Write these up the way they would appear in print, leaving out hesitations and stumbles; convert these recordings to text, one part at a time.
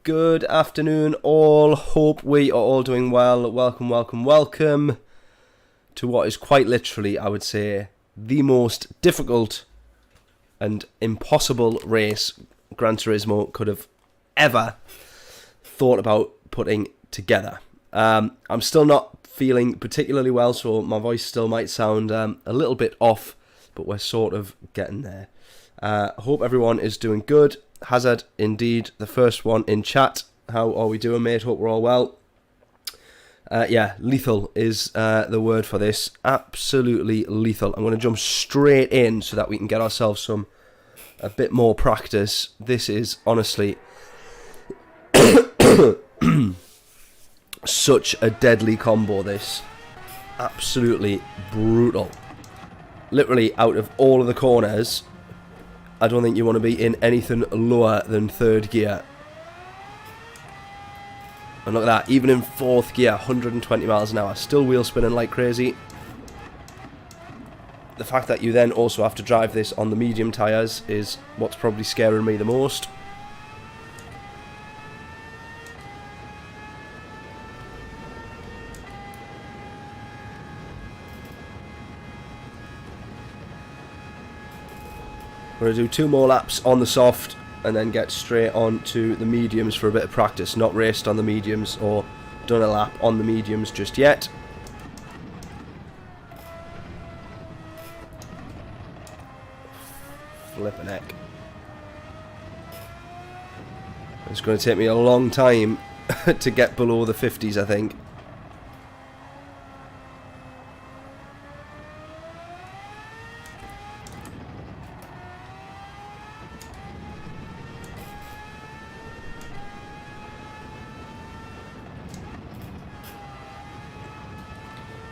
Good afternoon all, hope we are all doing well. Welcome to what is quite literally, I would say, the most difficult and impossible race Gran Turismo could have ever thought about putting together. I'm still not feeling particularly well, so my voice still might sound a little bit off, but we're sort of getting there. Hope everyone is doing good. Hazard, indeed, the first one in chat. How are we doing, mate? Hope we're all well. Yeah, lethal is the word for this. Absolutely lethal. I'm going to jump straight in so that we can get ourselves a bit more practice. This is honestly such a deadly combo, this. Absolutely brutal. Literally, out of all of the corners, I don't think you want to be in anything lower than third gear. And look at that, even in fourth gear, 120 miles an hour, still wheel spinning like crazy. The fact that you then also have to drive this on the medium tyres is what's probably scaring me the most. We're going to do 2 more laps on the soft and then get straight on to the mediums for a bit of practice. Not raced on the mediums or done a lap on the mediums just yet. Flippin' heck. It's going to take me a long time to get below the 50s, I think.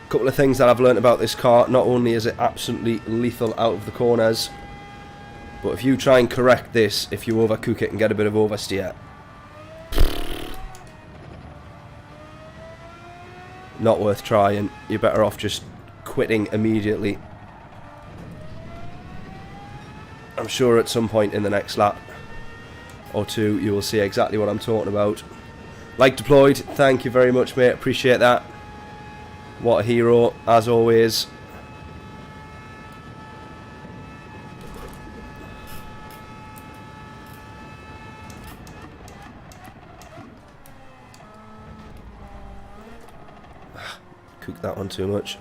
Couple of things that I've learnt about this car. Not only is it absolutely lethal out of the corners, but if you try and correct this, if you overcook it and get a bit of oversteer, not worth trying. You're better off just quitting immediately. I'm sure at some point in the next lap or two you will see exactly what I'm talking about. Like deployed, thank you very much, mate, appreciate that. What a hero, as always. Cooked that one too much.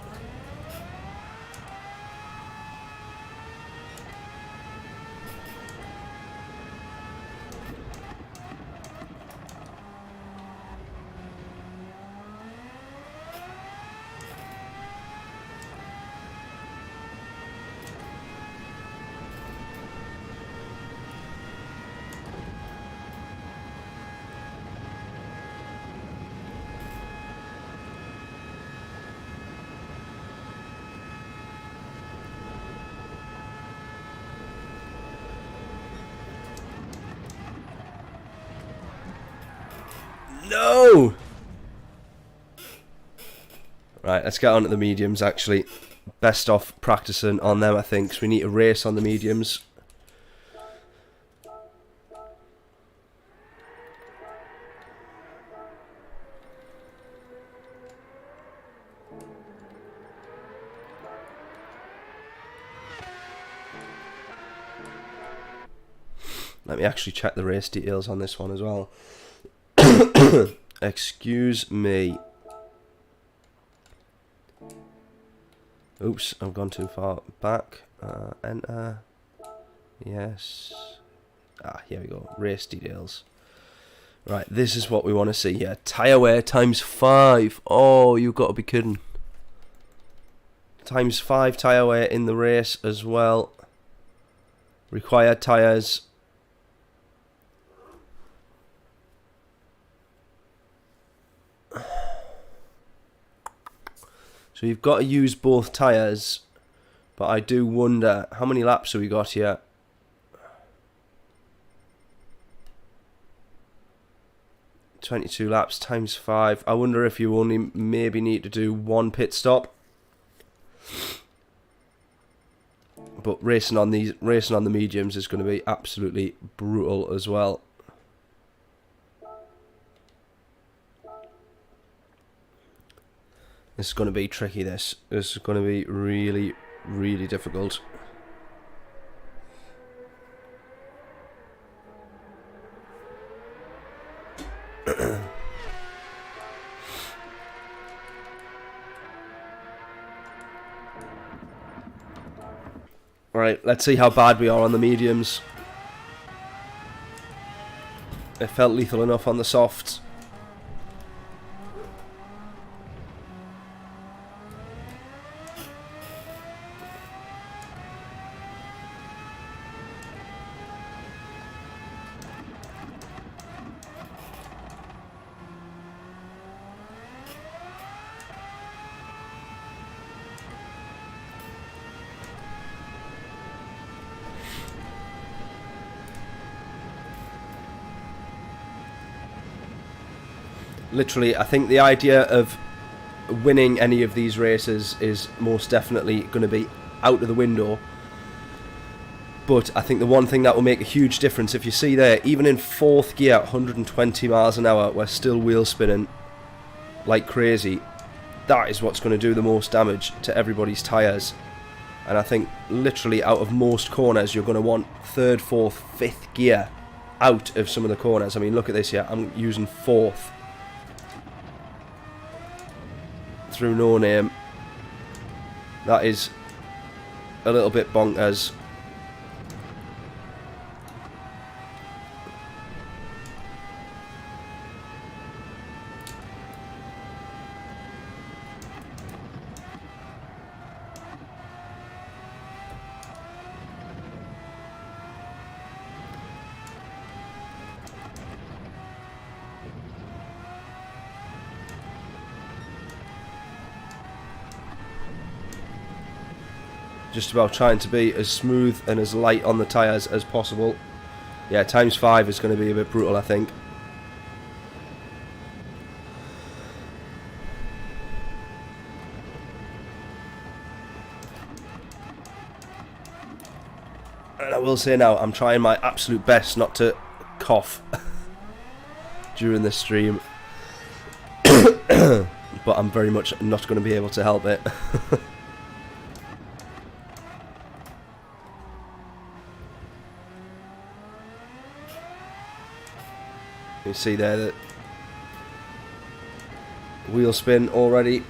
No! Right, let's get on to the mediums, actually. Best off practicing on them, I think, because we need to race on the mediums. Let me actually check the race details on this one as well. Excuse me. Oops, I've gone too far back. Enter. Yes. Here we go. Race details. Right, this is what we want to see here. Tyre wear times 5. Oh, you've got to be kidding. Times 5 tyre wear in the race as well. Required tyres. So you've got to use both tyres, but I do wonder, how many laps have we got here? .22 laps times 5. I wonder if you only maybe need to do 1 pit stop. But racing on the mediums is going to be absolutely brutal as well. This is going to be tricky, this. This is going to be really, really difficult. Alright, let's see how bad we are on the mediums. It felt lethal enough on the softs. Literally, I think the idea of winning any of these races is most definitely going to be out of the window. But I think the one thing that will make a huge difference, if you see there, even in 4th gear, 120 miles an hour, we're still wheel spinning like crazy. That is what's going to do the most damage to everybody's tyres. And I think literally out of most corners, you're going to want 3rd, 4th, 5th gear out of some of the corners. I mean, look at this here. I'm using 4th. Through no name. That is a little bit bonkers. Just about trying to be as smooth and as light on the tyres as possible. Yeah, ×5 is going to be a bit brutal, I think. And I will say now, I'm trying my absolute best not to cough during this stream. But I'm very much not going to be able to help it. You see there that wheel spin already.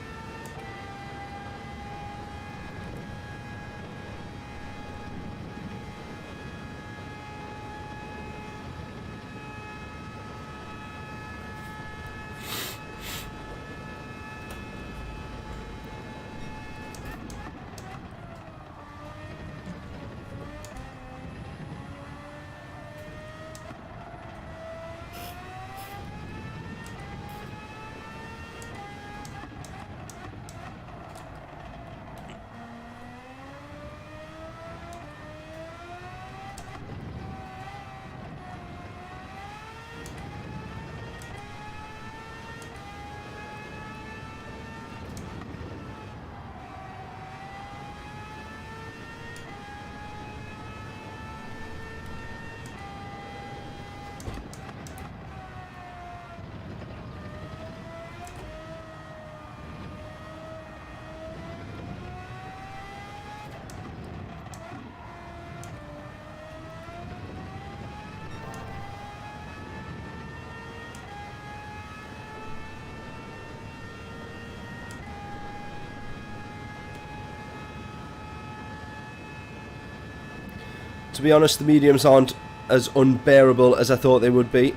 To be honest, the mediums aren't as unbearable as I thought they would be.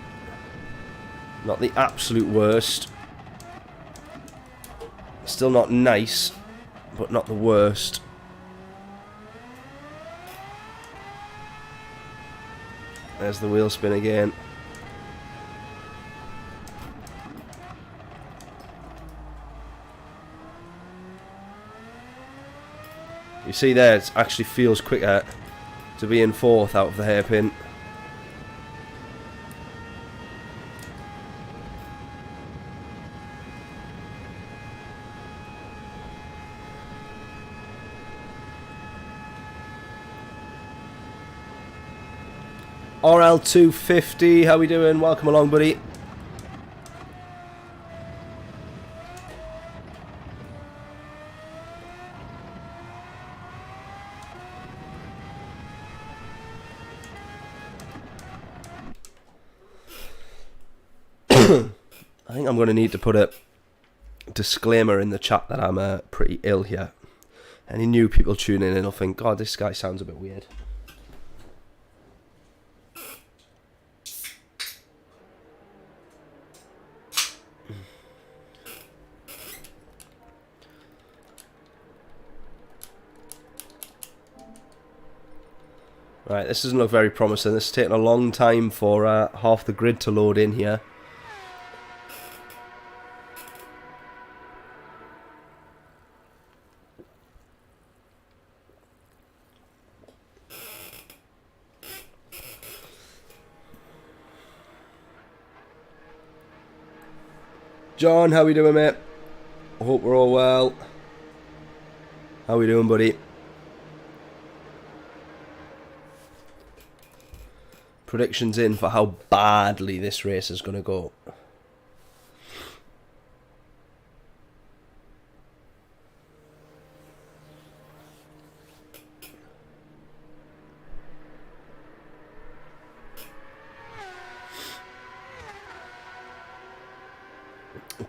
Not the absolute worst. Still not nice, but not the worst. There's the wheel spin again. You see there, it actually feels quicker to be in 4th out of the hairpin. RL250, how we doing? Welcome along, buddy. I think I'm going to need to put a disclaimer in the chat that I'm pretty ill here. Any new people tuning in will think, God, this guy sounds a bit weird. Right, this doesn't look very promising. This is taking a long time for half the grid to load in here. John, how we doing, mate? I hope we're all well. How we doing, buddy? Predictions in for how badly this race is going to go.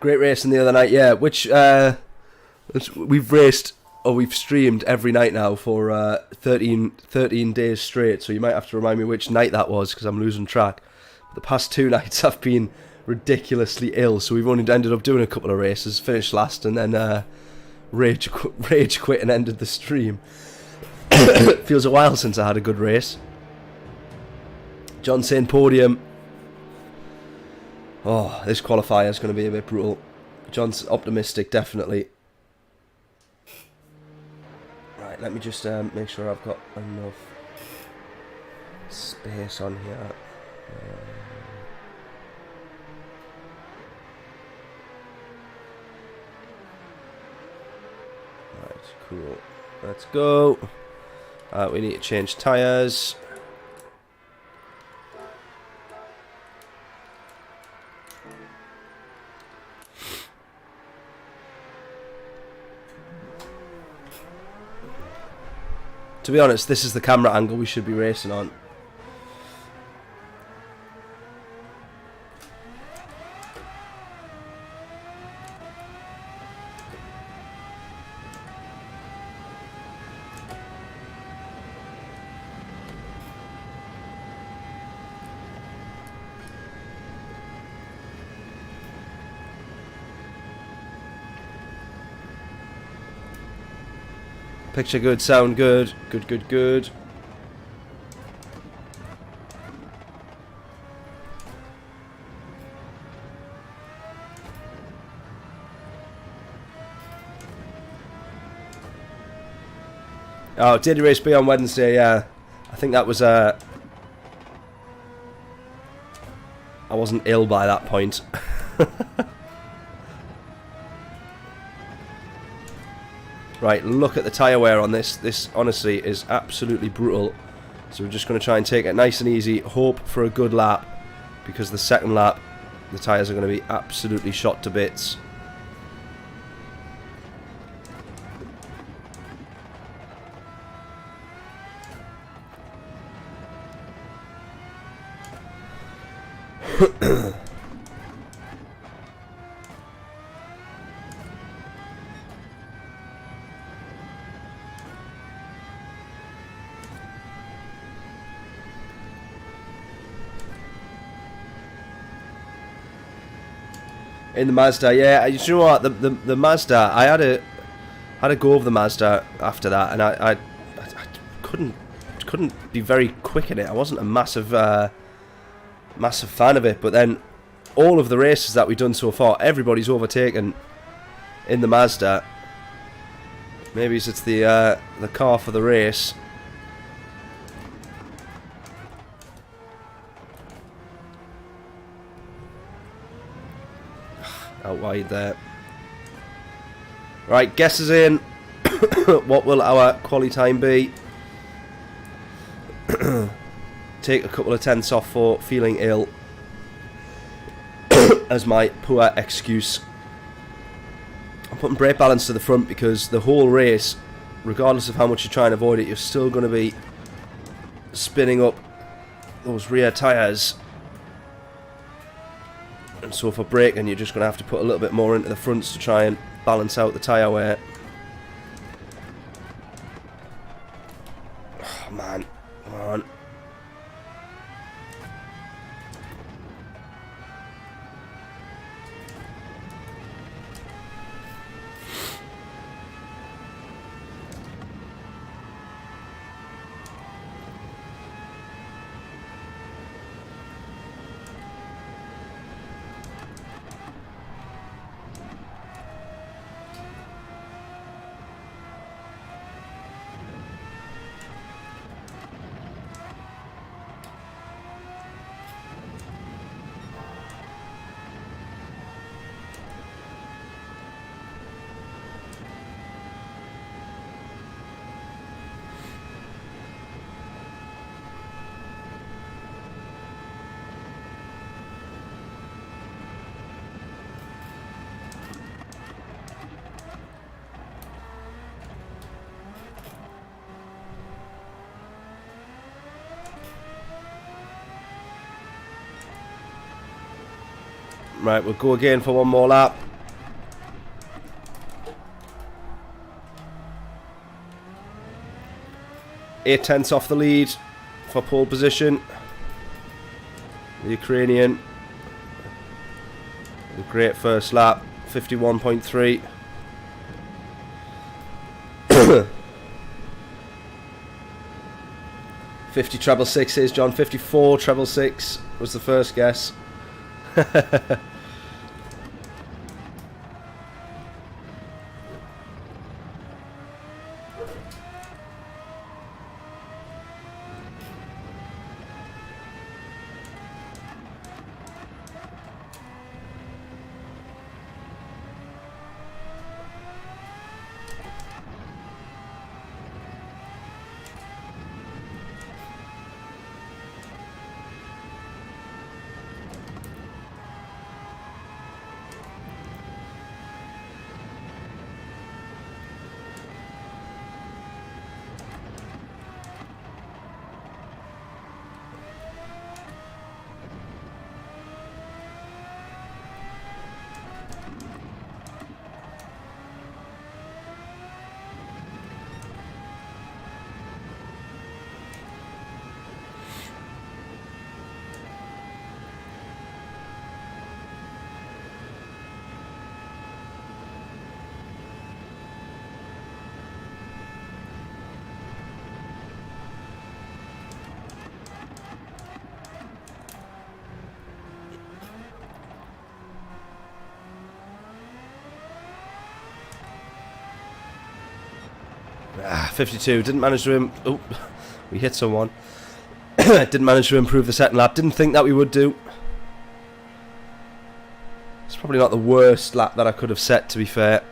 Great racing the other night, yeah. Which we've raced or we've streamed every night now for 13 days straight. So you might have to remind me which night that was because I'm losing track. But the past 2 nights I've been ridiculously ill, so we've only ended up doing a couple of races, finished last, and then rage quit and ended the stream. Feels a while since I had a good race. John saying podium. Oh, this qualifier is going to be a bit brutal. John's optimistic, definitely. Right, let me just make sure I've got enough space on here. Right, cool. Let's go. We need to change tyres. To be honest, this is the camera angle we should be racing on. Picture good, sound good. Good. Oh, did race B on Wednesday, yeah. I think that was I wasn't ill by that point. Right, look at the tyre wear on this. This honestly is absolutely brutal. So we're just going to try and take it nice and easy. Hope for a good lap. Because the second lap, the tyres are going to be absolutely shot to bits. In the Mazda, yeah. You know what? The Mazda, I had a go of the Mazda after that, and I couldn't be very quick in it. I wasn't a massive fan of it. But then all of the races that we've done so far, everybody's overtaken in the Mazda. Maybe it's the car for the race. Out wide there. Right, guesses in. What will our quali time be? Take a couple of tenths off for feeling ill as my poor excuse. I'm putting brake balance to the front because the whole race, regardless of how much you try and avoid it, you're still going to be spinning up those rear tyres. And so for braking, you're just going to have to put a little bit more into the fronts to try and balance out the tyre wear. Oh, man. Come on. Right, we'll go again for one more lap. Eight tenths off the lead for pole position. The Ukrainian. A great first lap. 51.3. 50 treble sixes, John. 54 treble six was the first guess. Ah, 52. Didn't manage to... Oh, we hit someone. Didn't manage to improve the second lap. Didn't think that we would do. It's probably not the worst lap that I could have set, to be fair.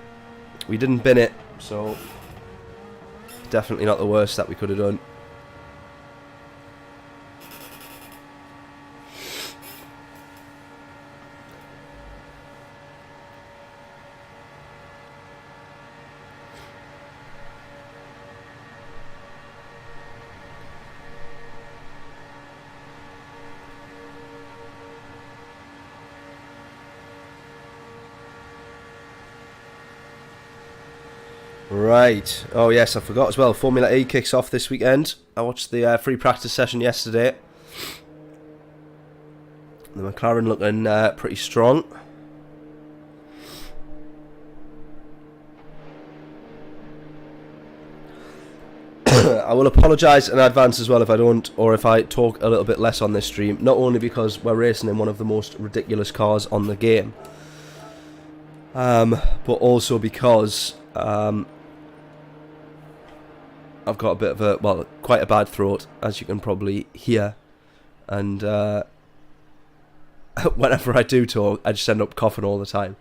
We didn't bin it, so... Definitely not the worst that we could have done. Right. Oh yes, I forgot as well. Formula E kicks off this weekend. I watched the free practice session yesterday. The McLaren looking pretty strong. I will apologise in advance as well if I don't, or if I talk a little bit less on this stream. Not only because we're racing in one of the most ridiculous cars on the game, but also because I've got a bit of a, well, quite a bad throat, as you can probably hear. And whenever I do talk, I just end up coughing all the time.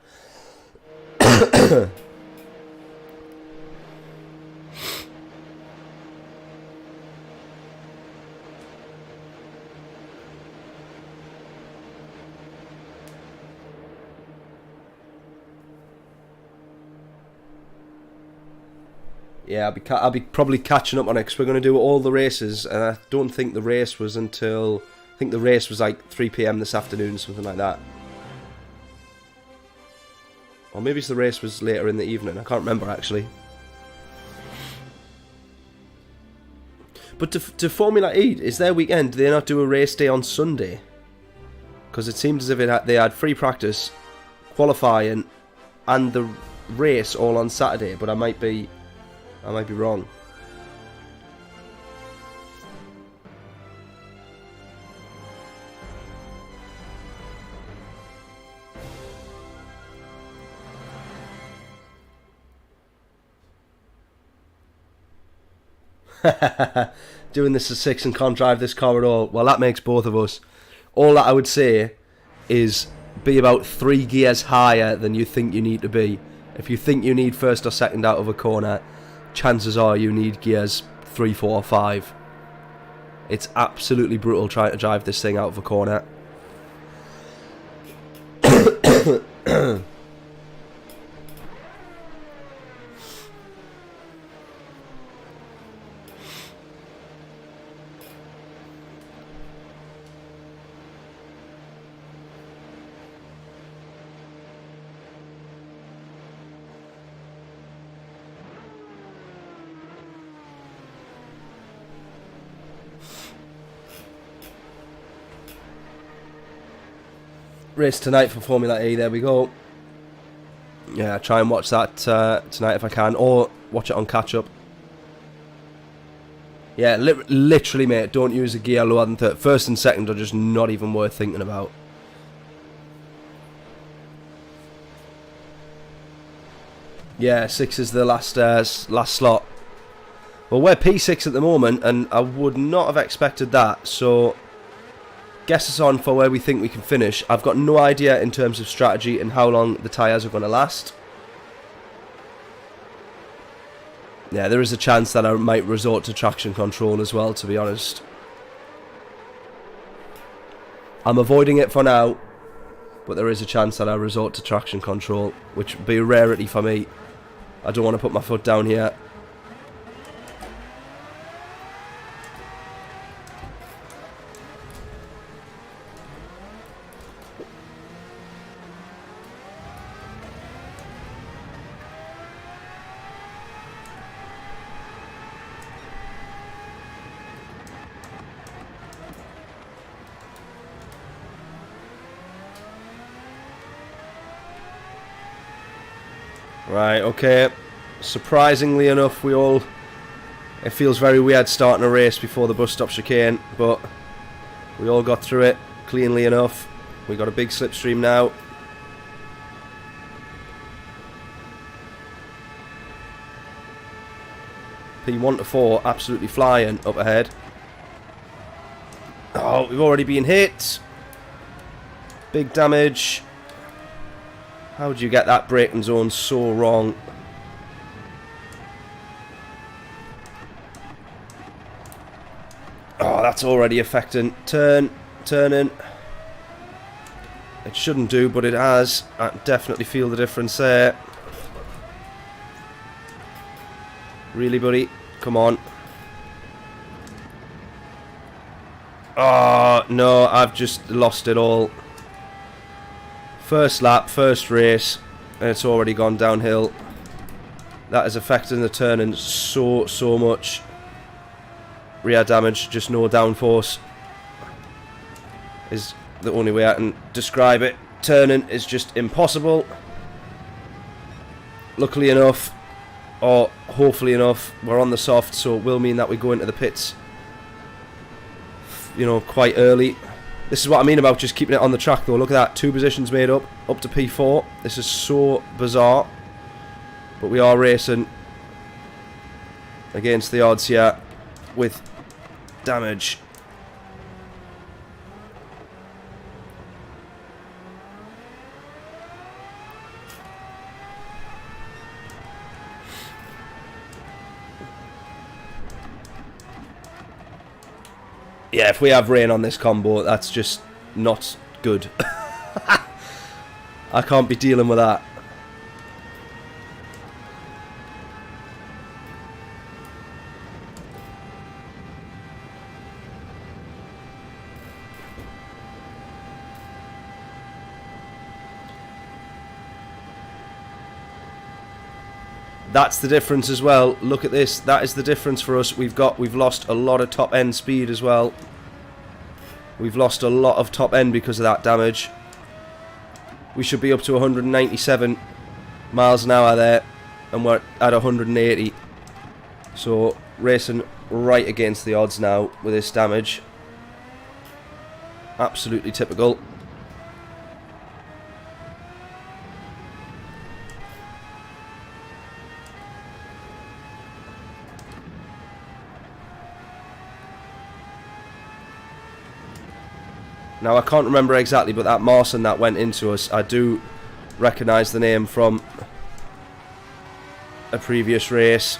Yeah, I'll be probably catching up on it because we're going to do all the races, and I don't think the race was until, I think the race was like 3 PM this afternoon, something like that. Or maybe the race was later in the evening. I can't remember, actually. But to Formula E, is their weekend, do they not do a race day on Sunday? Because it seemed as if they had free practice, qualifying, and the race all on Saturday. But I might be wrong. Doing this to 6 and can't drive this car at all. Well, that makes both of us. All that I would say is be about 3 gears higher than you think you need to be. If you think you need first or second out of a corner, chances are you need gears 3, 4, or 5. It's absolutely brutal trying to drive this thing out of a corner. Race tonight for Formula E, there we go. Yeah, try and watch that tonight if I can, or watch it on catch up. Yeah, literally, mate, don't use a gear lower than third. First and second are just not even worth thinking about. Yeah, 6 is the last slot. Well, we're P6 at the moment, and I would not have expected that, so guess us on for where we think we can finish. I've got no idea in terms of strategy and how long the tyres are going to last. Yeah, there is a chance that I might resort to traction control as well, to be honest. I'm avoiding it for now, but there is a chance that I resort to traction control, which would be a rarity for me. I don't want to put my foot down here. Right, okay. Surprisingly enough, it feels very weird starting a race before the bus stop chicane, but we all got through it cleanly enough. We got a big slipstream now. P1 to 4 absolutely flying up ahead. Oh, we've already been hit. Big damage. How would you get that braking zone so wrong? Oh, that's already affecting turning. It shouldn't do, but it has. I definitely feel the difference there. Really, buddy? Come on. Oh, no, I've just lost it all. First lap, first race, and it's already gone downhill. That is affecting the turning so much. Rear damage, just no downforce, is the only way I can describe it. Turning is just impossible. Luckily enough, or hopefully enough, we're on the soft, so it will mean that we go into the pits, you know, quite early. This is what I mean about just keeping it on the track, though. Look at that, 2 positions made up to P4. This is so bizarre, but we are racing against the odds here with damage. Yeah, if we have rain on this combo, that's just not good. I can't be dealing with that. That's the difference as well. Look at this. That is the difference for us. We've lost a lot of top end speed as well. We've lost a lot of top end because of that damage. We should be up to 197 miles an hour there, and we're at 180. So racing right against the odds now with this damage. Absolutely typical. Now I can't remember exactly, but that Marson that went into us, I do recognise the name from a previous race.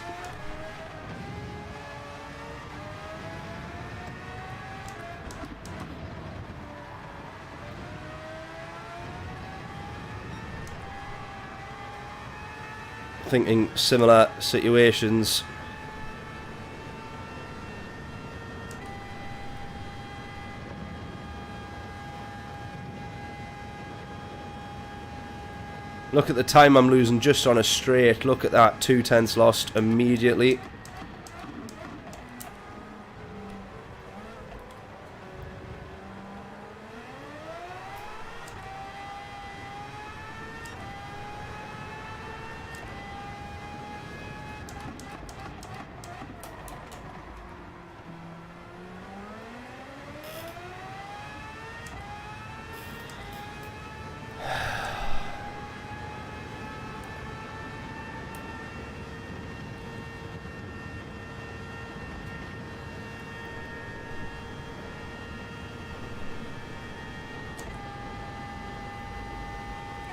Thinking similar situations. Look at the time I'm losing just on a straight. Look at that, 2/10 lost immediately.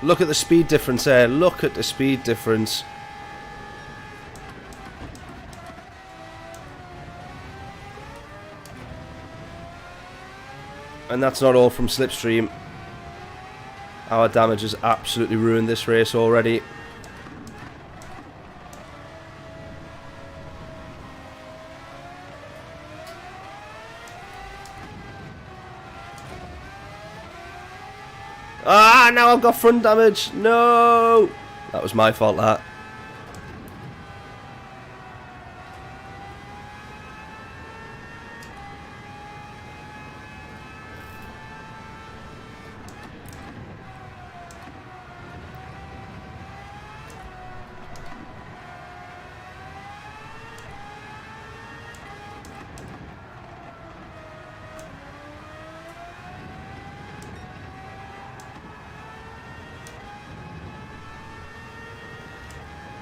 Look at the speed difference there. Look at the speed difference. And that's not all from Slipstream. Our damage has absolutely ruined this race already. Ah, now I've got front damage. No! That was my fault, that.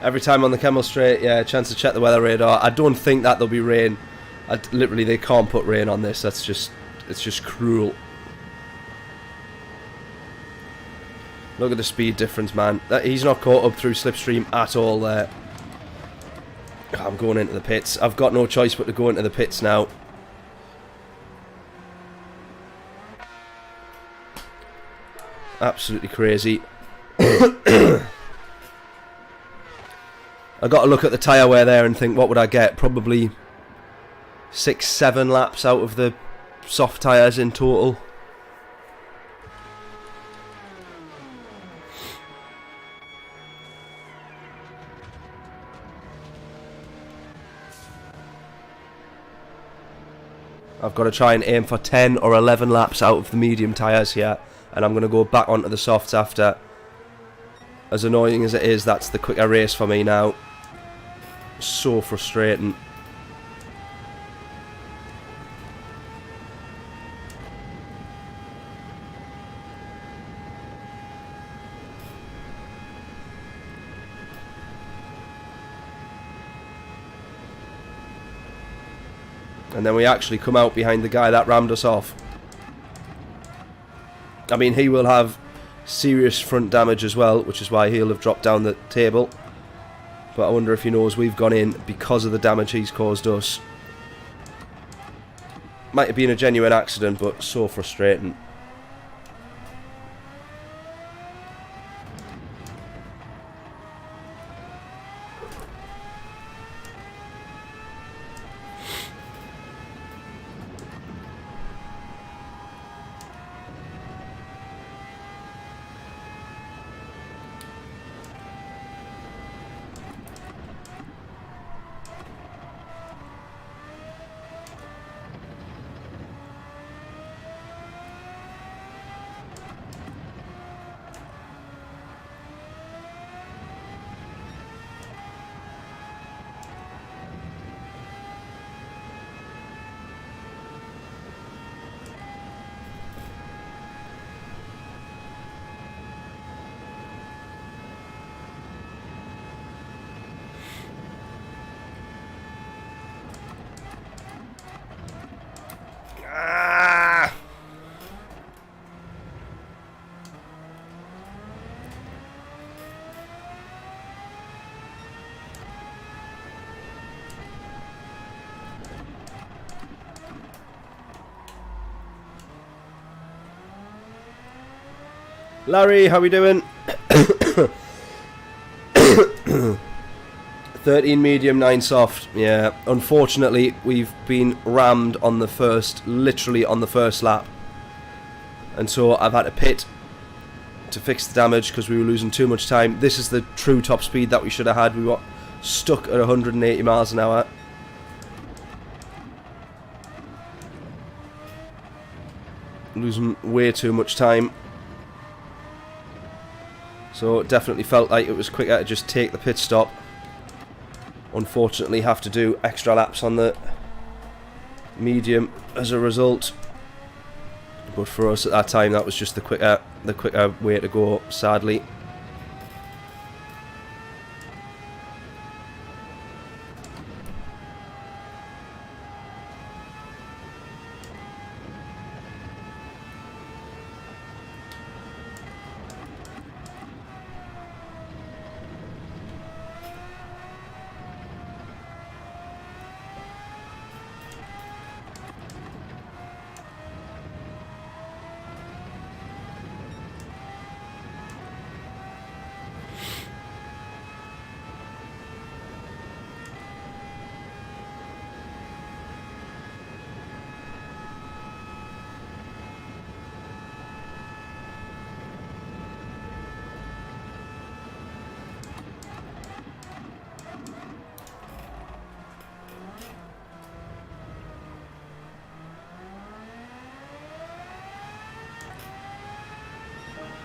Every time on the Camel Straight, yeah, chance to check the weather radar. I don't think that there'll be rain. Literally, they can't put rain on this. It's just cruel. Look at the speed difference, man. He's not caught up through Slipstream at all there. I'm going into the pits. I've got no choice but to go into the pits now. Absolutely crazy. I got to look at the tyre wear there and think, what would I get? Probably 6-7 laps out of the soft tyres in total. I've got to try and aim for 10 or 11 laps out of the medium tyres here, and I'm going to go back onto the softs after. As annoying as it is, that's the quicker race for me now. So frustrating. And then we actually come out behind the guy that rammed us off. I mean, he will have serious front damage as well, which is why he'll have dropped down the table. But I wonder if he knows we've gone in because of the damage he's caused us. Might have been a genuine accident, but so frustrating. Larry, how we doing? 13 medium, 9 soft. Yeah, unfortunately, we've been rammed on the first, literally on the first lap. And so I've had to pit to fix the damage because we were losing too much time. This is the true top speed that we should have had. We were stuck at 180 miles an hour. Losing way too much time. So it definitely felt like it was quicker to just take the pit stop. Unfortunately, have to do extra laps on the medium as a result. But for us at that time, that was just the quicker way to go, sadly.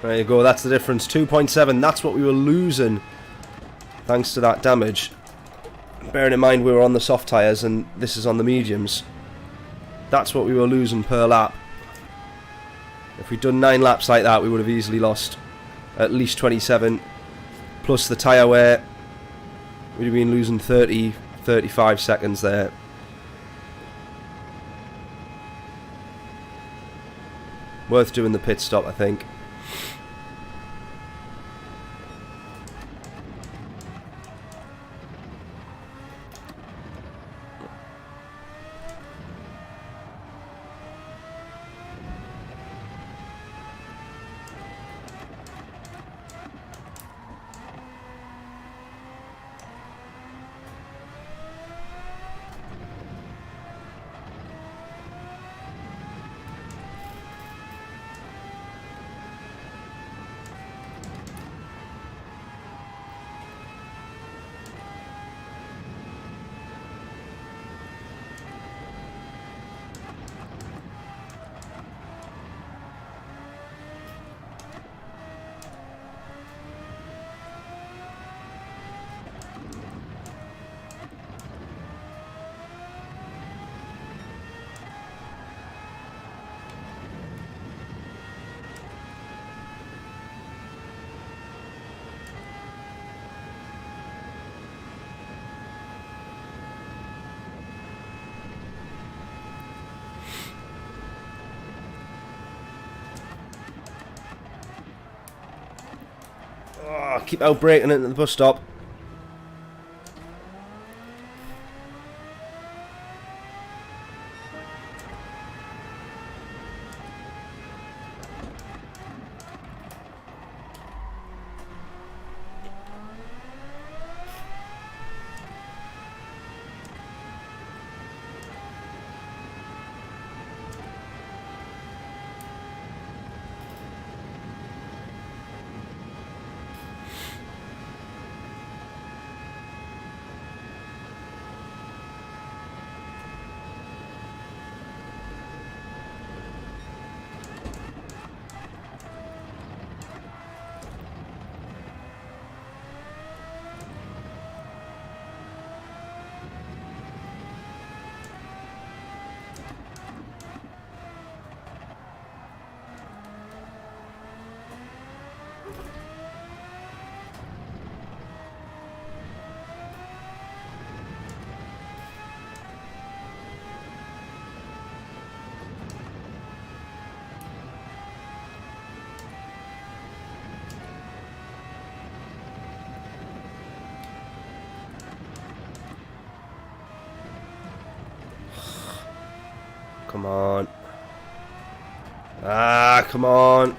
There you go, that's the difference. 2.7, that's what we were losing thanks to that damage. Bearing in mind we were on the soft tyres and this is on the mediums. That's what we were losing per lap. If we'd done 9 laps like that, we would have easily lost at least 27. Plus the tyre wear, we'd have been losing 30, 35 seconds there. Worth doing the pit stop, I think. Oh, keep out braking into the bus stop. Come on. Ah, come on.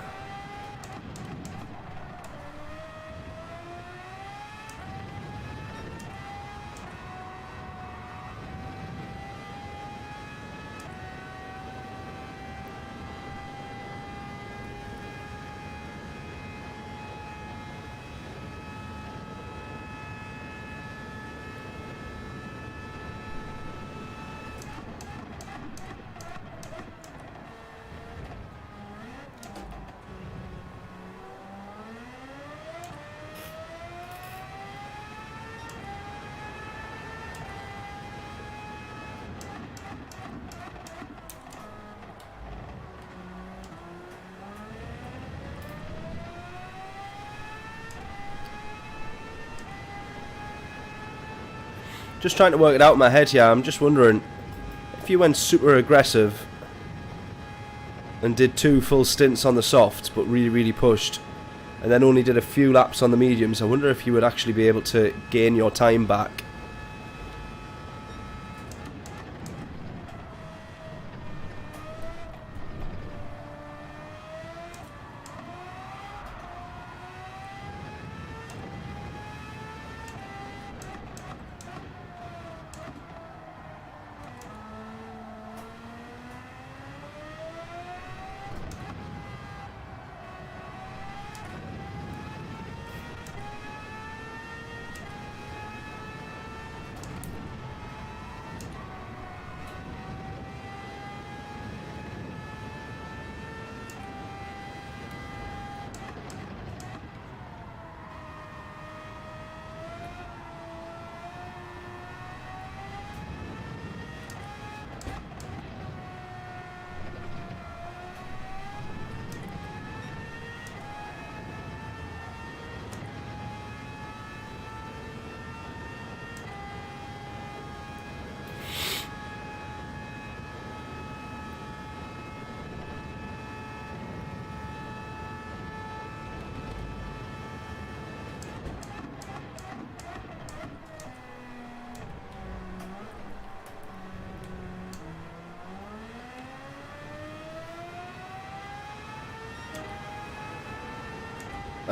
Just trying to work it out in my head here. I'm just wondering if you went super aggressive and did 2 full stints on the softs, but really pushed, and then only did a few laps on the mediums, I wonder if you would actually be able to gain your time back.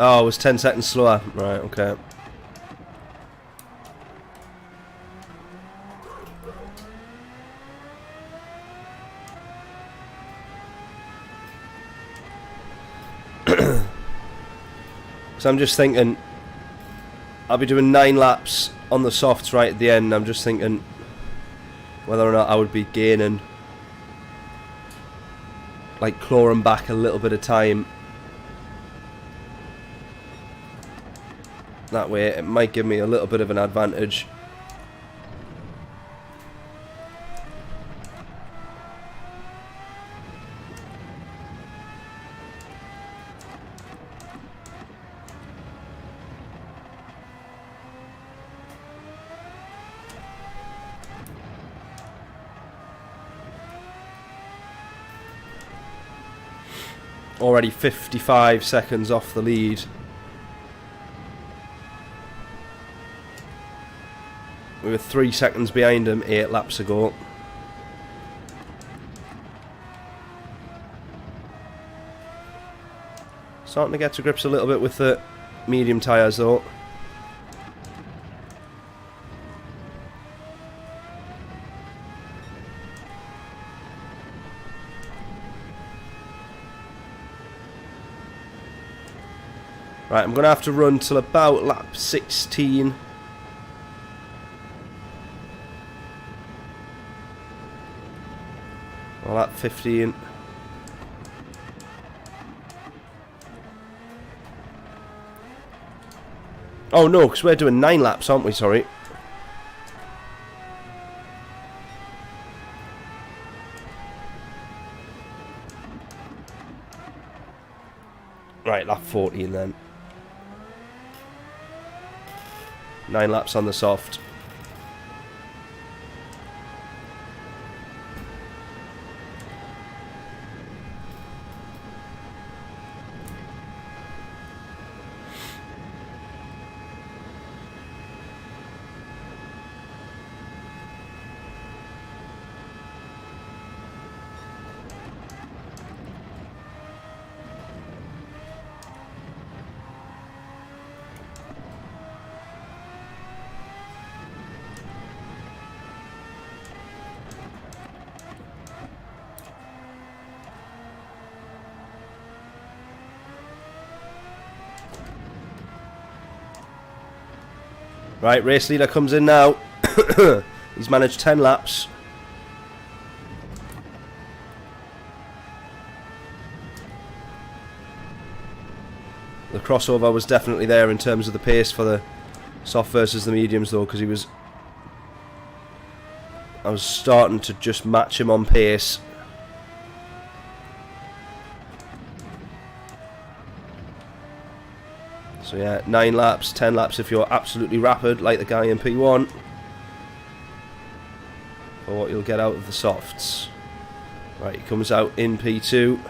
Oh, it was 10 seconds slower. Right, okay. So I'm just thinking, I'll be doing 9 laps on the softs right at the end. I'm just thinking whether or not I would be gaining, like, clawing back a little bit of time. That way it might give me a little bit of an advantage. Already 55 seconds off the lead. We were 3 seconds behind him 8 laps ago. Starting to get to grips a little bit with the medium tyres though. Right, I'm going to have to run till about lap 16. Or lap 15. Oh no, because we're doing 9 laps, aren't we? Sorry. Right, lap 14 then. 9 laps on the soft. Right, race leader comes in now. He's managed 10 laps. The crossover was definitely there in terms of the pace for the soft versus the mediums though, because I was starting to just match him on pace. So yeah, 9 laps, 10 laps if you're absolutely rapid, like the guy in P1. for what you'll get out of the softs. Right, he comes out in P2.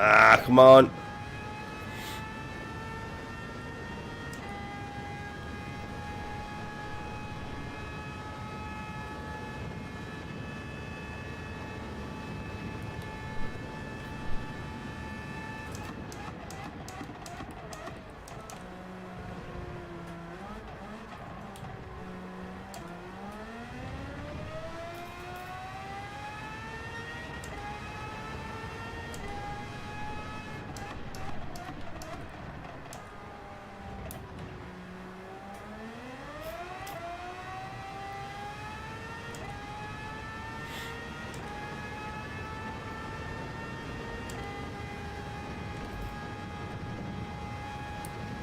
Ah, come on.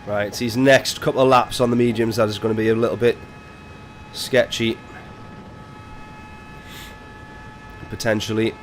Right, it's these next couple of laps on the mediums that is going to be a little bit sketchy. Potentially.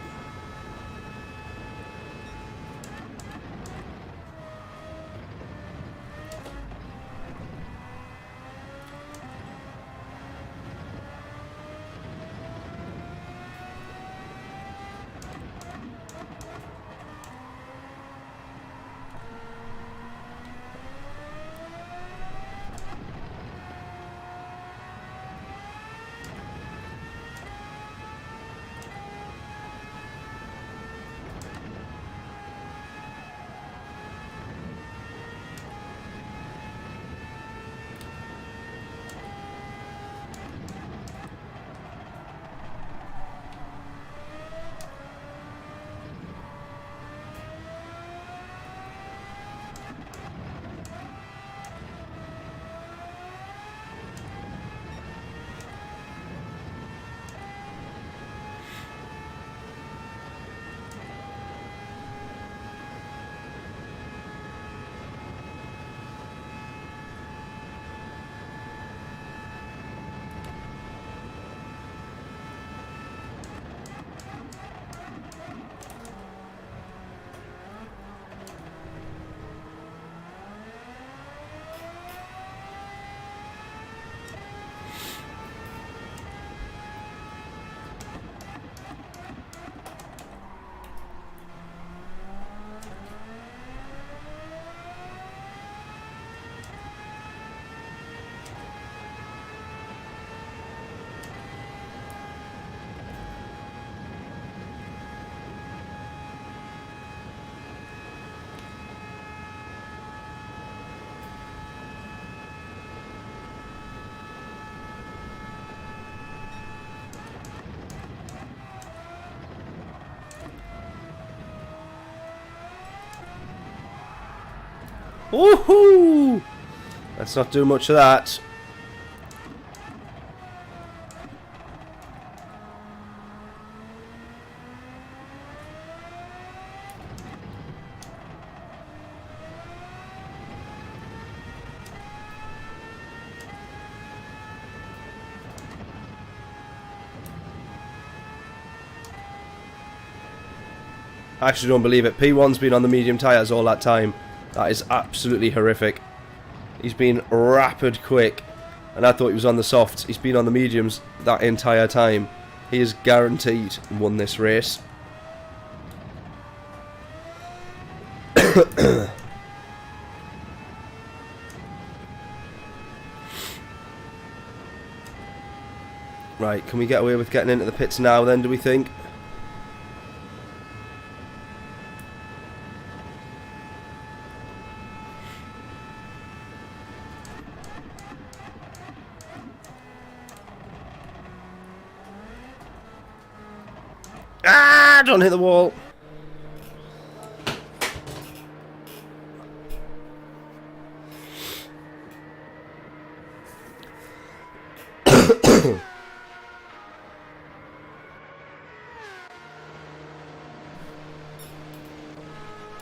Woohoo! Let's not do much of that. I actually don't believe it. P1's been on the medium tyres all that time. That is absolutely horrific. He's been rapid quick. And I thought he was on the softs. He's been on the mediums that entire time. He is guaranteed won this race. Right, can we get away with getting into the pits now then, do we think? Ah, don't hit the wall.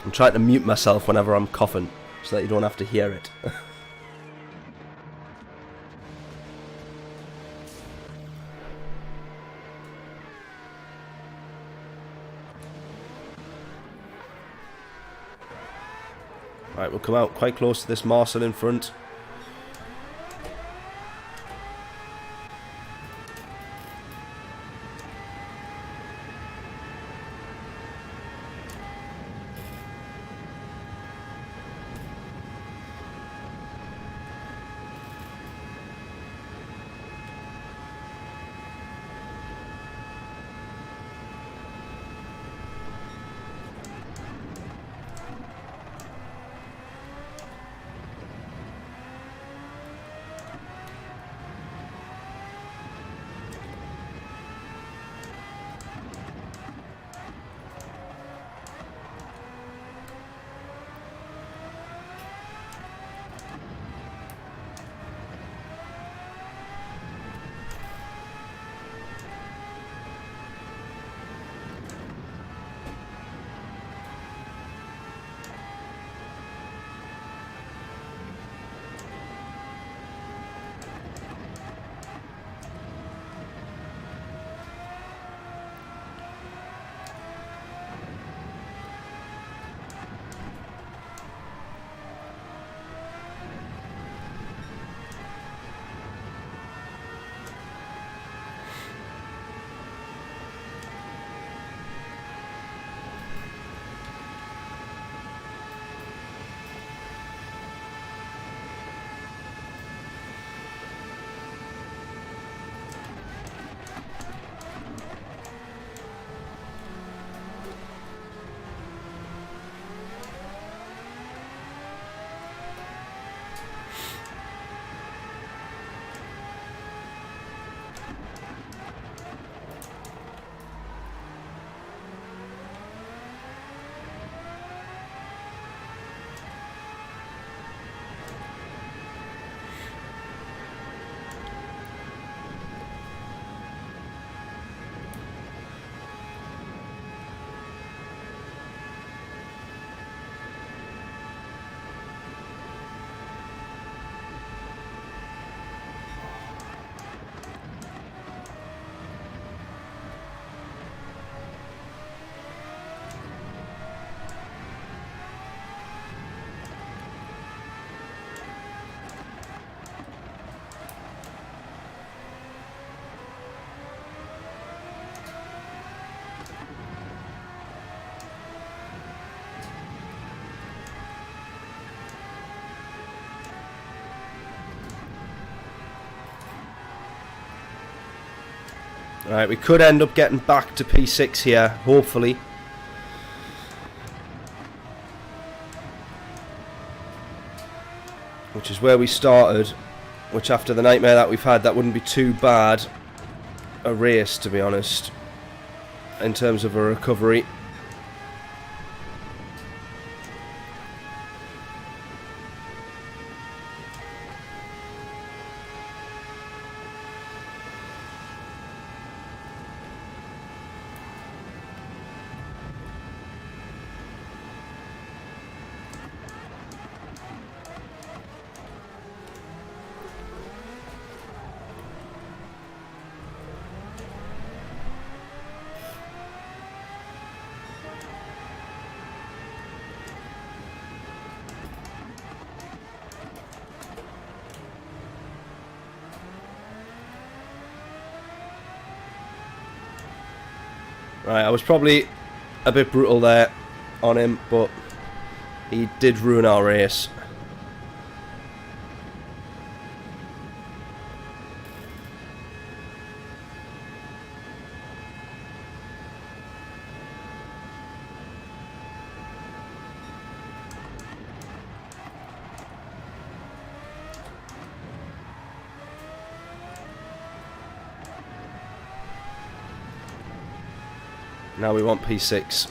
I'm trying to mute myself whenever I'm coughing so that you don't have to hear it. Right, we'll come out quite close to this Marcel in front. Right, we could end up getting back to P6 here, hopefully. Which is where we started. Which, after the nightmare that we've had, that wouldn't be too bad a race, to be honest, in terms of a recovery. Right, I was probably a bit brutal there on him, but he did ruin our race. Now we want P6.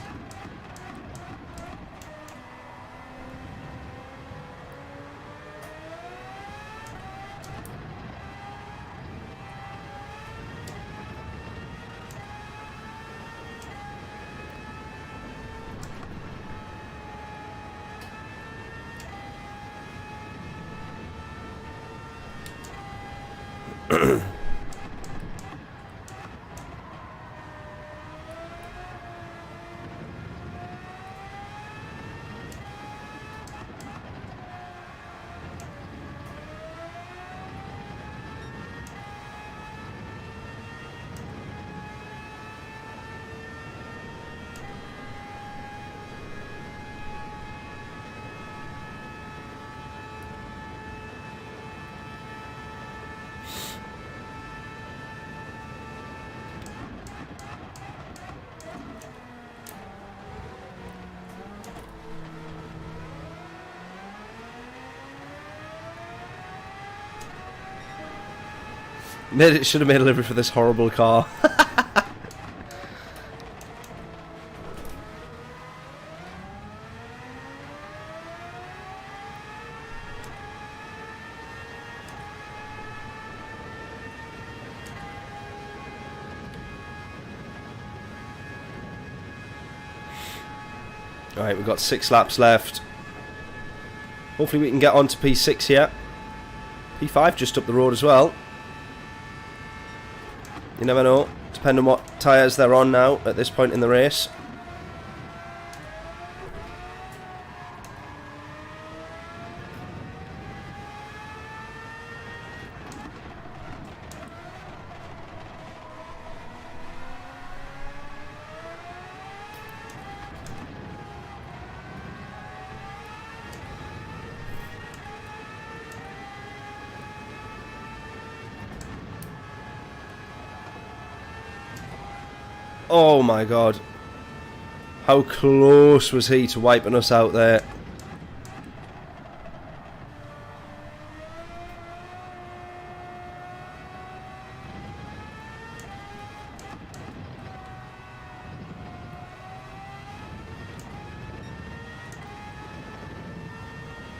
Should have made a livery for this horrible car. Alright, we've got 6 laps left. Hopefully we can get on to P6 here. P5 just up the road as well. You never know, depending on what tyres they're on now at this point in the race. Oh my god. How close was he to wiping us out there?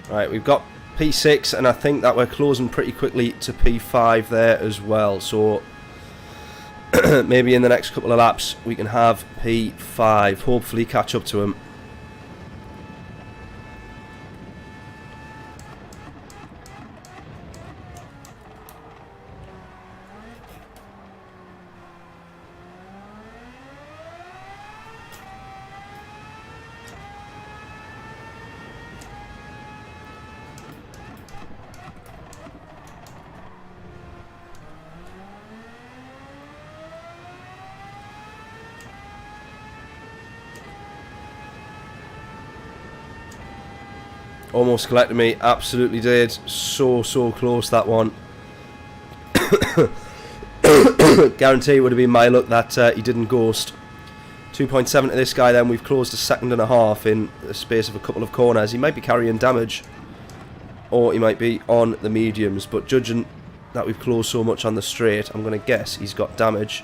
Right, we've got P6 and I think that we're closing pretty quickly to P5 there as well. So maybe in the next couple of laps we can have P5, hopefully catch up to him. Almost collected me, absolutely did. So close that one. Guarantee it would have been my luck that he didn't ghost. 2.7 to this guy then, we've closed a second and a half in the space of a couple of corners. He might be carrying damage, or he might be on the mediums, but judging that we've closed so much on the straight, I'm going to guess he's got damage.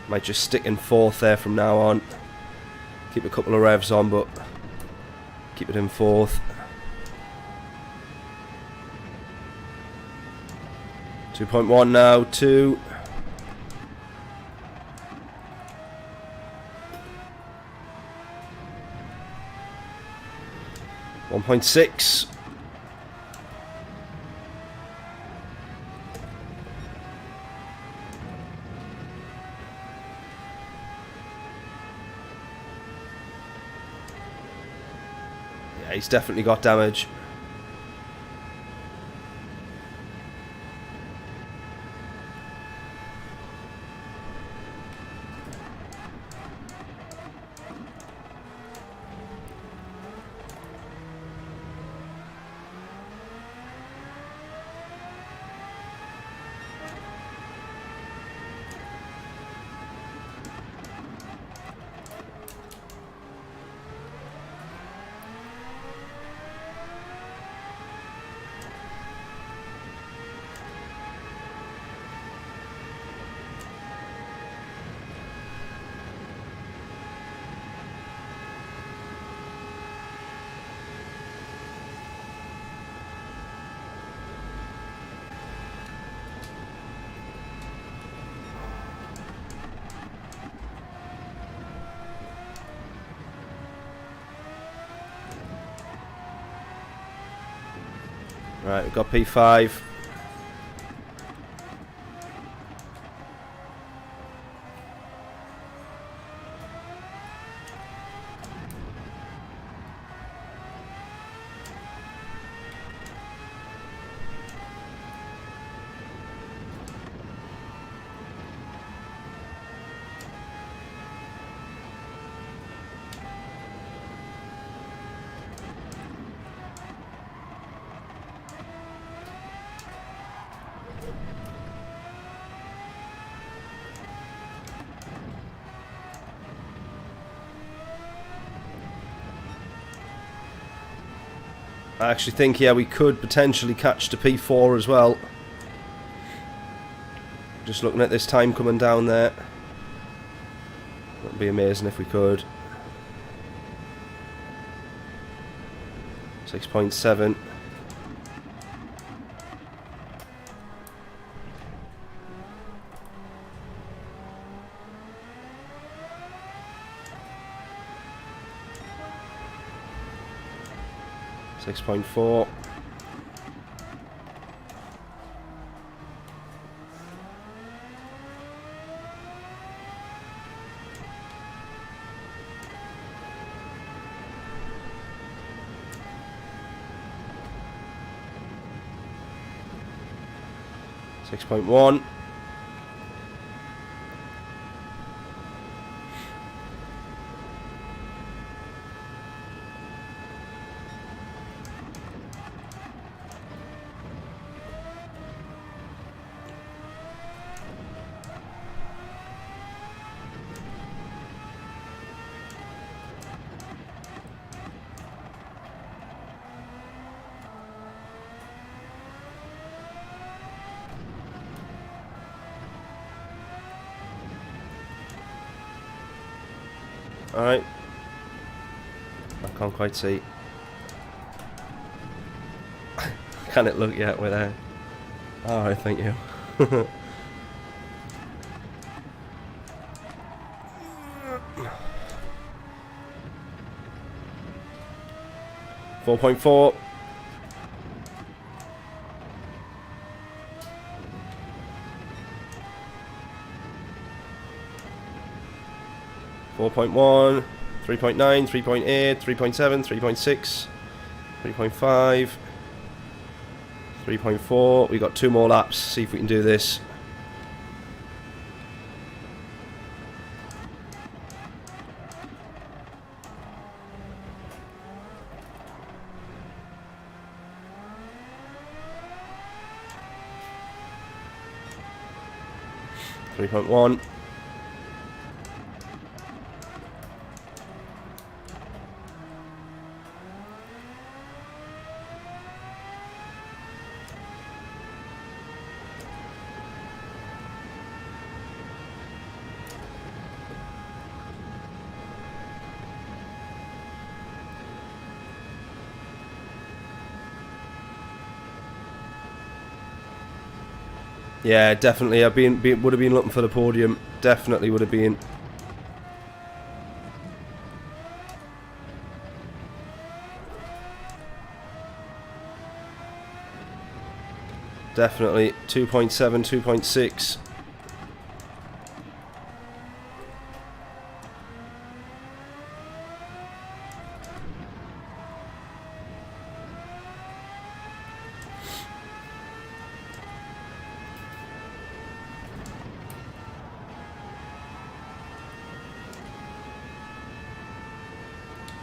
Might just stick in 4th there from now on. Keep a couple of revs on, but keep it in 4th. 2.1 now, 2. .6. Yeah, he's definitely got damage. Right, we've got P5. I actually think, yeah, we could potentially catch the P4 as well. Just looking at this time coming down there. That would be amazing if we could. 6.7. .4. .1. Alright. I can't quite see. Can it look yet? We're there. Alright, thank you. 4.4. .1, 3.9, 3.8, 3.7, 3.6, 3.5, 3.4. We got 2 more laps. See if we can do this. .1. Yeah, definitely. Would have been looking for the podium. Definitely would have been. Definitely 2.7, 2.6.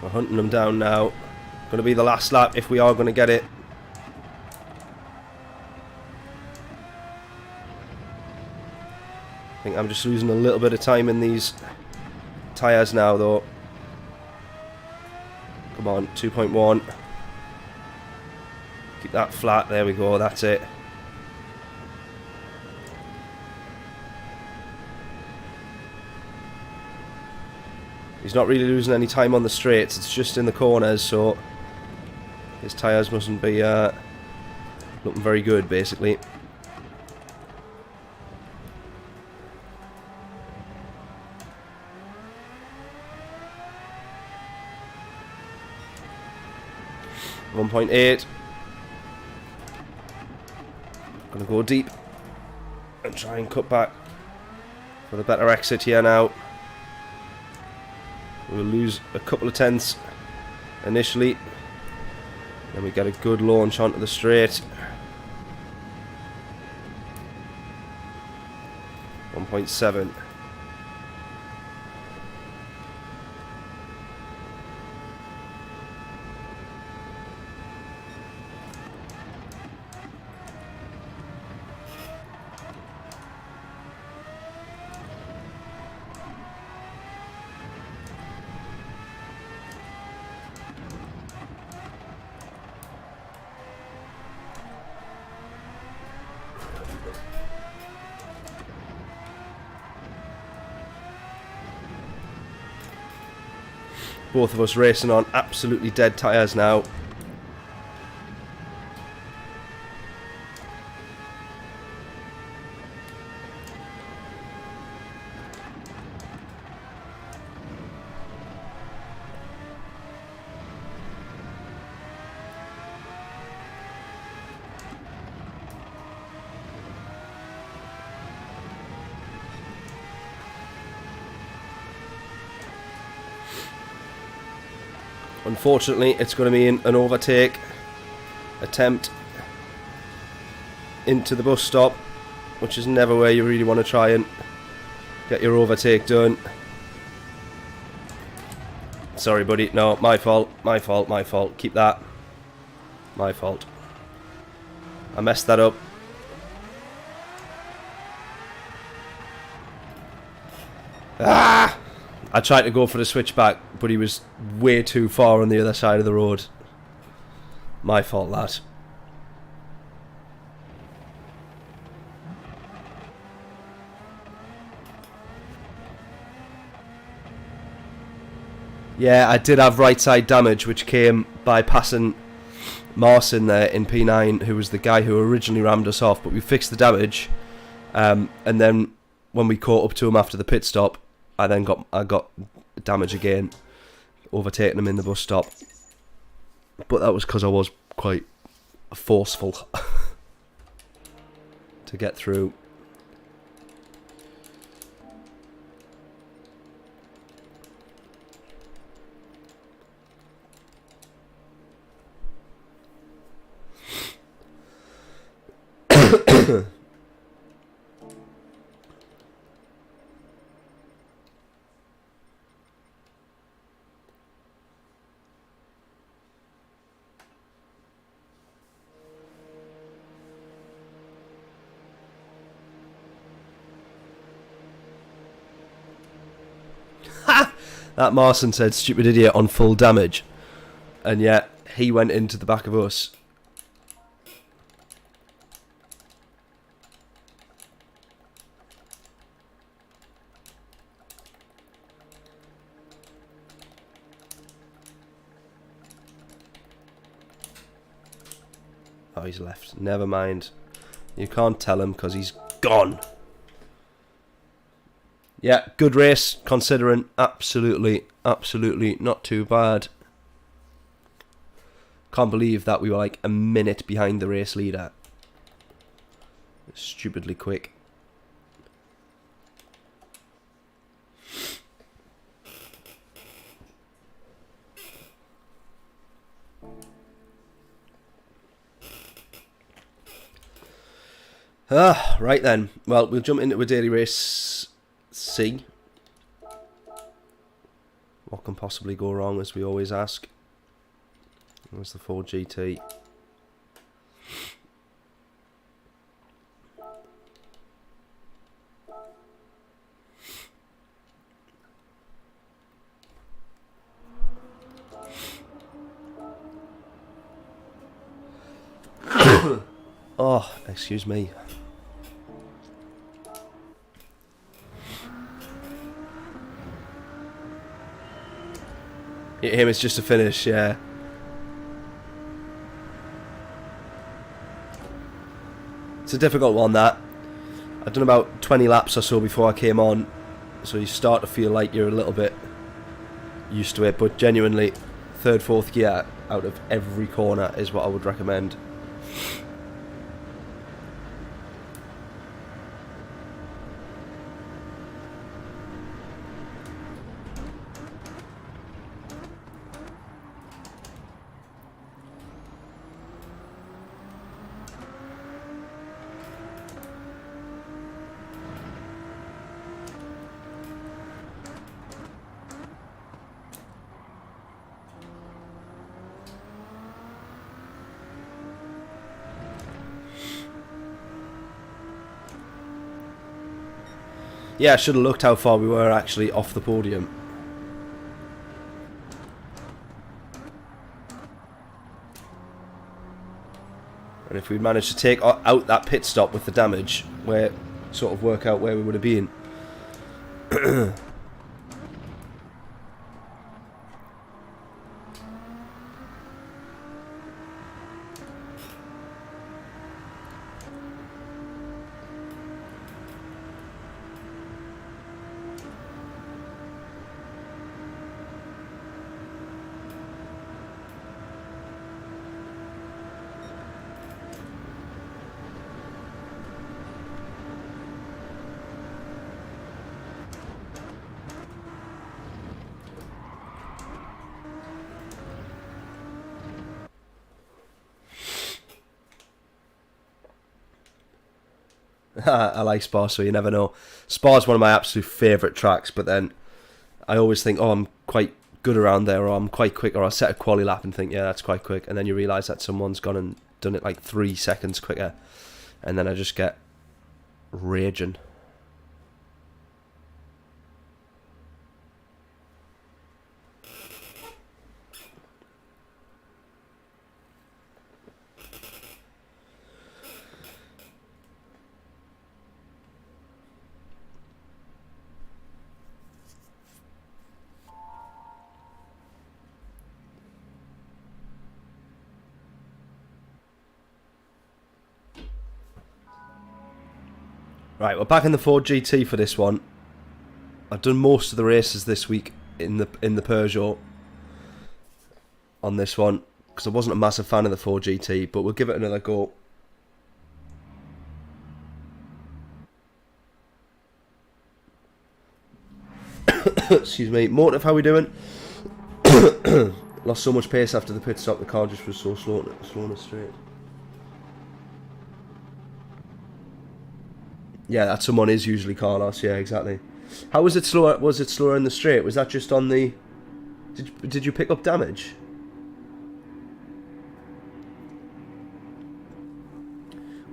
We're hunting them down now. Going to be the last lap if we are going to get it. I think I'm just losing a little bit of time in these tyres now, though. Come on, 2.1. Keep that flat. There we go. That's it. He's not really losing any time on the straights. It's just in the corners, so his tyres mustn't be looking very good, basically. .8. Gonna go deep and try and cut back for the better exit here now. We'll lose a couple of tenths initially. Then we get a good launch onto the straight. 1.7. Both of us racing on absolutely dead tyres now. Unfortunately, it's going to be an overtake attempt into the bus stop, which is never where you really want to try and get your overtake done. Sorry, buddy. No, my fault. My fault. My fault. Keep that. My fault. I messed that up. Ah! I tried to go for the switchback, but he was way too far on the other side of the road. My fault, that. Yeah, I did have right side damage, which came by passing Marson there in P9, who was the guy who originally rammed us off, but we fixed the damage. And then when we caught up to him after the pit stop, I got damage again, overtaking him in the bus stop. But that was because I was quite forceful to get through. That Marson said stupid idiot on full damage, and yet he went into the back of us. Oh, he's left. Never mind. You can't tell him because he's gone. Yeah, good race, considering. Absolutely, absolutely not too bad. Can't believe that we were like a minute behind the race leader. Stupidly quick. Right then. Well, we'll jump into a daily race C. What can possibly go wrong, as we always ask? There's the Ford GT. Oh, excuse me. Him, it's just a finish, yeah. It's a difficult one, that. I've done about 20 laps or so before I came on, so you start to feel like you're a little bit used to it, but genuinely, third, fourth gear out of every corner is what I would recommend. Yeah, I should have looked how far we were actually off the podium. And if we'd managed to take out that pit stop with the damage, where sort of work out where we would have been. I like Spa, so you never know. Spa's one of my absolute favourite tracks, but then I always think, oh, I'm quite good around there, or I'm quite quick, or I'll set a quali lap and think, yeah, that's quite quick, and then you realise that someone's gone and done it like 3 seconds quicker, and then I just get raging. Right, we're back in the Ford GT for this one. I've done most of the races this week in the Peugeot on this one, because I wasn't a massive fan of the Ford GT, but we'll give it another go. Excuse me. Motive, how we doing? Lost so much pace after the pit stop, the car just was so slow on the straight. Yeah, that someone is usually Carlos. Yeah, exactly. How was it slower? Was it slower in the straight? Was that just on the? Did you pick up damage?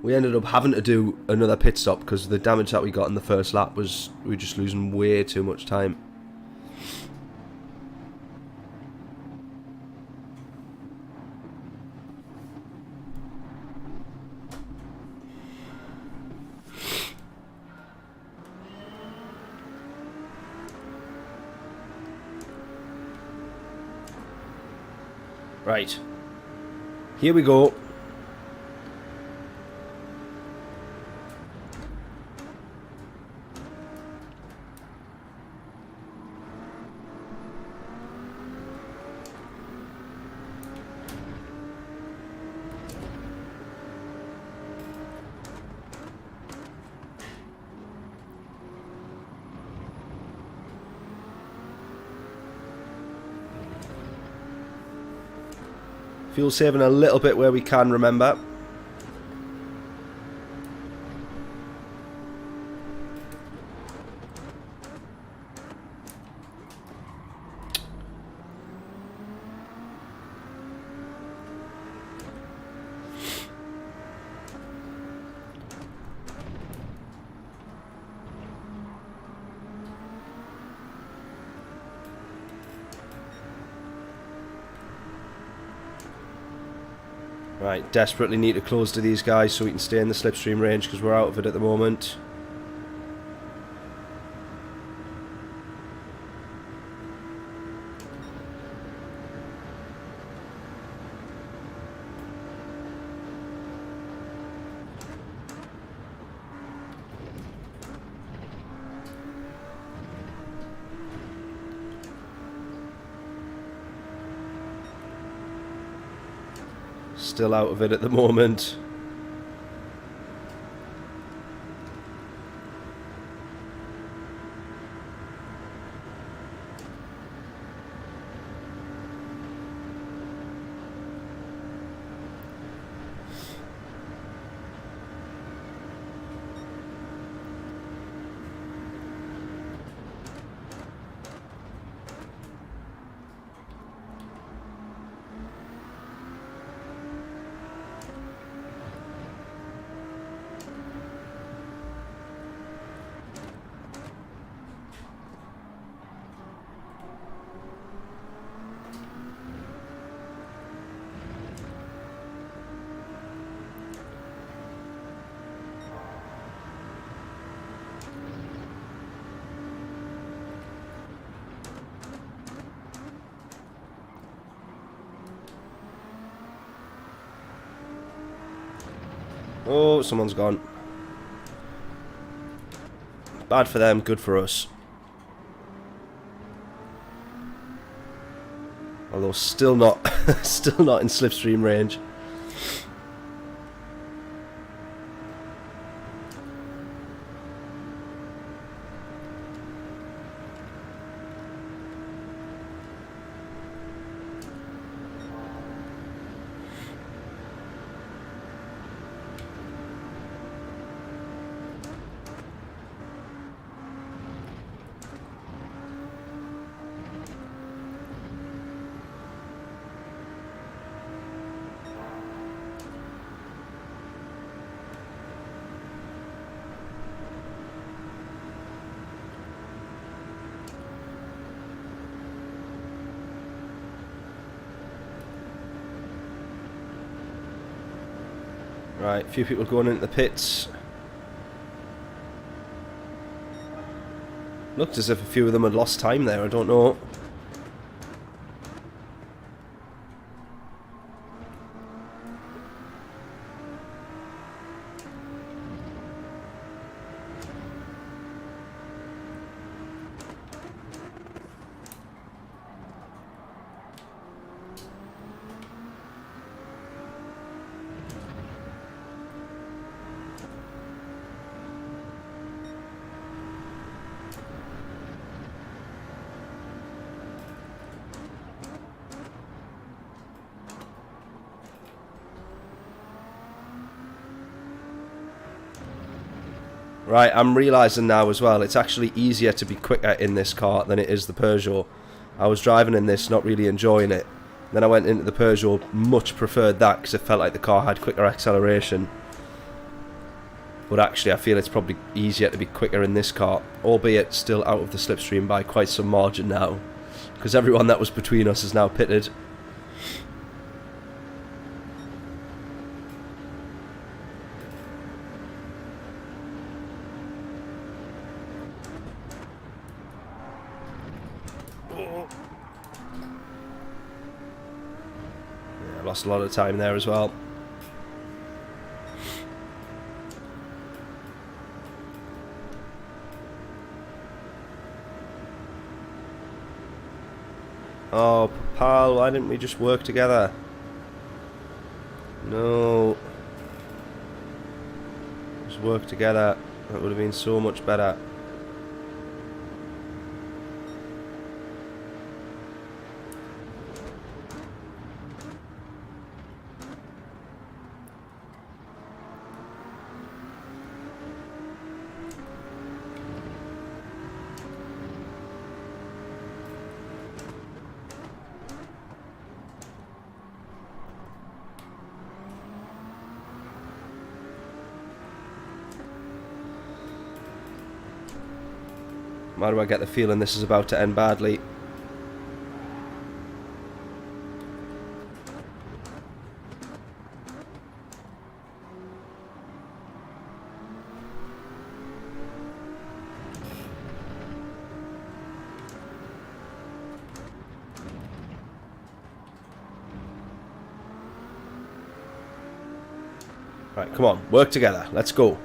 We ended up having to do another pit stop because the damage that we got in the first lap was we were just losing way too much time. Right, here we go. Fuel saving a little bit where we can, remember. Right, desperately need to close to these guys so we can stay in the slipstream range because we're out of it at the moment. Still out of it at the moment. Oh, someone's gone. Bad for them, good for us. Although still not still not in slipstream range. Right, a few people going into the pits. Looked as if a few of them had lost time there, I don't know. Right, I'm realising now as well, it's actually easier to be quicker in this car than it is the Peugeot. I was driving in this, not really enjoying it. Then I went into the Peugeot, much preferred that because it felt like the car had quicker acceleration. But actually I feel it's probably easier to be quicker in this car, albeit still out of the slipstream by quite some margin now. Because everyone that was between us is now pitted. Lost a lot of time there as well. Oh, pal, why didn't we just work together? No. Just work together. That would have been so much better. Why do I get the feeling this is about to end badly? Right, come on, work together. Let's go.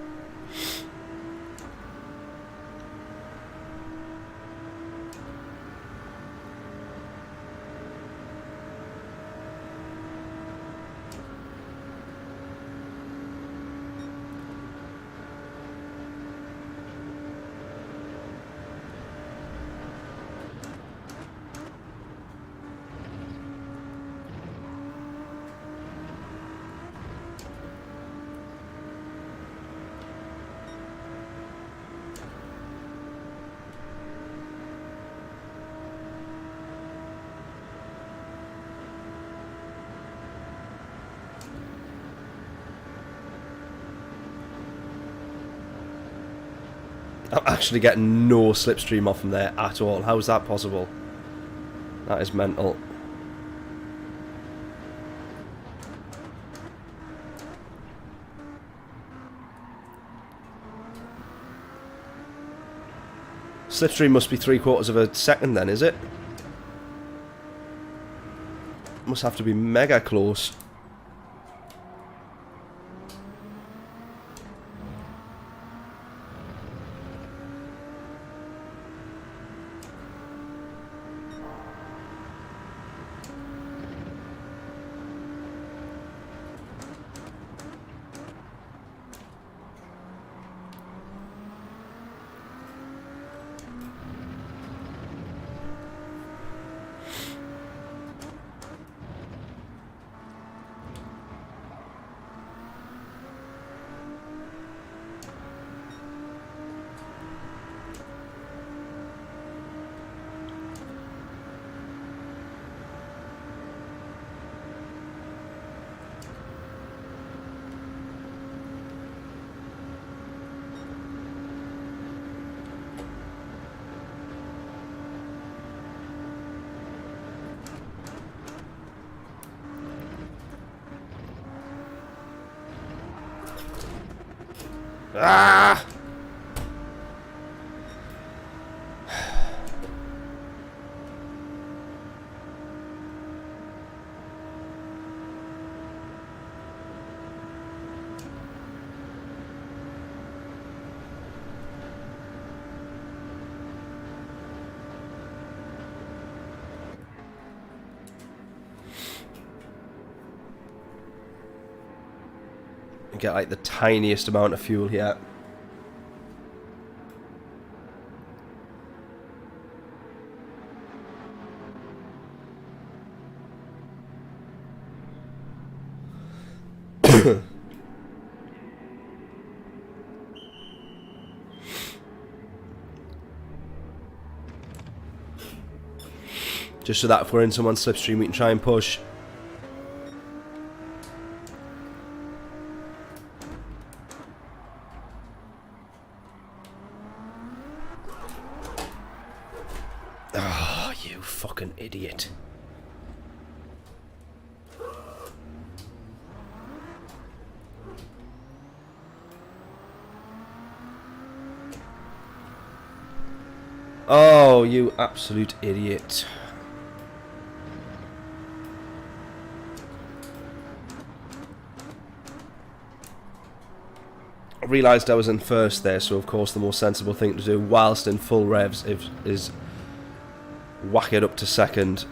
I'm actually getting no slipstream off from there at all. How is that possible? That is mental. Slipstream must be 3/4 of a second then, is it? Must have to be mega close. Ah! Get like the tiniest amount of fuel here. Just so that if we're in someone's slipstream we can try and push. Oh, you fucking idiot. Oh, you absolute idiot. I realised I was in first there, so of course the most sensible thing to do whilst in full revs is whack it up to second.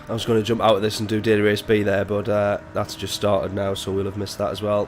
I was going to jump out of this and do Daily Race B there, but that's just started now, so we'll have missed that as well.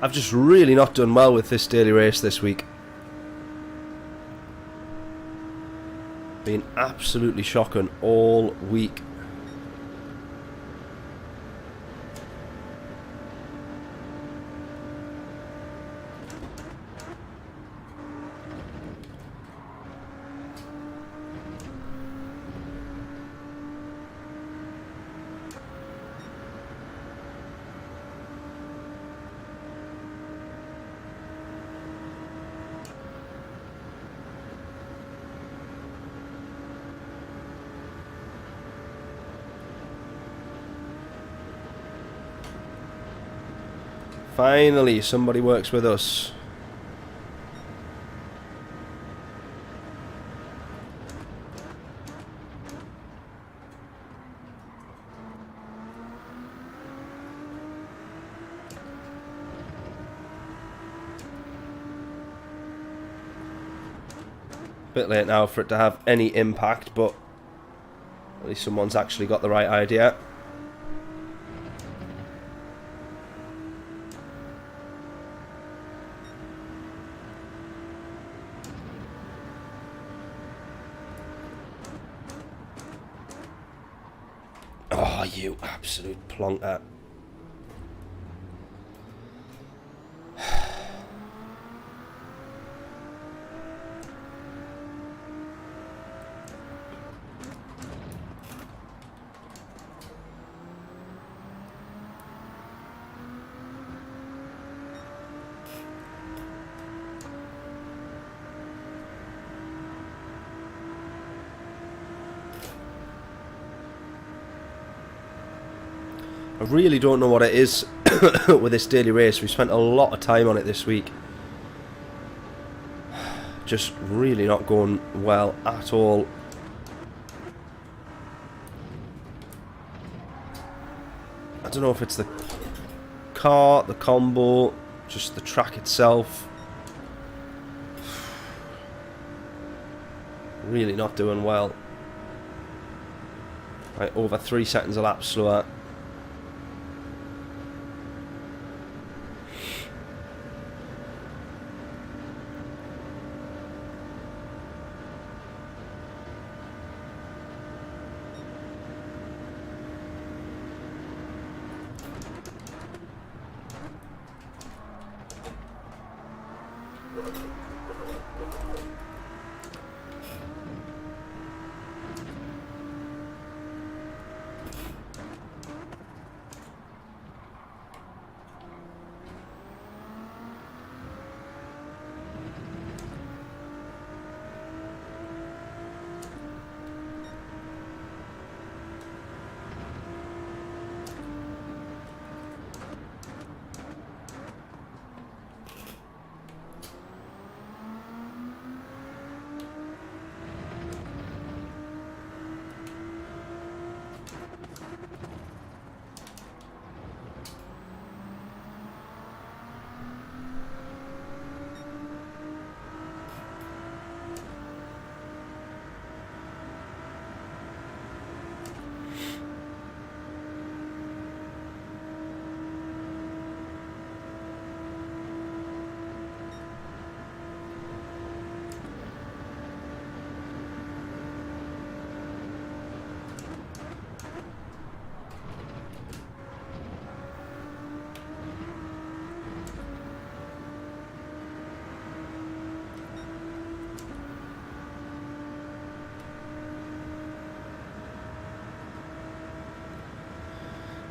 I've just really not done well with this daily race this week. Been absolutely shocking all week. Finally, somebody works with us. Bit late now for it to have any impact, but at least someone's actually got the right idea. Oh, you absolute plonker. I really don't know what it is with this daily race. We spent a lot of time on it this week. Just really not going well at all. I don't know if it's the car, the combo, just the track itself. Really not doing well. Right, over 3 seconds a lap slower.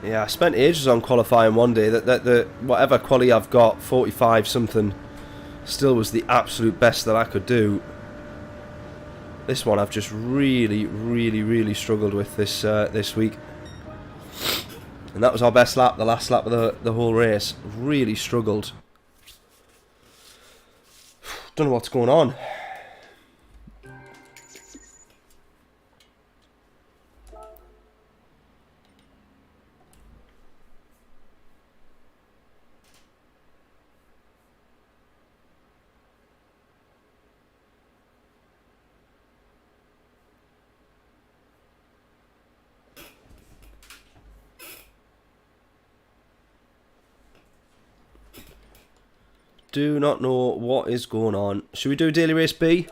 Yeah, I spent ages on qualifying one day. That whatever quali I've got, 45 something, still was the absolute best that I could do. This one I've just really struggled with this week. And that was our best lap, the last lap of the whole race. Really struggled. Don't know what's going on. Do not know what is going on. Should we do daily race B?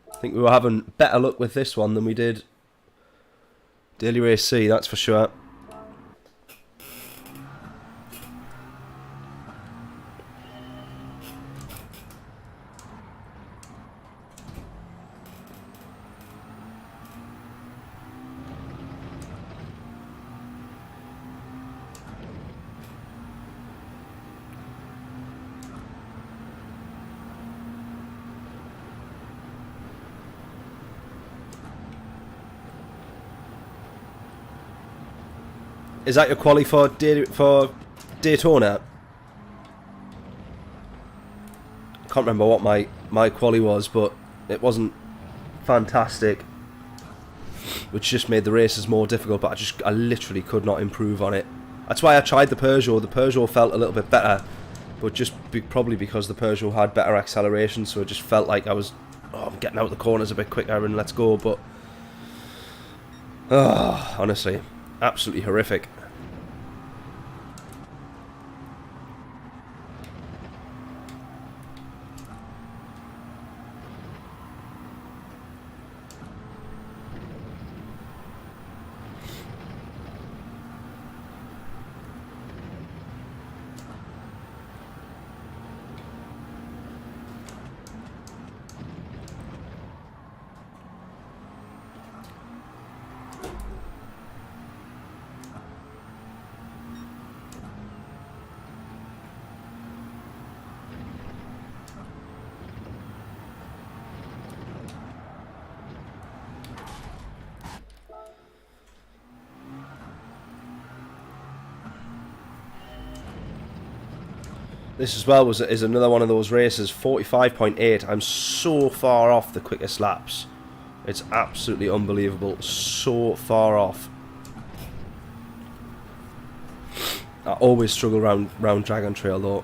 I think we were having better luck with this one than we did daily race C, that's for sure. Is that your quali for Daytona? I can't remember what my quali was, but it wasn't fantastic, which just made the races more difficult. But I literally could not improve on it. That's why I tried the Peugeot. The Peugeot felt a little bit better, but just probably because the Peugeot had better acceleration, so it just felt like I was, I'm getting out the corners a bit quicker and let's go. But honestly, absolutely horrific. This as well is another one of those races, 45.8. I'm so far off the quickest laps. It's absolutely unbelievable. So far off. I always struggle round Dragon Trail though.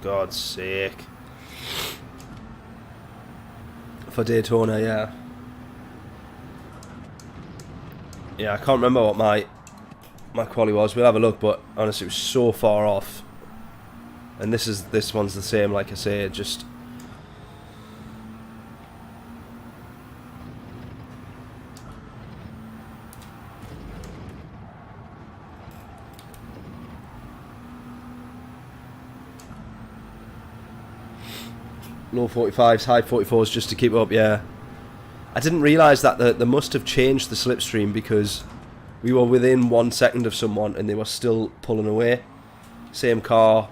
God's sake. For Daytona, yeah. Yeah, I can't remember what my quali was. We'll have a look, but honestly it was so far off. And this one's the same, like I say, just low 45s, high 44s just to keep up, yeah. I didn't realise that they must have changed the slipstream because we were within 1 second of someone and they were still pulling away. Same car,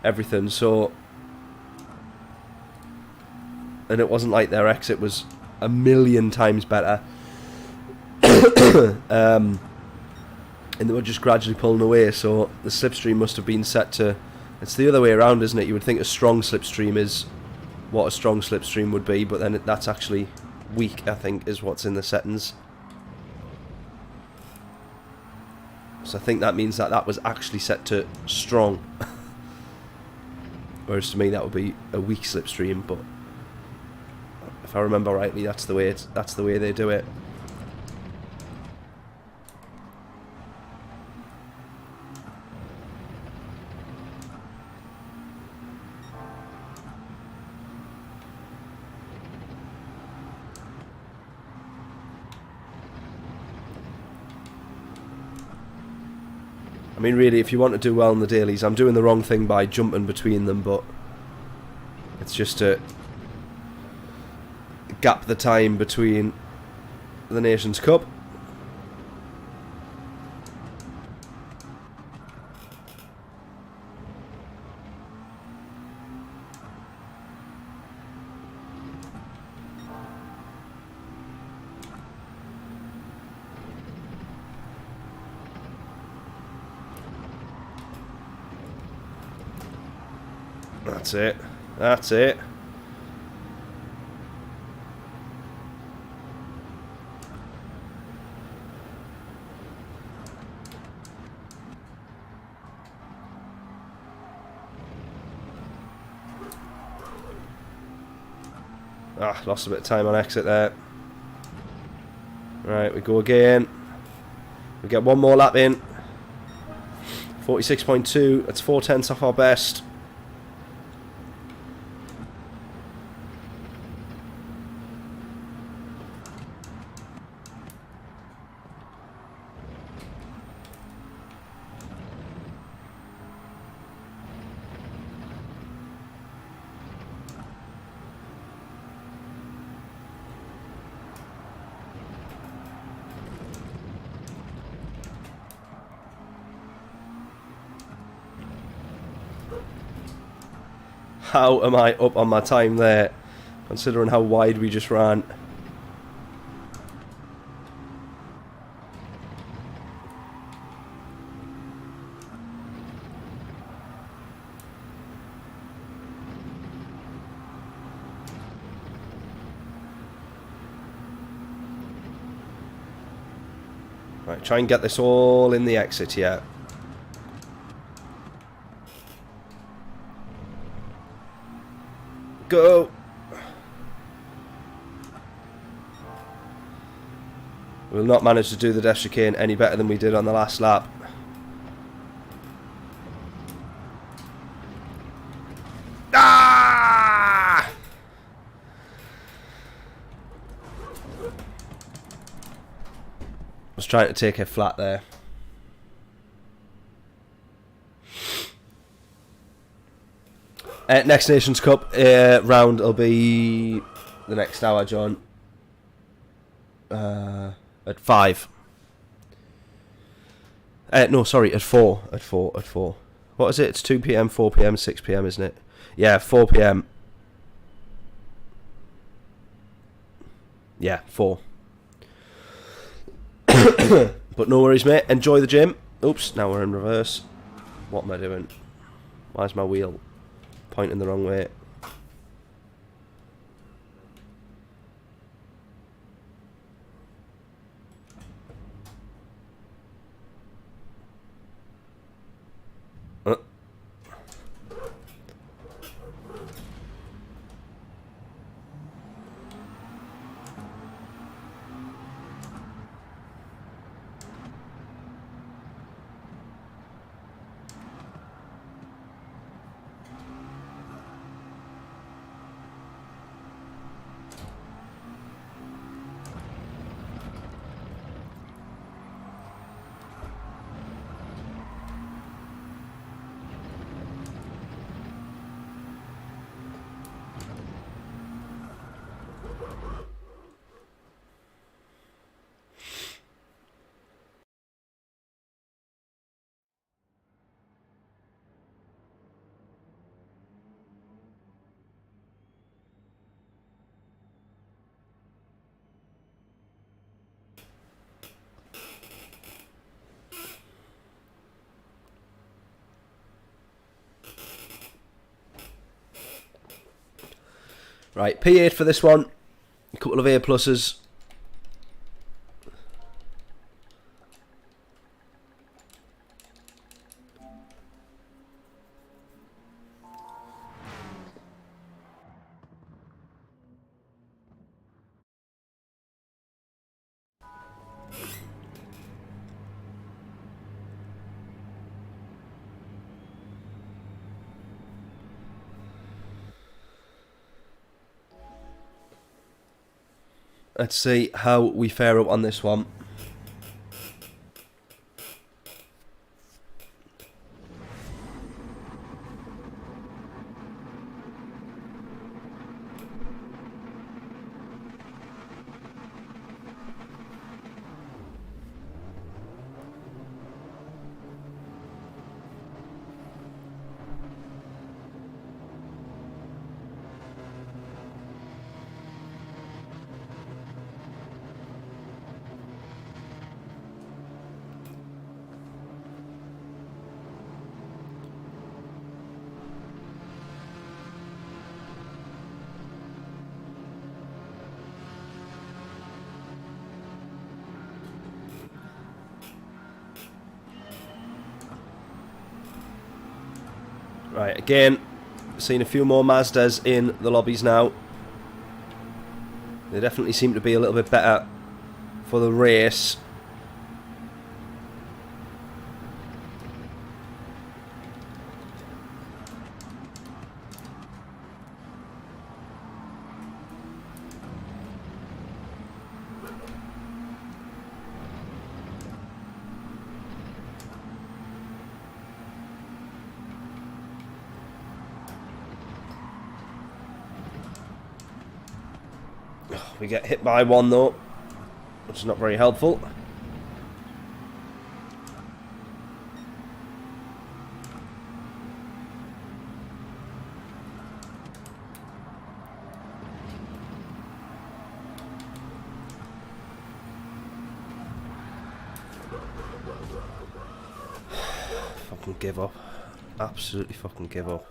everything. So, and it wasn't like their exit was a million times better. And they were just gradually pulling away, so the slipstream must have been set to... It's the other way around, isn't it? You would think a strong slipstream is what a strong slipstream would be, but then that's actually weak, I think, is what's in the settings. So I think that means that that was actually set to strong. Whereas to me that would be a weak slipstream, but if I remember rightly, that's the way they do it. I mean, really, if you want to do well in the dailies, I'm doing the wrong thing by jumping between them, but it's just to gap the time between the Nations Cup. That's it. That's it. Ah, lost a bit of time on exit there. Right, we go again. We get one more lap in. 46.2. That's 4/10 off our best. How am I up on my time there, considering how wide we just ran? Right, try and get this all in the exit here. Go! We'll not manage to do the dash chicane any better than we did on the last lap. Ah! I was trying to take it flat there. Next Nations Cup round will be the next hour, John. At 5. No, sorry, at 4. At 4. What is it? It's 2 PM, 4 PM, 6 PM, isn't it? Yeah, 4 PM. Yeah, 4. But no worries, mate. Enjoy the gym. Oops, now we're in reverse. What am I doing? Why's my wheel pointing the wrong way? Right, P8 for this one. A couple of A pluses. Let's see how we fare up on this one. Right, again, seen a few more Mazdas in the lobbies now. They definitely seem to be a little bit better for the race. We get hit by one though, which is not very helpful. Fucking give up. Absolutely fucking give up.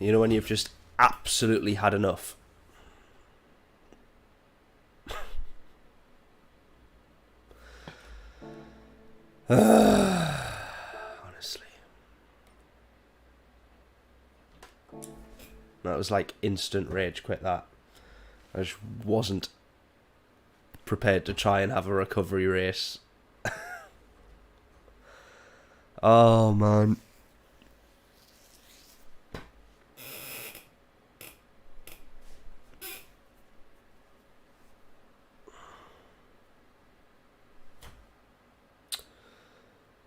You know when you've just absolutely had enough. Honestly. That was like instant rage quit, that. I just wasn't prepared to try and have a recovery race. Oh man.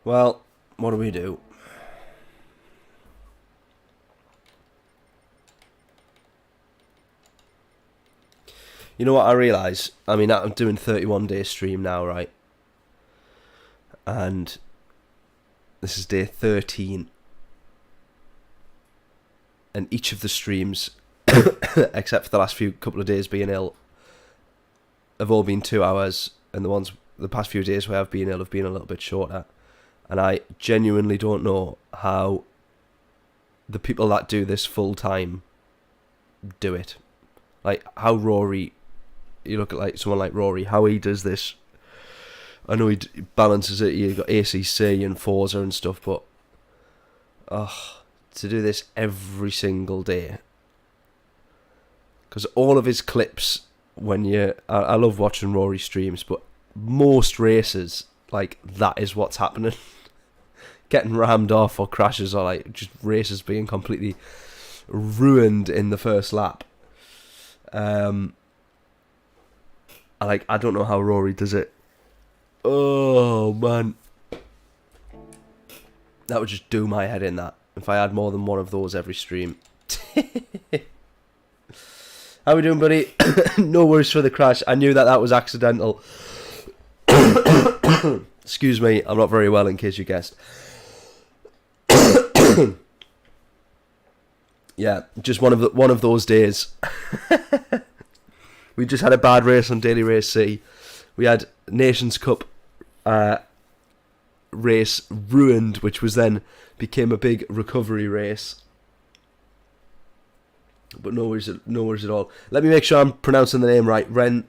Well, what do we do? You know what I realise? I mean, I'm doing 31-day stream now, right? And this is day 13. And each of the streams, except for the last couple of days being ill, have all been 2 hours. And the past few days where I've been ill have been a little bit shorter. And I genuinely don't know how the people that do this full time do it. Like how Rory, you look at like someone like Rory, how he does this. I know he balances it. You've got ACC and Forza and stuff, but to do this every single day, because all of his clips, I love watching Rory streams, but most races, like that is what's happening. Getting rammed off or crashes, or like just races being completely ruined in the first lap. I don't know how Rory does it. Oh man, that would just do my head in. That if I had more than one of those every stream. How we doing, buddy? No worries for the crash. I knew that was accidental. Excuse me, I'm not very well, in case you guessed. Yeah, just one of those days. We just had a bad race on Daily Race C. We had Nations Cup race ruined, which was then became a big recovery race. But no worries at all. Let me make sure I'm pronouncing the name right. Ren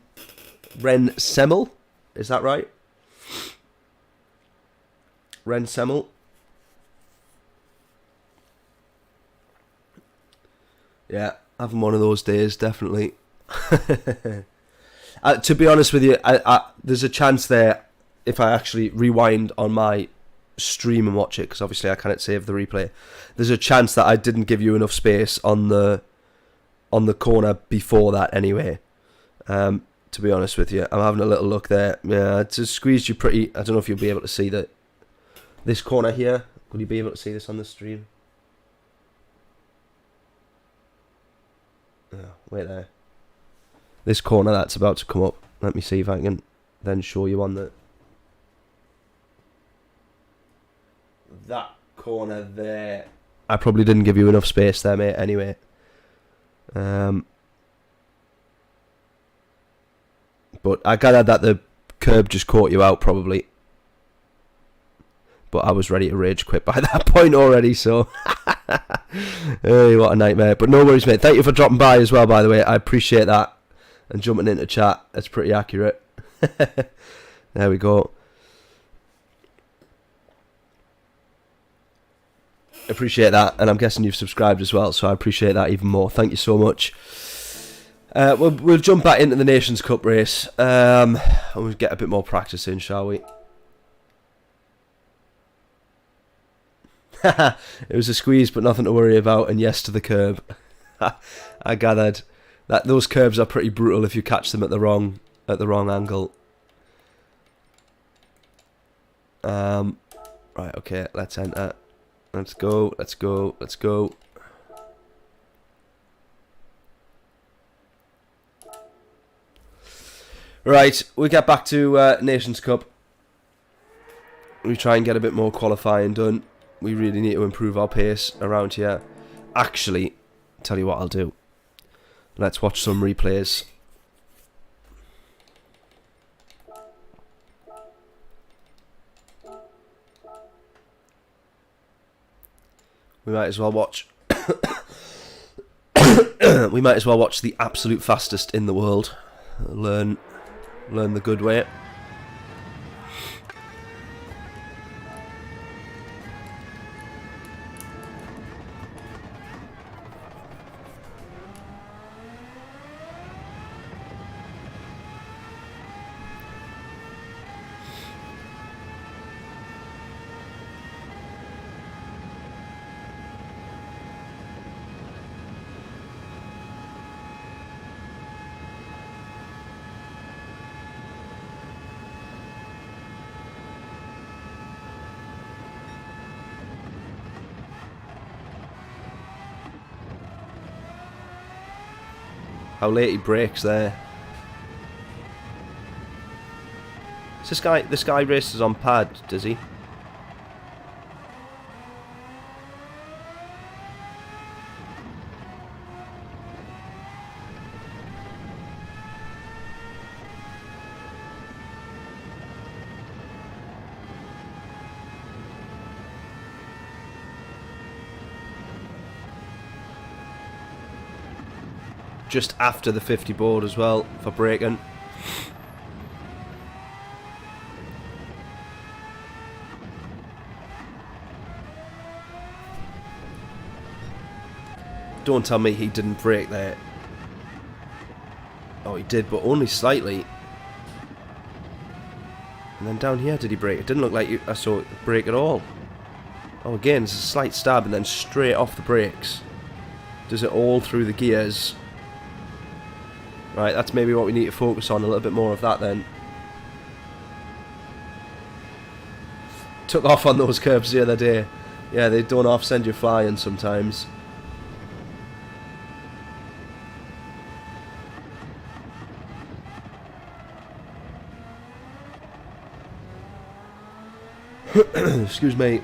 Semmel? Is that right? Ren Semmel? Yeah, having one of those days, definitely. To be honest with you, there's a chance there, if I actually rewind on my stream and watch it, because obviously I can't save the replay, there's a chance that I didn't give you enough space on the corner before that anyway. To be honest with you, I'm having a little look there. Yeah, it's squeezed you pretty. I don't know if you'll be able to see this corner here. Will you be able to see this on the stream? Yeah, wait there. This corner that's about to come up. Let me see if I can then show you on that corner there. I probably didn't give you enough space there, mate, anyway. But I gathered that the curb just caught you out, probably. But I was ready to rage quit by that point already, so... Hey, what a nightmare. But no worries, mate. Thank you for dropping by as well, by the way. I appreciate that. And jumping into chat. That's pretty accurate. There we go. Appreciate that. And I'm guessing you've subscribed as well, so I appreciate that even more. Thank you so much. We'll jump back into the Nations Cup race. And we'll get a bit more practice in, shall we? It was a squeeze, but nothing to worry about, and yes to the curb. I gathered that those curbs are pretty brutal if you catch them at the wrong angle. Right, okay, let's enter. Let's go, let's go, let's go. Right, we get back to Nations Cup. We try and get a bit more qualifying done. We really need to improve our pace around here. Actually, tell you what I'll do. Let's watch some replays. We might as well watch. We might as well watch the absolute fastest in the world. Learn the good way. How late he brakes there. Is this guy races on pad, does he? Just after the 50 board as well for braking. Don't tell me he didn't brake there. Oh, he did, but only slightly. And then down here, did he brake? It didn't look like I saw it brake at all. Oh, again, it's a slight stab and then straight off the brakes. Does it all through the gears. Right, that's maybe what we need to focus on, a little bit more of that then. Took off on those curves the other day. Yeah, they don't half send you flying sometimes. Excuse me.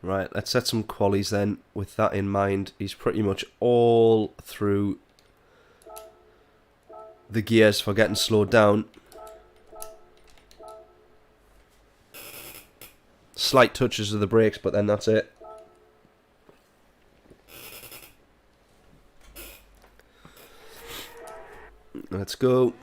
Right, let's set some qualies then. With that in mind, he's pretty much all through the gears for getting slowed down. Slight touches of the brakes, but then that's it. Let's go.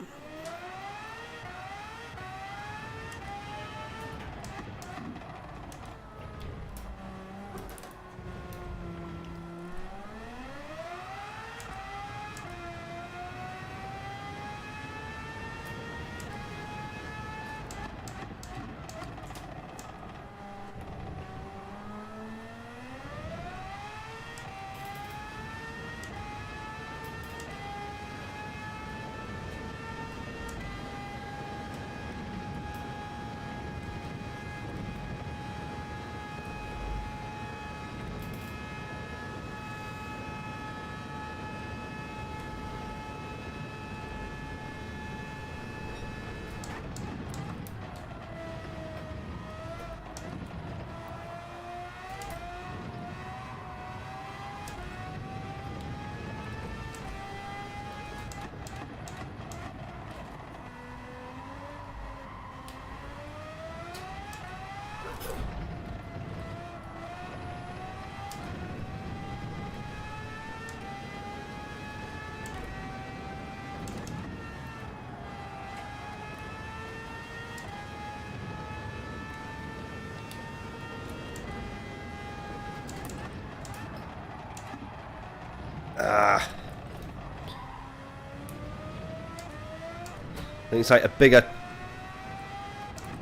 I think it's like a bigger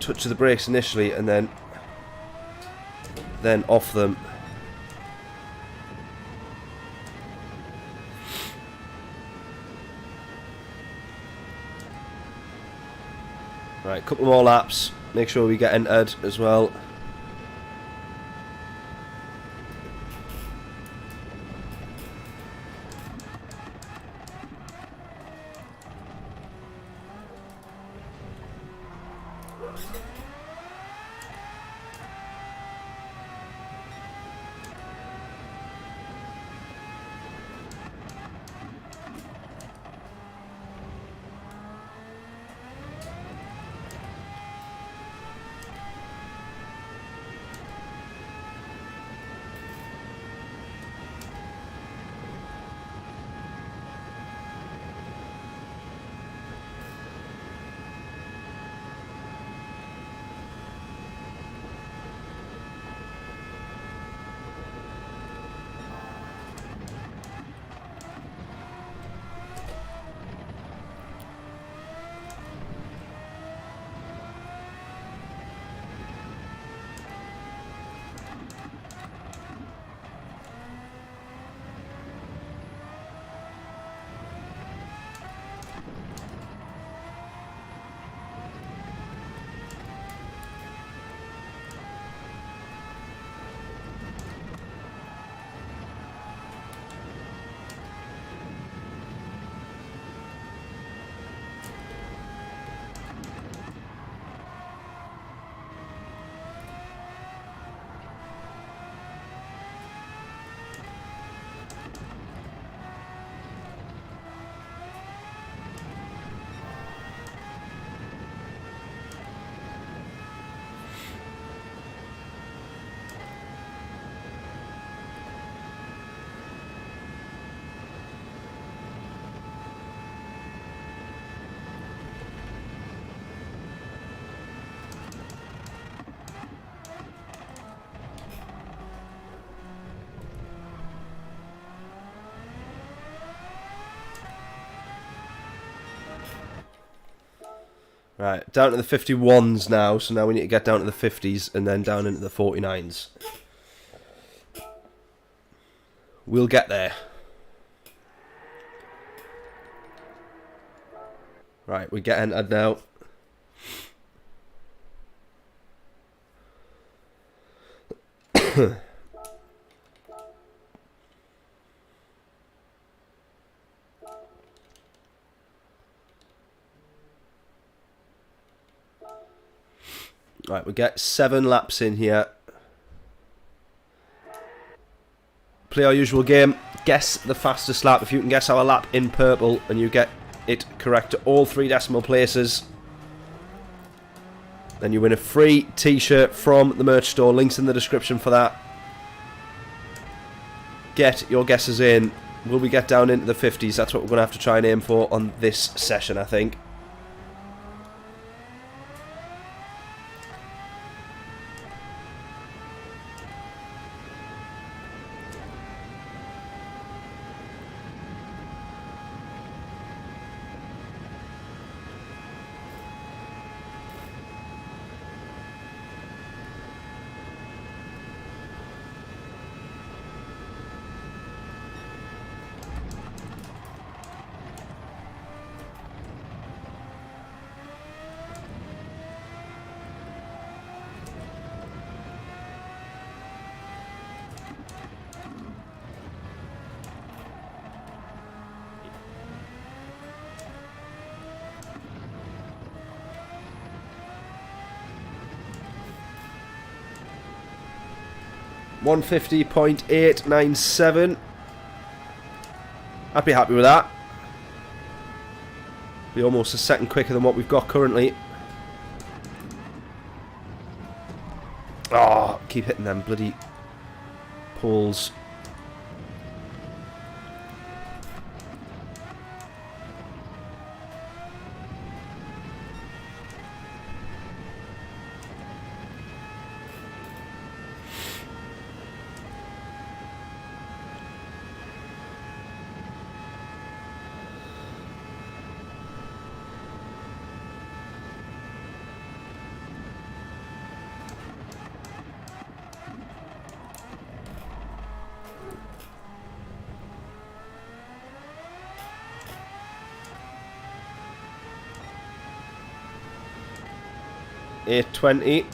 touch of the brakes initially and then off them. Right, couple more laps. Make sure we get entered as well. Right, down to the 51s now, so now we need to get down to the 50s and then down into the 49s. We'll get there. Right, we get entered now. Right, we get 7 laps in here. play our usual game. Guess the fastest lap. If you can guess our lap in purple and you get it correct to all 3 decimal places, then you win a free t-shirt from the merch store. Links in the description for that. Get your guesses in. Will we get down into the 50s? That's what we're going to have to try and aim for on this session, I think. .897. I'd be happy with that. Be almost a second quicker than what we've got currently. Oh, keep hitting them bloody poles. .820.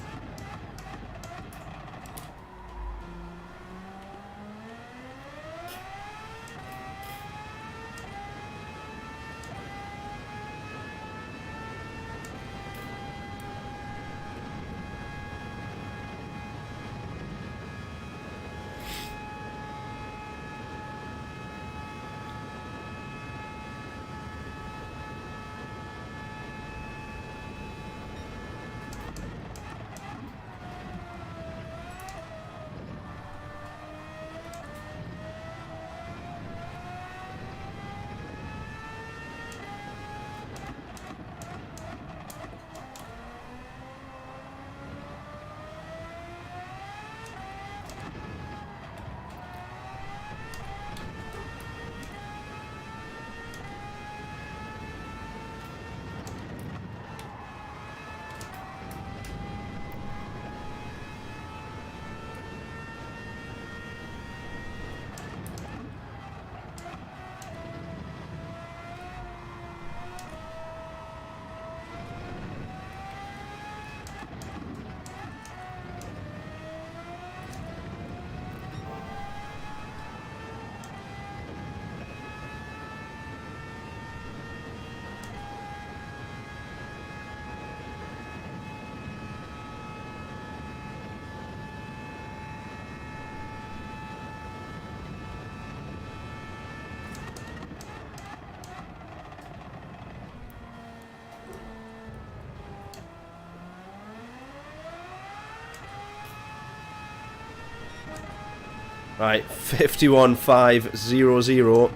Right, 51,500.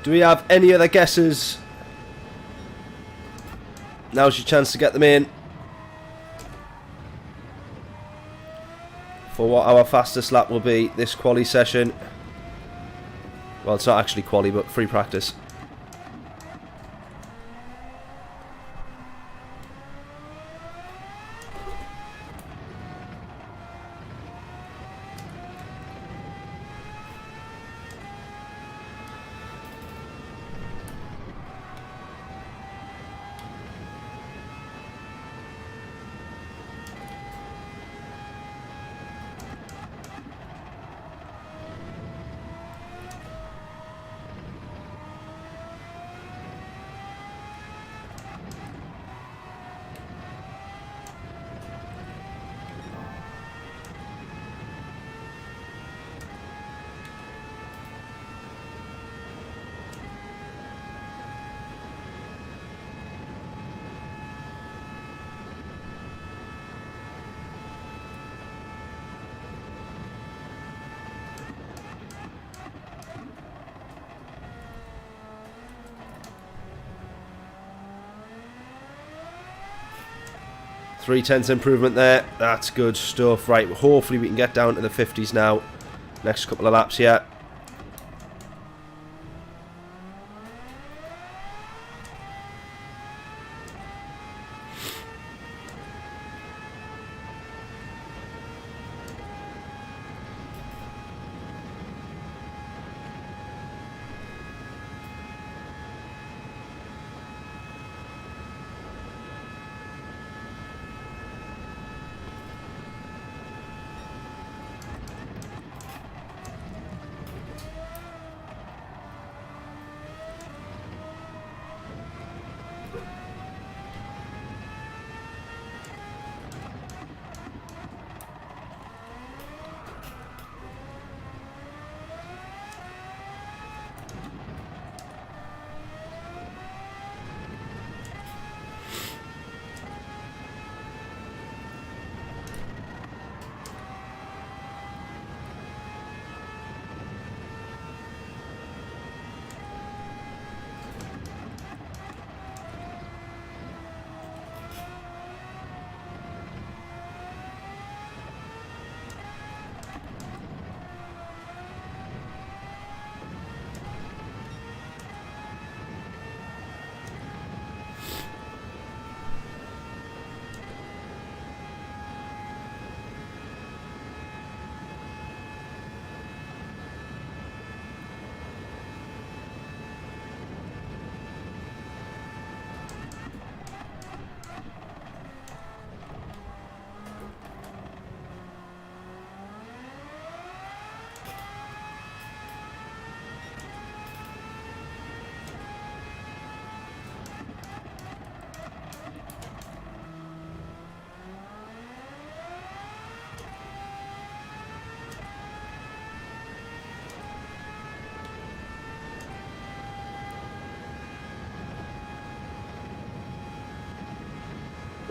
Do we have any other guesses? Now's your chance to get them in for what our fastest lap will be this quali session. Well, it's not actually quali, but free practice. 3/10 improvement there. That's good stuff. Right, hopefully we can get down to the 50s now. Next couple of laps here.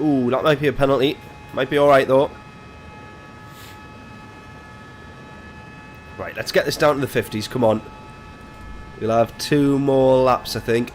Ooh, that might be a penalty. Might be alright though. Right, let's get this down to the 50s. Come on. We'll have 2 more laps, I think.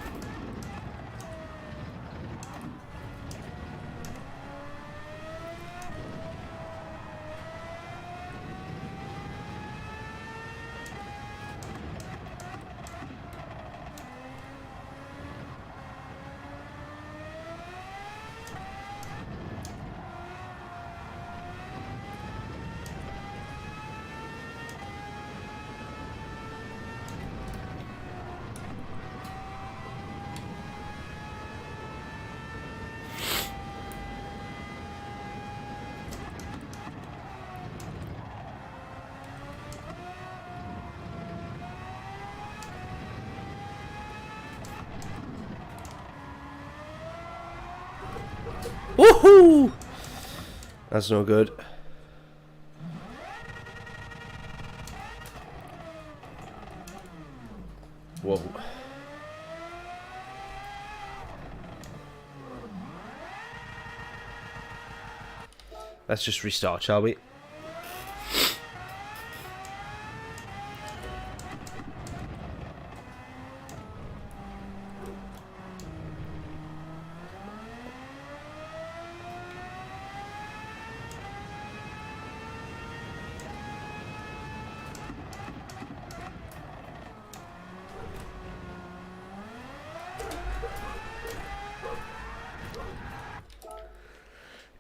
Woohoo! That's no good. Whoa. Let's just restart, shall we?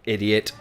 Idiot.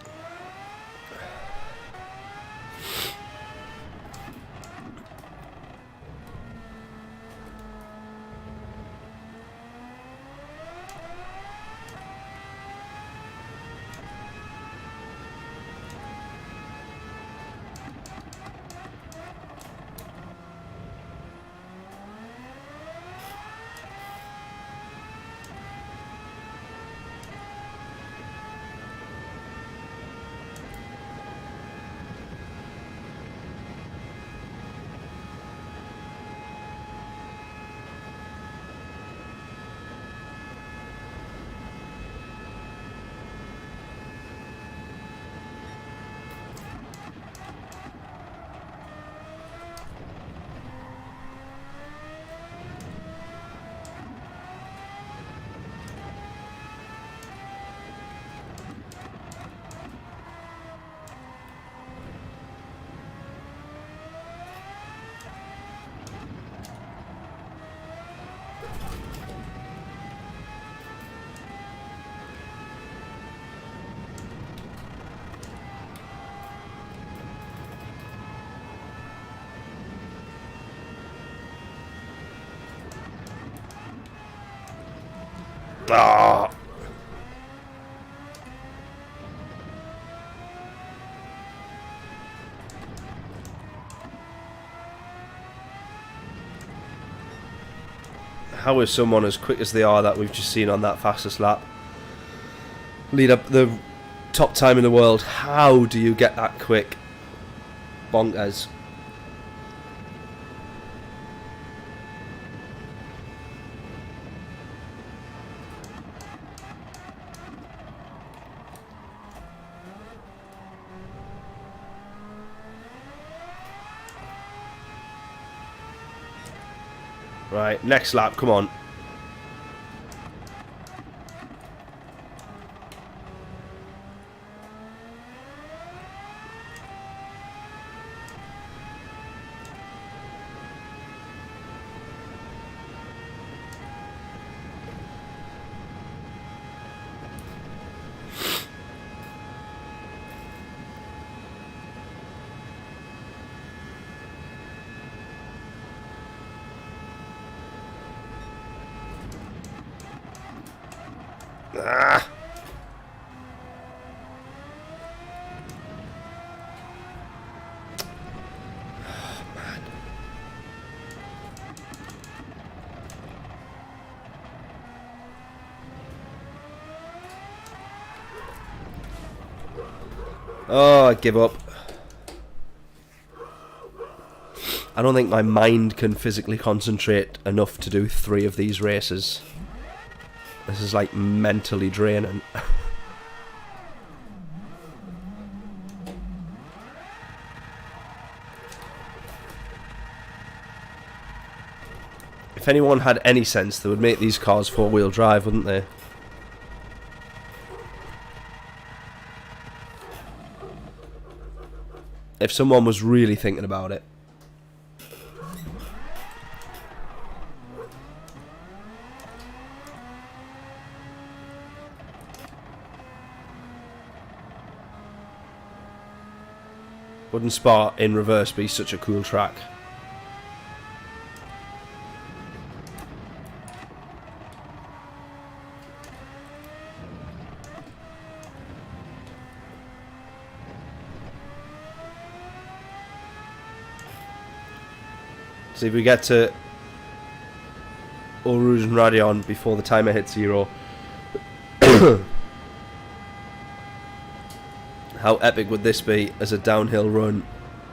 Ah. How is someone as quick as they are that we've just seen on that fastest lap lead up the top time in the world? How do you get that quick? Bonkers. Right, next lap, come on. Ah. Oh, man. Oh, I give up. I don't think my mind can physically concentrate enough to do 3 of these races. This is like mentally draining. If anyone had any sense, they would make these cars 4-wheel drive, wouldn't they? If someone was really thinking about it. Wouldn't Spa in reverse be such a cool track? See if we get to Eau Rouge and Radion before the timer hits 0. How epic would this be as a downhill run?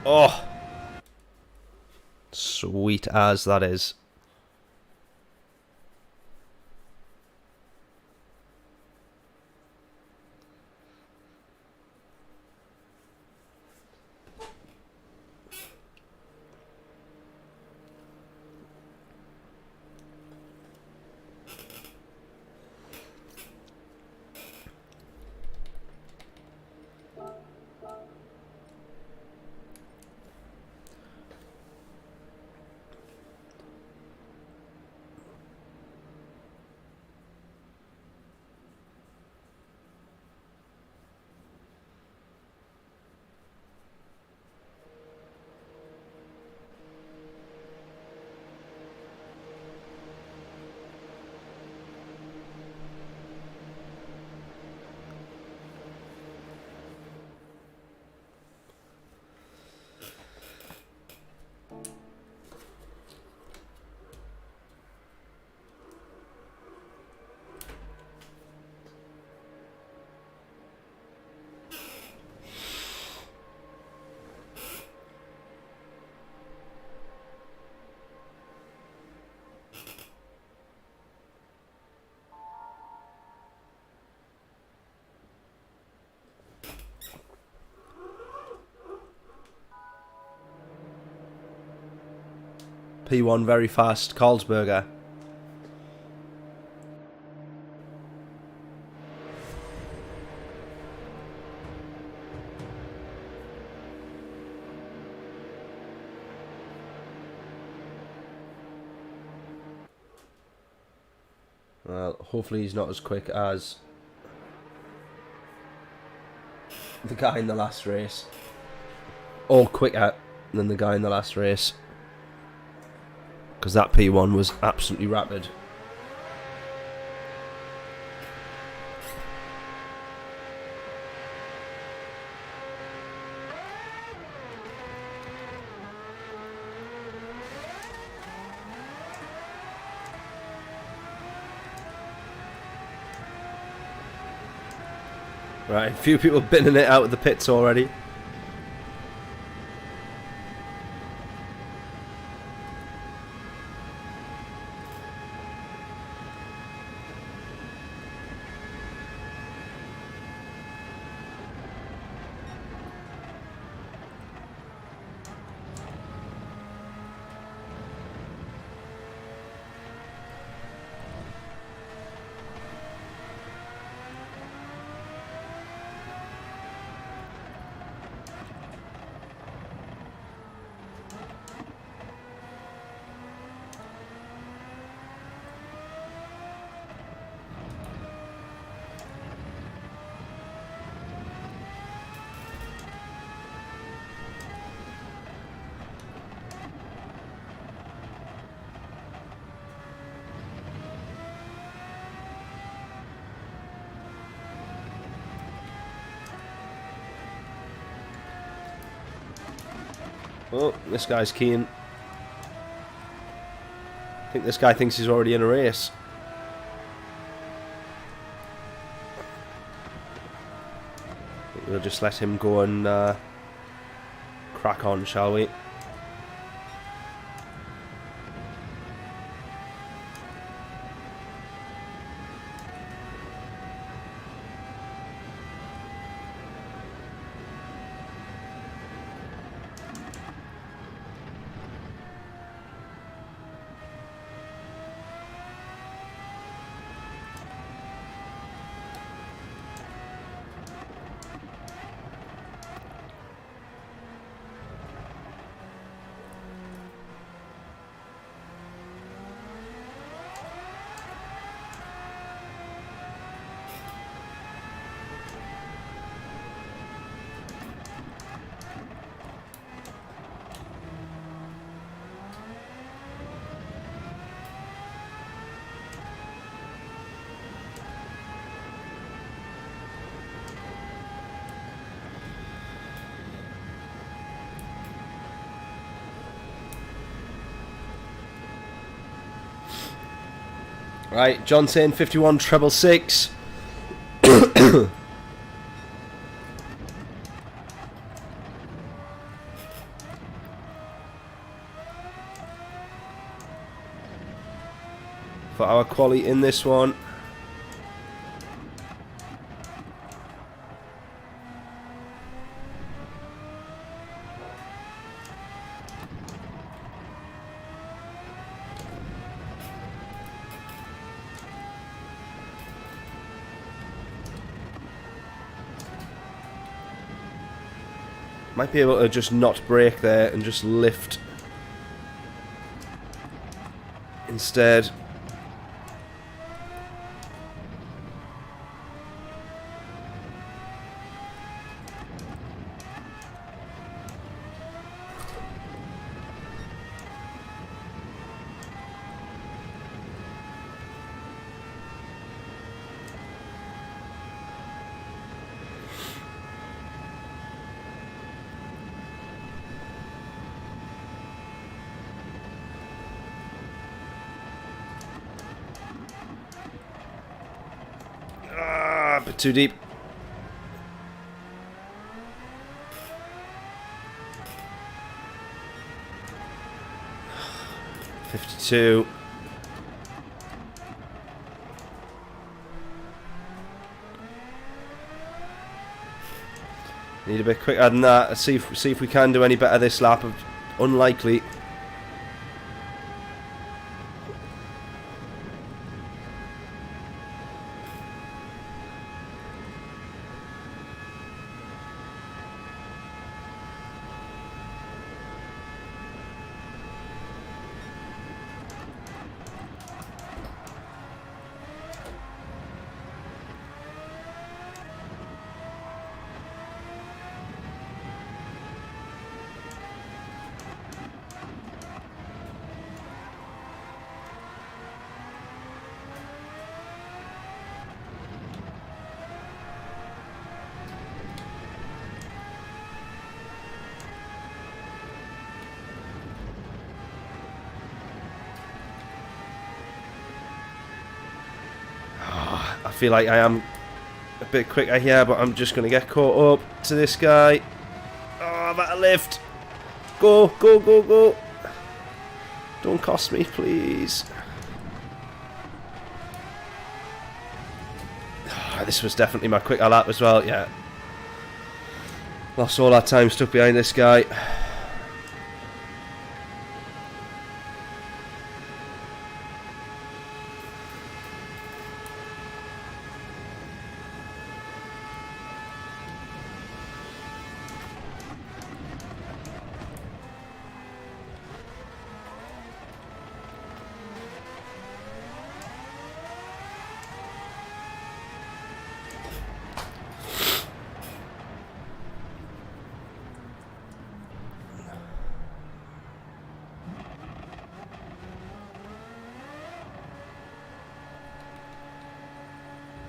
Oh! Sweet as that is. P1 very fast, Carlsberger. Well, hopefully he's not as quick as the guy in the last race. Or quicker than the guy in the last race. Because that P1 was absolutely rapid. Right, a few people binning it out of the pits already. Oh, this guy's keen. I think this guy thinks he's already in a race. I think we'll just let him go and crack on, shall we? Right, John saying 51 treble 6. For our quality in this one. Might be able to just not brake there and just lift instead. Bit too deep. $52. Need a bit quicker than that. Let's see if we can do any better this lap. Unlikely. I feel like I am a bit quicker here, but I'm just going to get caught up to this guy. Oh, that lift. Go, go, go, go. Don't cost me, please. Oh, this was definitely my quicker lap as well, yeah. Lost all that time stuck behind this guy.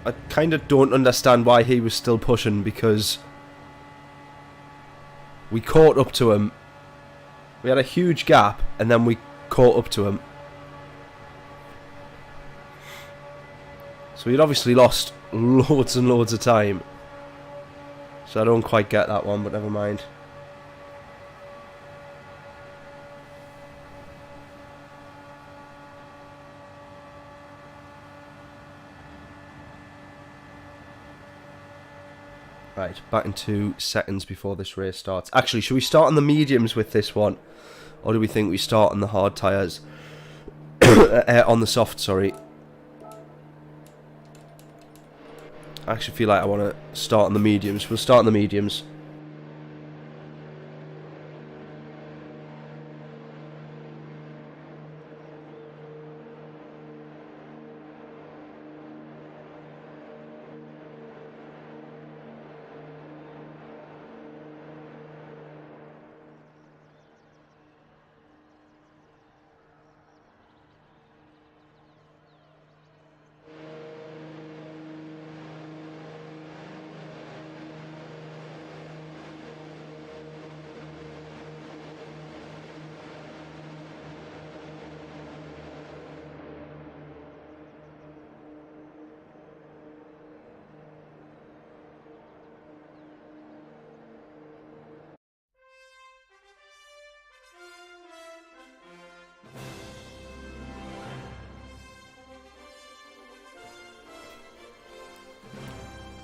I kind of don't understand why he was still pushing, because we caught up to him. We had a huge gap and then we caught up to him. So he'd obviously lost loads and loads of time. So I don't quite get that one, but never mind. Right, back into seconds before this race starts. Actually, should we start on the mediums with this one? Or do we think we start on the hard tyres? On the soft, sorry. I actually feel like I want to start on the mediums. We'll start on the mediums.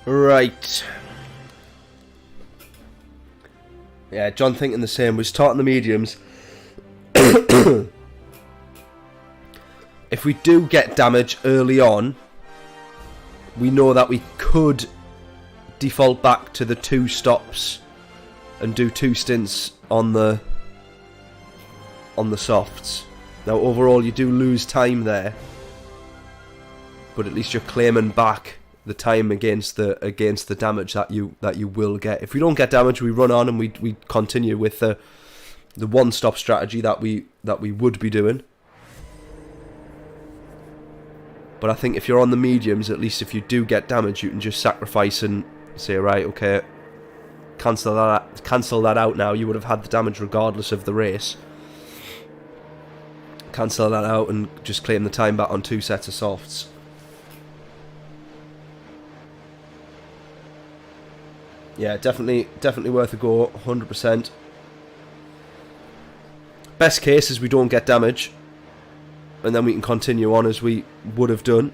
Right. Yeah, John thinking the same. We're starting the mediums. If we do get damage early on, we know that we could default back to the 2 stops and do 2 stints on the softs. Now overall you do lose time there, but at least you're claiming back the time against the damage that you will get. If we don't get damage, we run on and we continue with the one stop strategy that we would be doing. But I think if you're on the mediums, at least if you do get damage, you can just sacrifice and say, right, okay, cancel that out now. You would have had the damage regardless of the race. Cancel that out and just claim the time back on 2 sets of softs. Yeah, definitely worth a go, 100%. Best case is we don't get damage, and then we can continue on as we would have done.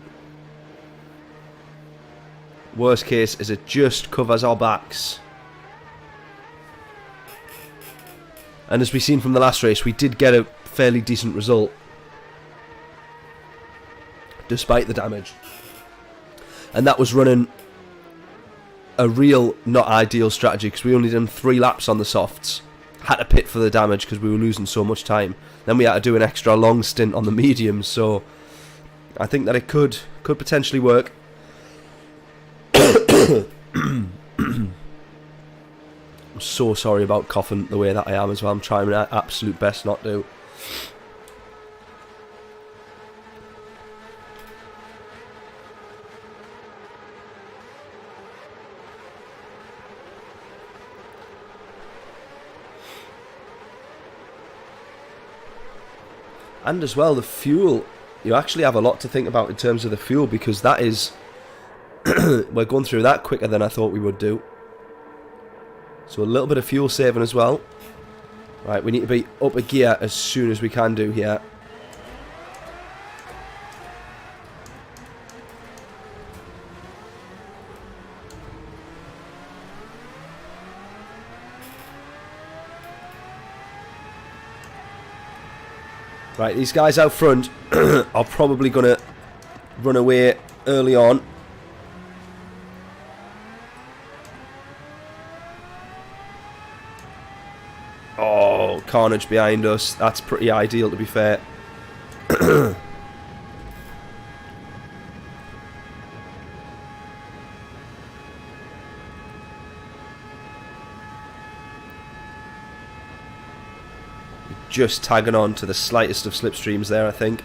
Worst case is it just covers our backs. And as we've seen from the last race, we did get a fairly decent result, despite the damage. And that was running a real not ideal strategy, because we only done 3 laps on the softs. Had to pit for the damage because we were losing so much time. Then we had to do an extra long stint on the mediums, so I think that it could potentially work. I'm so sorry about coughing the way that I am as well. I'm trying my absolute best not to. And as well, the fuel, you actually have a lot to think about in terms of the fuel, because that is We're going through that quicker than I thought we would do. So a little bit of fuel saving as well. Right, we need to be up a gear as soon as we can do here. Right, these guys out front are probably going to run away early on. Oh, carnage behind us. That's pretty ideal, to be fair. Just tagging on to the slightest of slipstreams there, I think.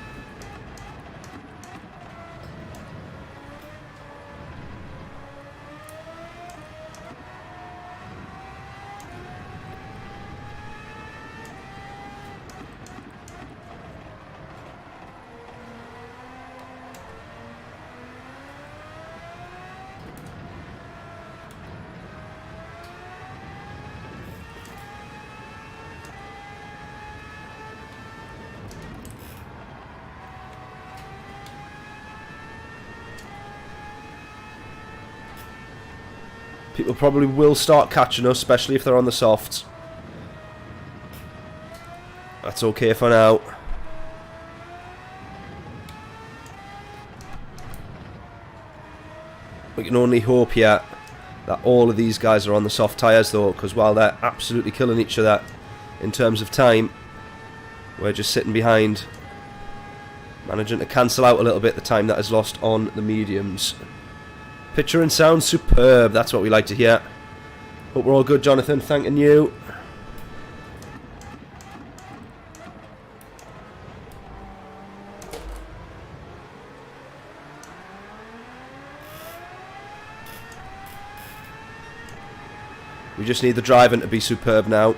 People probably will start catching us, especially if they're on the softs. That's okay for now. We can only hope here that all of these guys are on the soft tyres though, because while they're absolutely killing each other in terms of time, we're just sitting behind, managing to cancel out a little bit the time that is lost on the mediums. Picture and sound superb, that's what we like to hear. Hope we're all good, Jonathan, thanking you. We just need the driving to be superb now.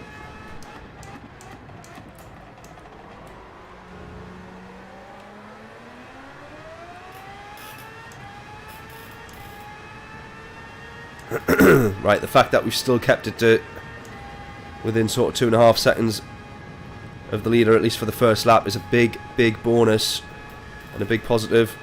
Right, the fact that we've still kept it to within sort of 2.5 seconds of the leader, at least for the first lap, is a big, big bonus and a big positive.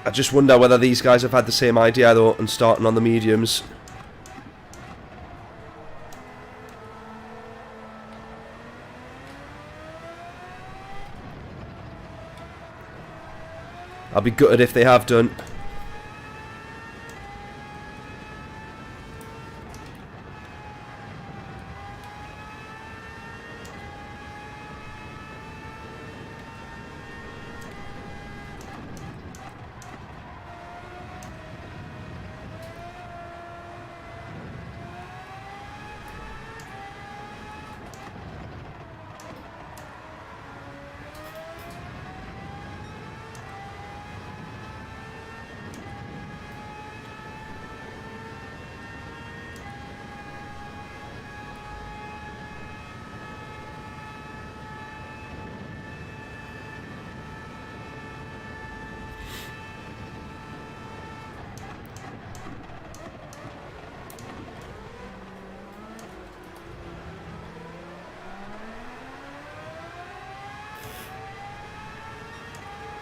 I just wonder whether these guys have had the same idea though and starting on the mediums. I'll be gutted if they have done.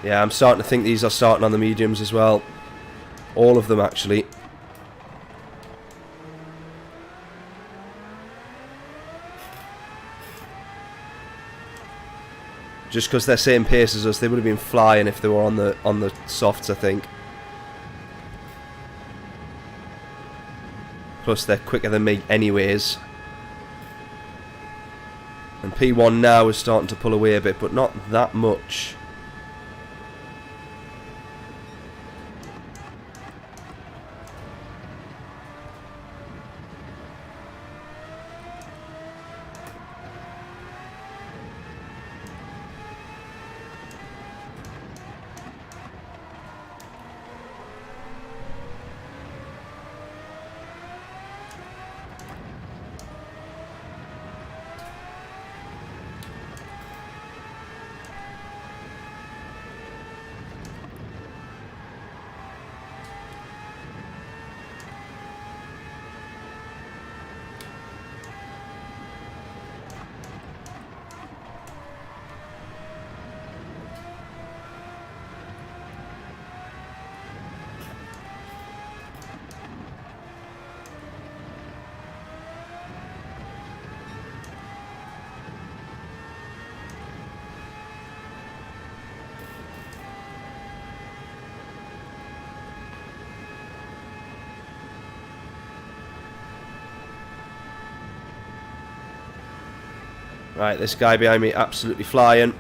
Yeah, I'm starting to think these are starting on the mediums as well. All of them, actually. Just because they're same pace as us, they would have been flying if they were on the softs, I think. Plus, they're quicker than me anyways. And P1 now is starting to pull away a bit, but not that much. Right, this guy behind me absolutely flying.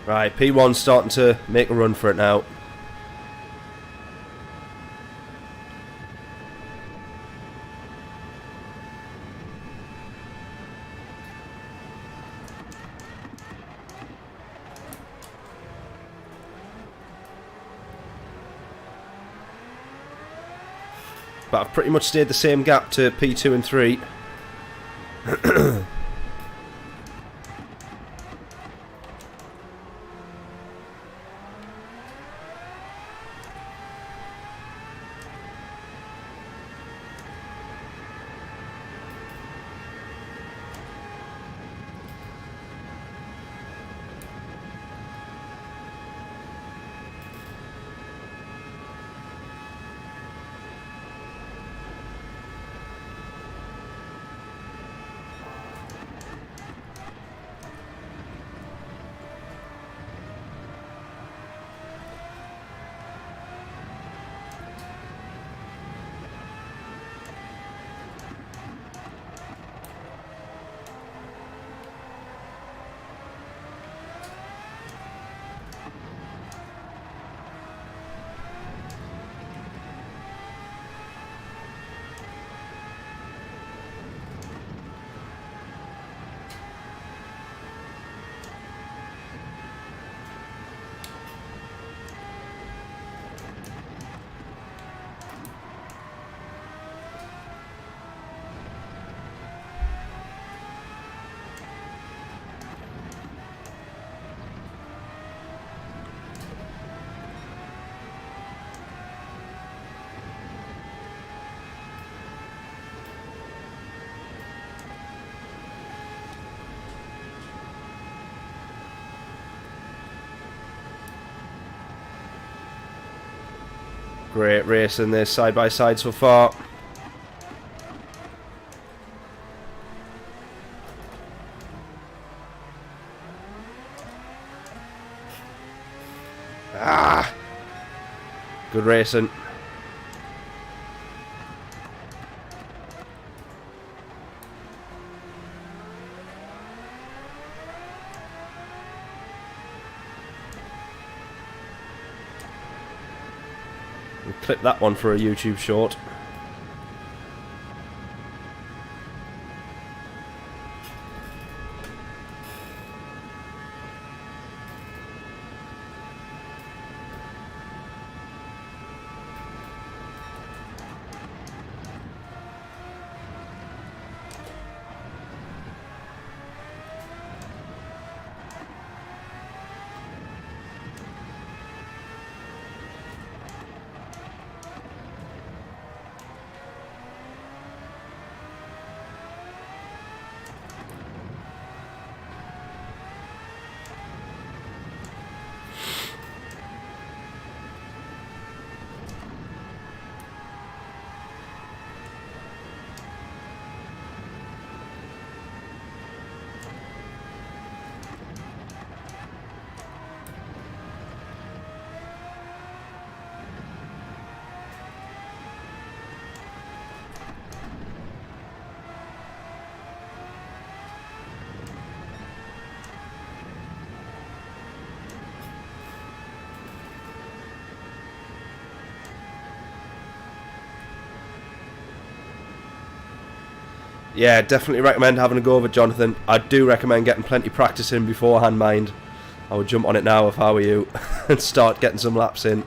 Right, P1's starting to make a run for it now. But I've pretty much stayed the same gap to P2 and 3. Great race in this side by side so far. Ah! Good racing. We'll clip that one for a YouTube short. Yeah, definitely recommend having a go of it, Jonathan. I do recommend getting plenty practice in beforehand, mind. I would jump on it now if I were you and start getting some laps in.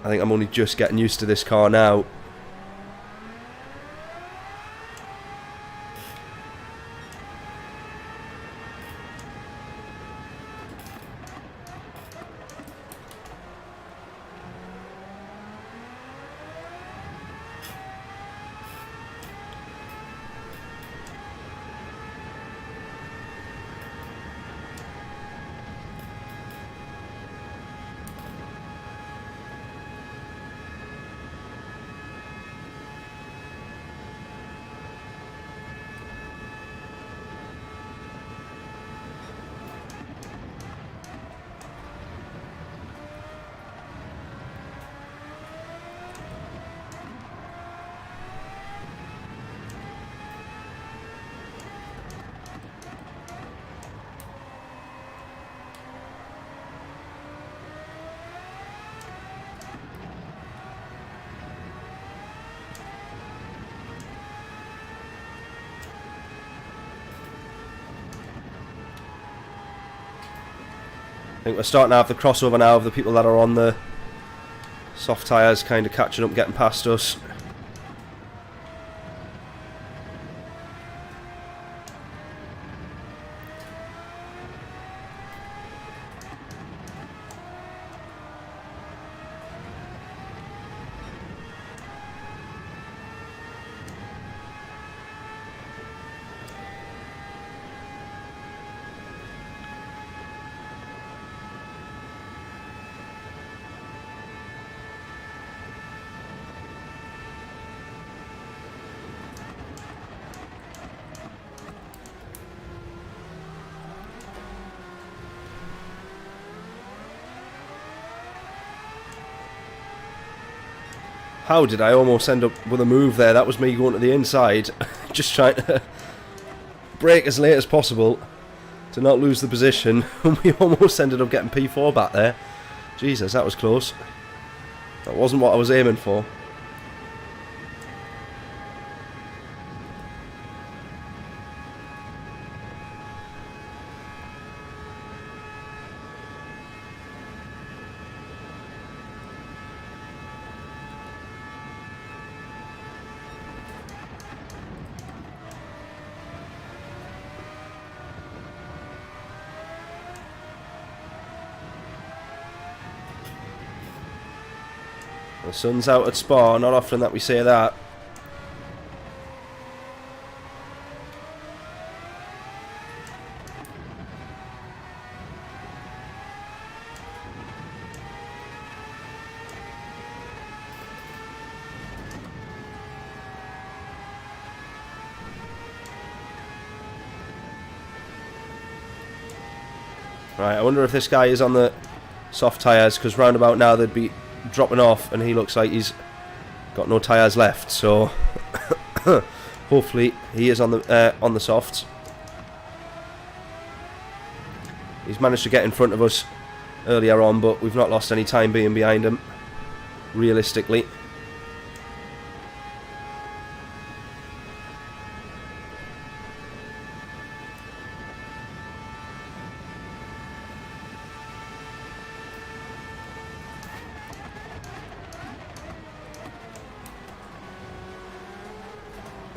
I think I'm only just getting used to this car now. I think we're starting to have the crossover now of the people that are on the soft tyres kind of catching up, getting past us. How did I almost end up with a move there? That was me going to the inside, just trying to brake as late as possible to not lose the position. We almost ended up getting P4 back there. Jesus, that was close. That wasn't what I was aiming for. The sun's out at Spa, not often that we say that. Right, I wonder if this guy is on the soft tyres, because roundabout now they'd be dropping off and he looks like he's got no tyres left, so hopefully he is on the softs. He's managed to get in front of us earlier on, but we've not lost any time being behind him, realistically.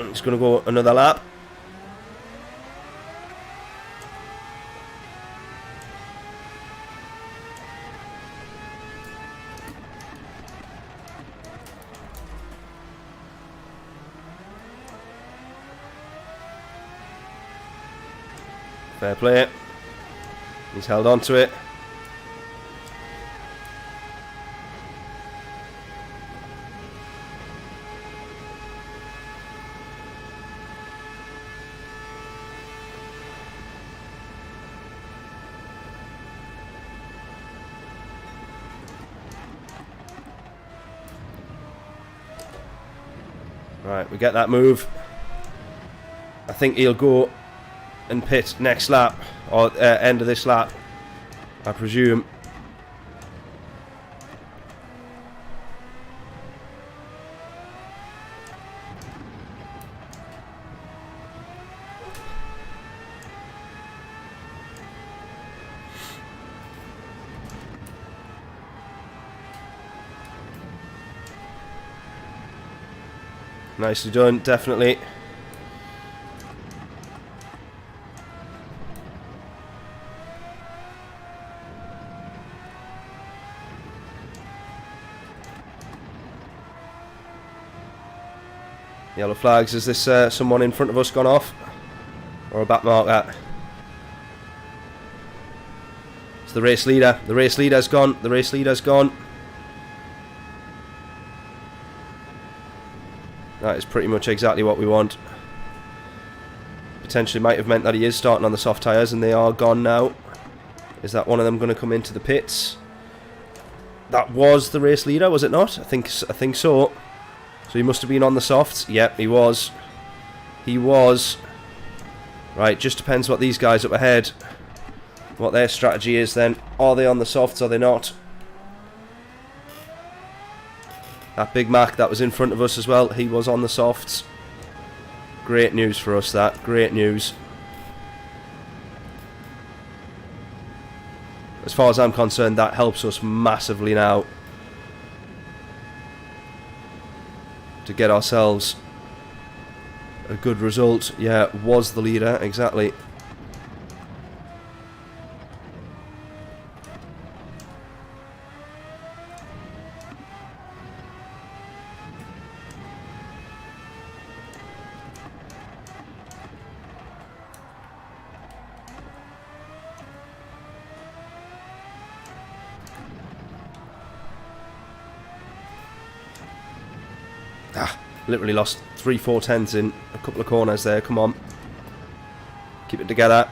He's going to go another lap. Fair play. He's held on to it. Right, we get that move. I think he'll go and pit next lap, or end of this lap, I presume. Nicely done, definitely. Yellow flags. Is this someone in front of us gone off? Or a back marker? It's the race leader. The race leader's gone. The race leader's gone. That is pretty much exactly what we want. Potentially might have meant that he is starting on the soft tyres and they are gone now. Is that one of them going to come into the pits? That was the race leader, was it not? I think so. So he must have been on the softs. Yep, he was. He was. Right, just depends what these guys up ahead, what their strategy is then. Are they on the softs, are they not? That Big Mac that was in front of us as well, he was on the softs. Great news for us, that. Great news. As far as I'm concerned, that helps us massively now to get ourselves a good result. Yeah, was the leader, exactly. Literally lost 3/4 tenths in a couple of corners there. Come on. Keep it together.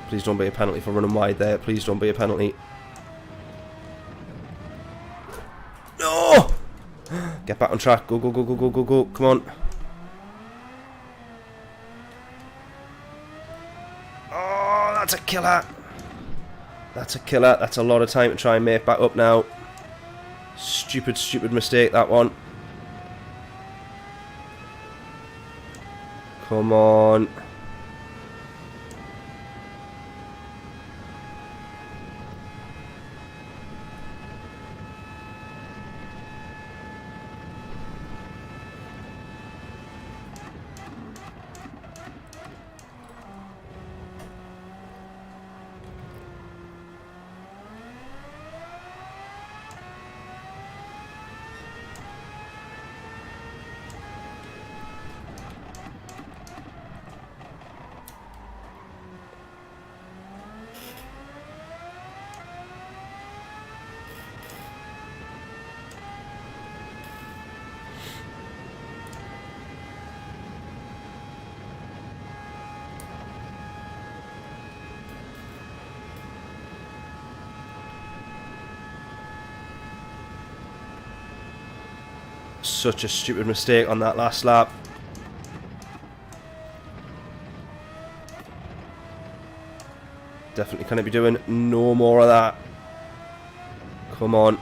Please don't be a penalty for running wide there. Please don't be a penalty. No! Get back on track. Go, go, go, go, go, go, go. Come on. Oh, that's a killer. That's a killer. That's a lot of time to try and make back up now. Stupid, stupid mistake, that one. Come on. Such a stupid mistake on that last lap. Definitely can't be doing no more of that. Come on.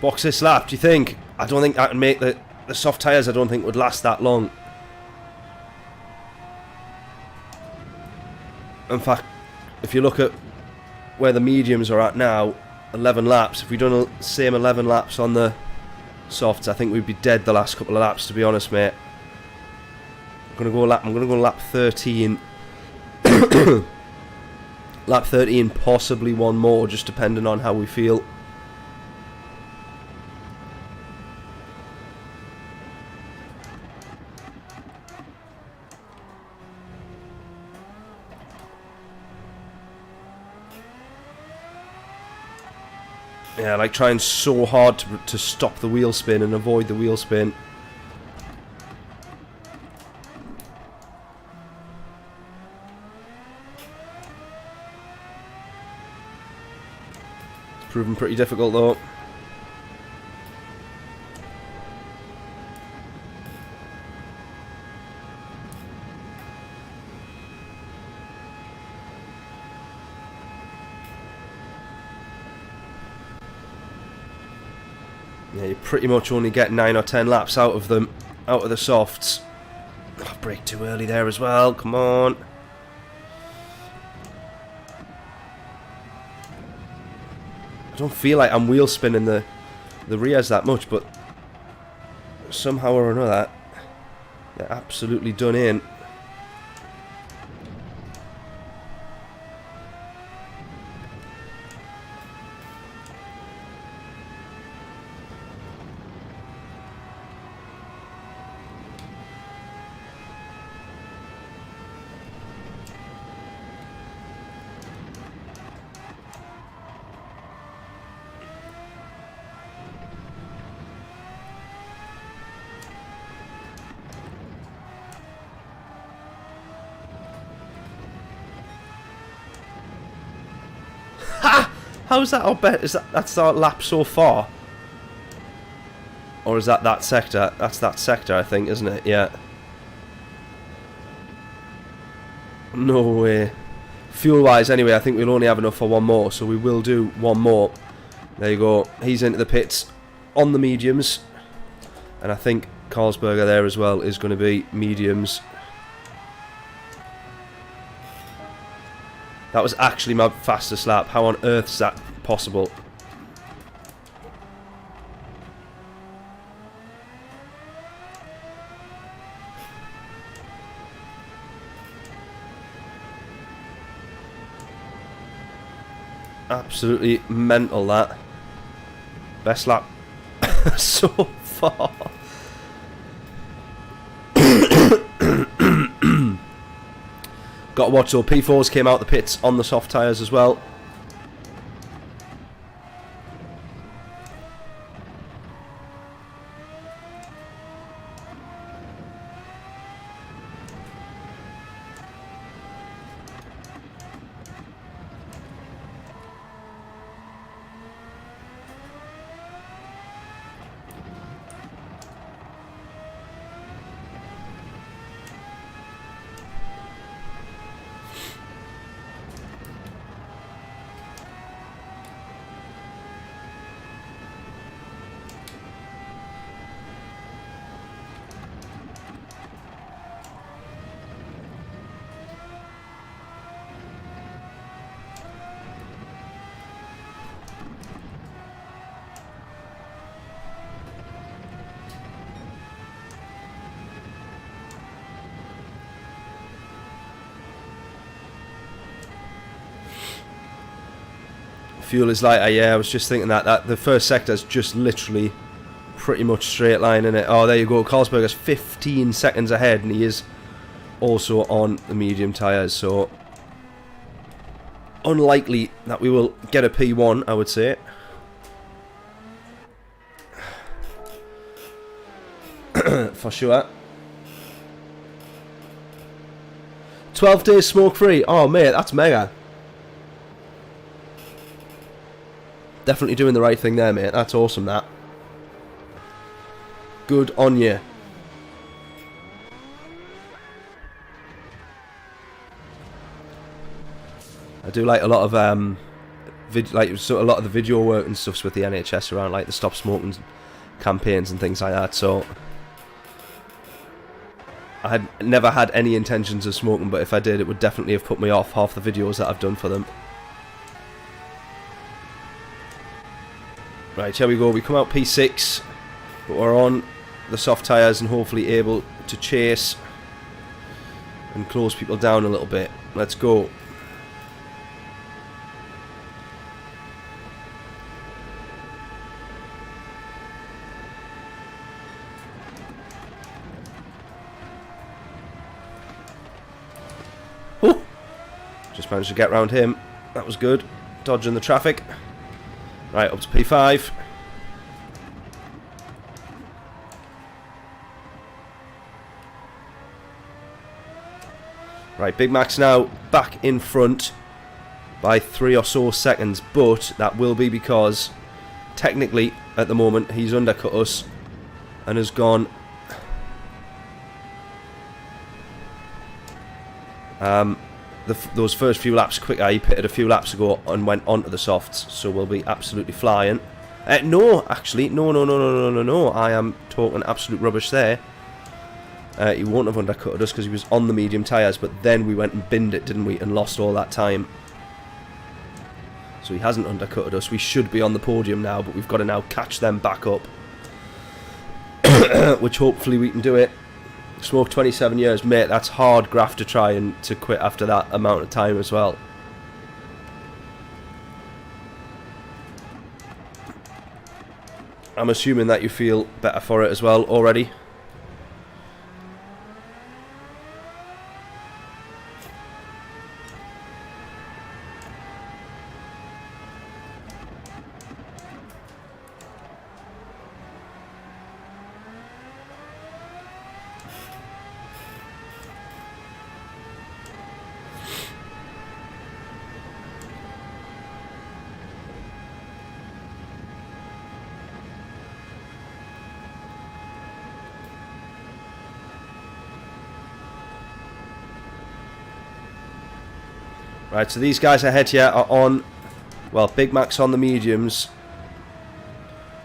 Box this lap, do you think? I don't think I can make the soft tyres, I don't think would last that long. In fact, if you look at where the mediums are at now, 11 laps. If we'd done the same 11 laps on the softs, I think we'd be dead the last couple of laps, to be honest, mate. I'm gonna go lap 13. Lap 13, possibly one more, just depending on how we feel. Yeah, like trying so hard to stop the wheel spin and avoid the wheel spin. It's proven pretty difficult though. Yeah, you pretty much only get 9 or 10 laps out of them, out of the softs. Oh, brake too early there as well, come on. I don't feel like I'm wheel spinning the rears that much, but somehow or another, they're absolutely done in. How's that our bet? Is that's our lap so far? Or is that sector? That's that sector, I think, isn't it? Yeah. No way. Fuel-wise, anyway, I think we'll only have enough for one more, so we will do one more. There you go. He's into the pits on the mediums. And I think Carlsberger there as well is going to be mediums. That was actually my fastest lap. How on earth is that possible? Absolutely mental, that. Best lap so far. Got to watch, so P4s came out the pits on the soft tyres as well. Fuel is lighter, yeah, I was just thinking that the first sector is just literally pretty much straight line in it. Oh, there you go, Carlsberger's 15 seconds ahead, and he is also on the medium tyres, so unlikely that we will get a P1, I would say. For sure. 12 days smoke free. Oh mate, that's mega. Definitely doing the right thing there, mate. That's awesome, that. Good on you. I do like a lot of a lot of the video work and stuffs with the NHS around, like the stop smoking campaigns and things like that. So I had never had any intentions of smoking, but if I did, it would definitely have put me off half the videos that I've done for them. Right, here we go. We come out P6, but we're on the soft tyres and hopefully able to chase and close people down a little bit. Let's go. Oh! Just managed to get round him. That was good. Dodging the traffic. Right, up to P5. Right, Big Mac's now back in front by 3 or so seconds, but that will be because technically at the moment he's undercut us and has gone those first few laps quicker. He pitted a few laps ago and went onto the softs, so we'll be absolutely flying. No, actually, no. I am talking absolute rubbish there. He won't have undercutted us because he was on the medium tyres, but then we went and binned it, didn't we, and lost all that time. So he hasn't undercutted us. We should be on the podium now, but we've got to now catch them back up. Which hopefully we can do it. Smoke 27 years, mate, that's hard graft to try and to quit after that amount of time as well. I'm assuming that you feel better for it as well already. Right, so these guys ahead here are on, well, Big Mac's on the mediums.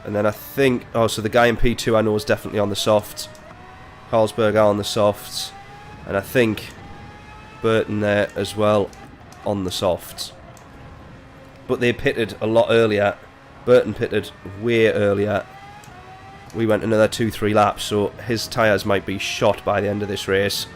And then I think, oh, so the guy in P2 I know is definitely on the softs. Carlsberg are on the softs. And I think Burton there as well on the softs. But they pitted a lot earlier. Burton pitted way earlier. We went another 2-3 laps, so his tyres might be shot by the end of this race.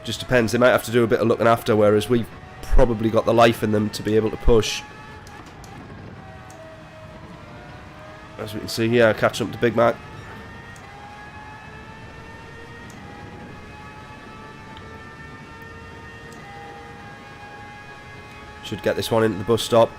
Just depends, they might have to do a bit of looking after, whereas we've probably got the life in them to be able to push. As we can see here, catching up to Big Mac. Should get this one into the bus stop.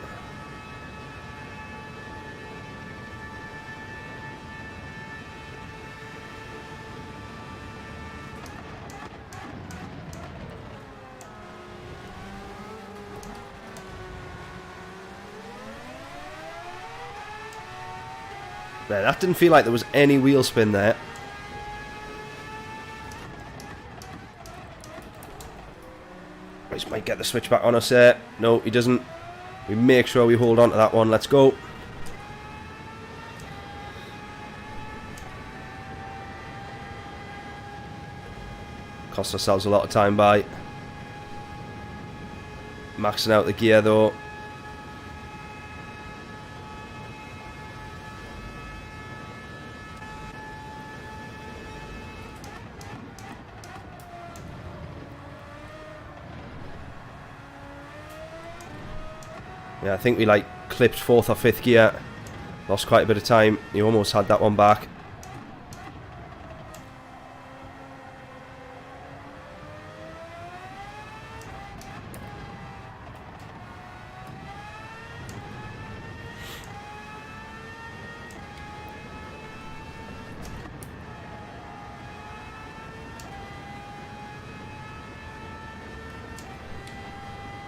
There, that didn't feel like there was any wheel spin there. He might get the switch back on us there. No, he doesn't. We make sure we hold on to that one. Let's go. Cost ourselves a lot of time by maxing out the gear though. Yeah, I think we like clipped 4th or 5th gear. Lost quite a bit of time. You almost had that one back.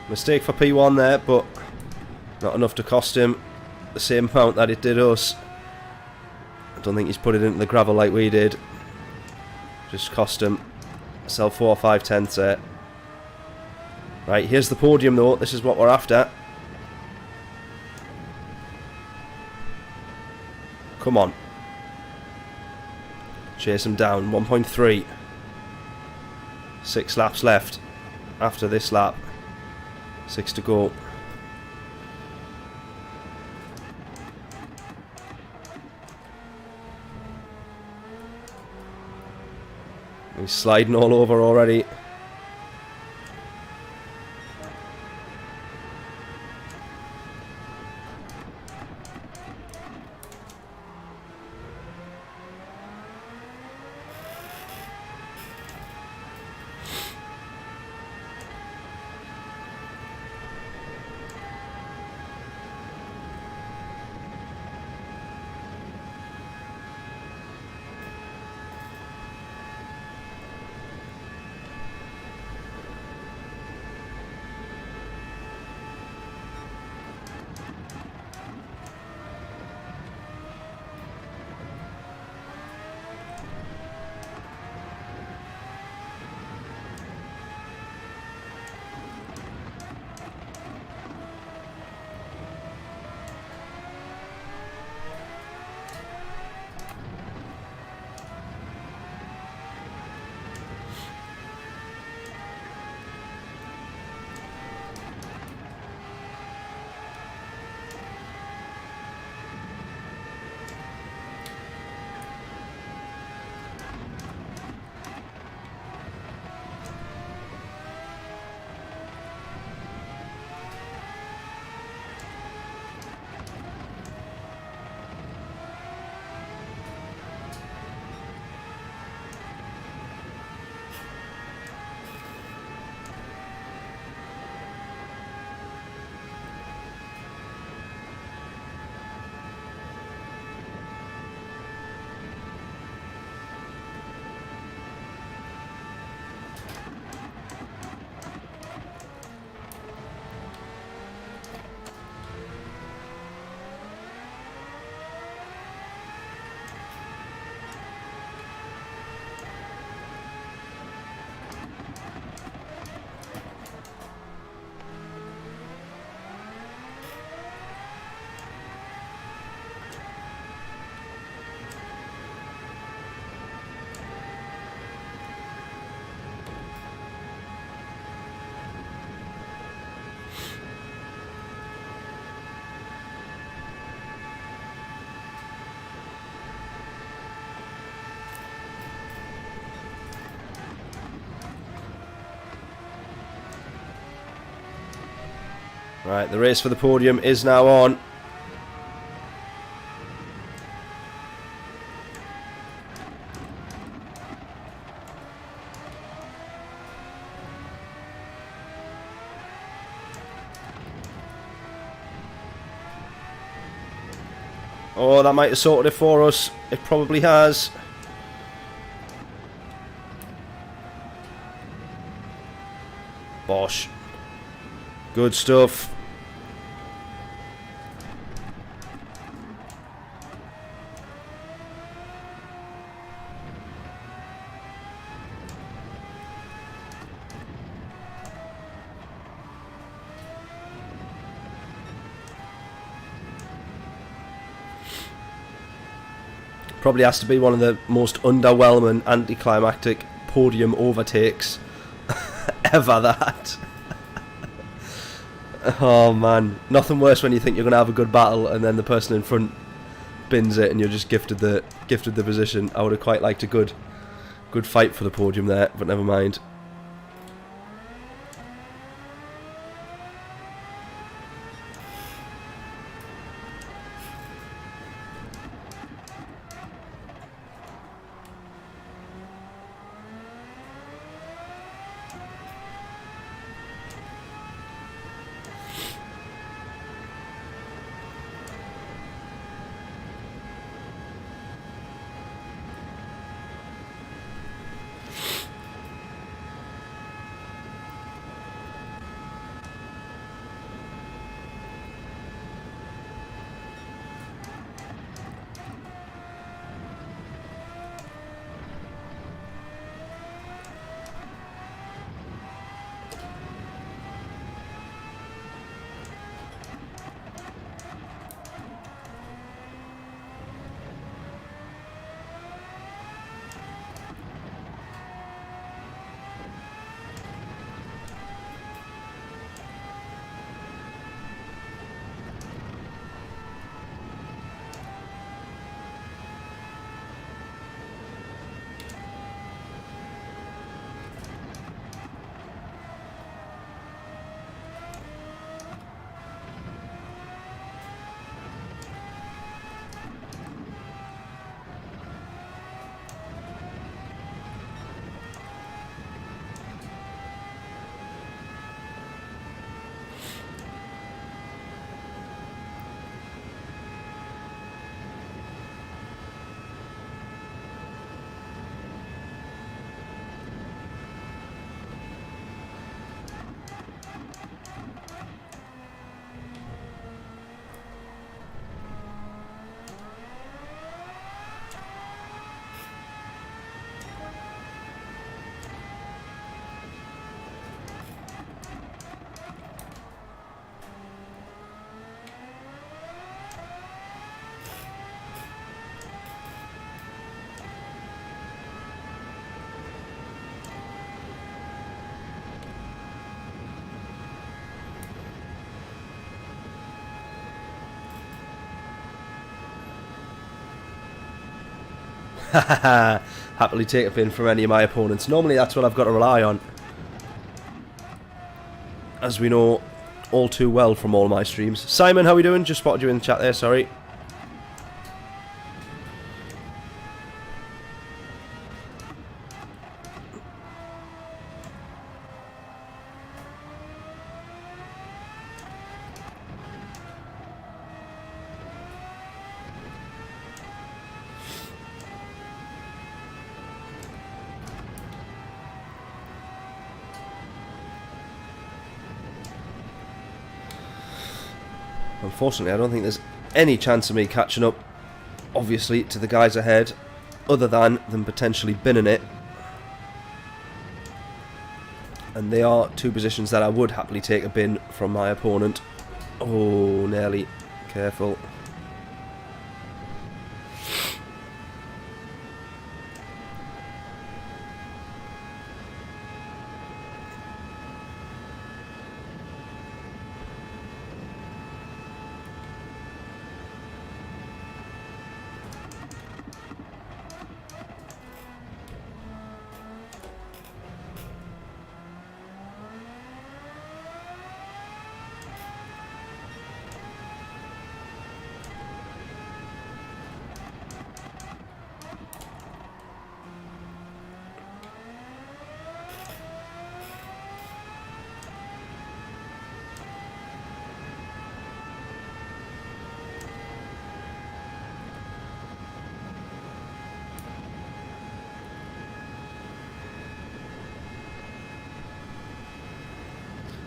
Mistake for P1 there, but not enough to cost him the same amount that it did us. I don't think he's put it into the gravel like we did. Just cost him self 4 or 5 tenths there. Right, here's the podium though. This is what we're after. Come on. Chase him down. 1.3. 6 laps left after this lap. 6 to go. He's sliding all over already. Right, the race for the podium is now on. Oh, that might have sorted it for us. It probably has. Bosh. Good stuff. Probably has to be one of the most underwhelming, anticlimactic podium overtakes ever, that. Oh man, nothing worse when you think you're going to have a good battle and then the person in front bins it and you're just gifted the position. I would have quite liked a good fight for the podium there, but never mind. Happily take a pin from any of my opponents. Normally that's what I've got to rely on, as we know all too well from all my streams. Simon, how are we doing? Just spotted you in the chat there, sorry. Unfortunately, I don't think there's any chance of me catching up, obviously, to the guys ahead, other than them potentially binning it. And they are two positions that I would happily take a bin from my opponent. Oh, nearly. Careful.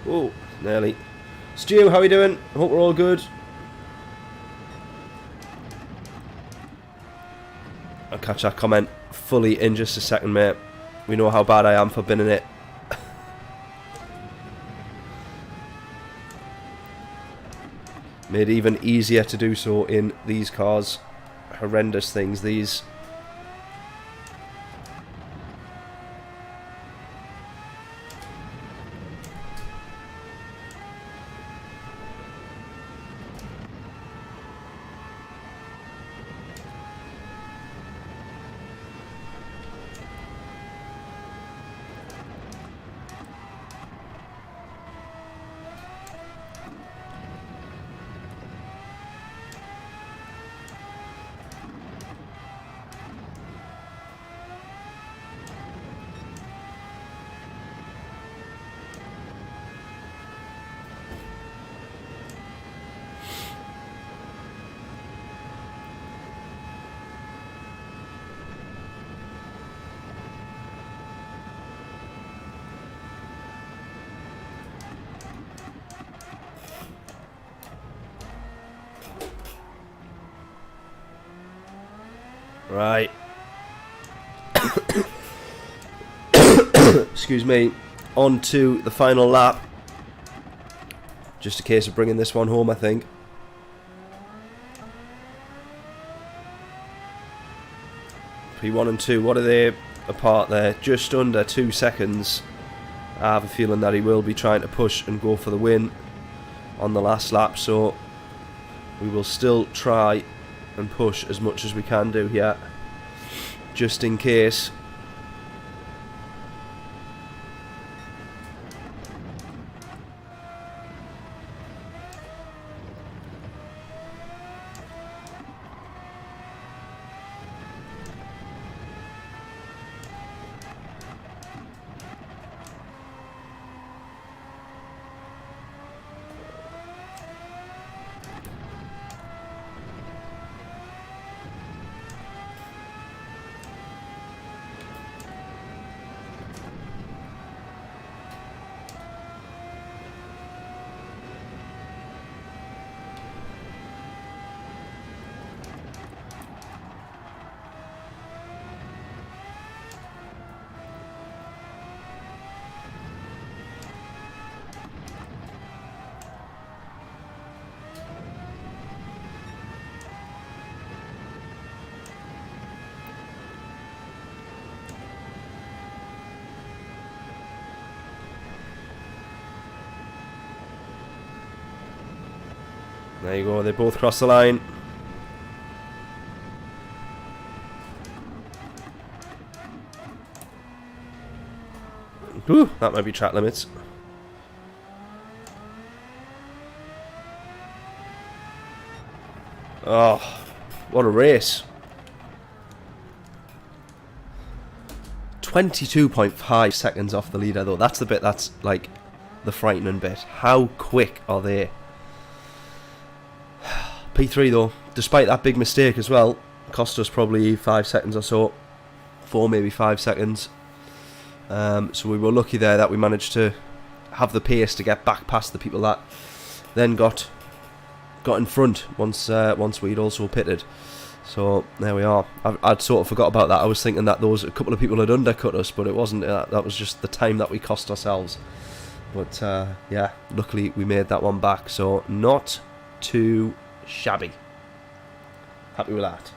Oh, nearly. Stu, how are you doing? Hope we're all good. I'll catch that comment fully in just a second, mate. We know how bad I am for binning it. Made even easier to do so in these cars. Horrendous things, these. Right. Excuse me. On to the final lap. Just a case of bringing this one home, I think. P1 and 2, what are they apart there? Just under 2 seconds. I have a feeling that he will be trying to push and go for the win on the last lap, so we will still try and push as much as we can do here, just in case. There you go, they both cross the line. Ooh, that might be track limits. Oh, what a race. 22.5 seconds off the leader though. That's the bit that's like the frightening bit. How quick are they? P3 though, despite that big mistake as well, cost us probably 5 seconds or so. 4, maybe 5 seconds. So we were lucky there that we managed to have the pace to get back past the people that then got in front once we'd also pitted. So there we are. I'd sort of forgot about that. I was thinking that a couple of people had undercut us, but it wasn't. That was just the time that we cost ourselves. But yeah, luckily we made that one back. So not too shabby. Happy with that.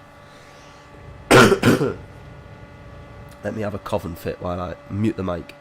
Let me have a cough and fit while I mute the mic.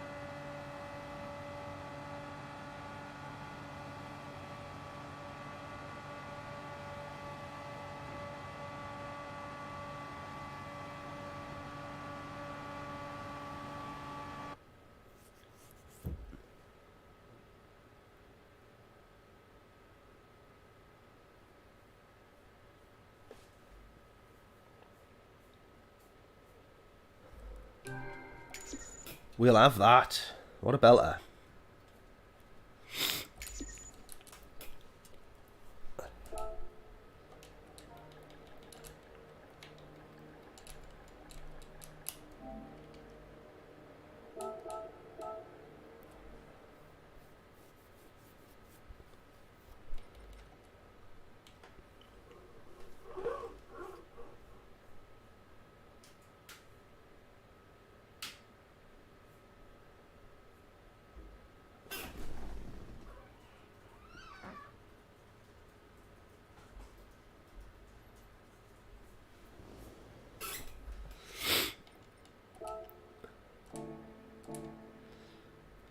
We'll have that. What a belter.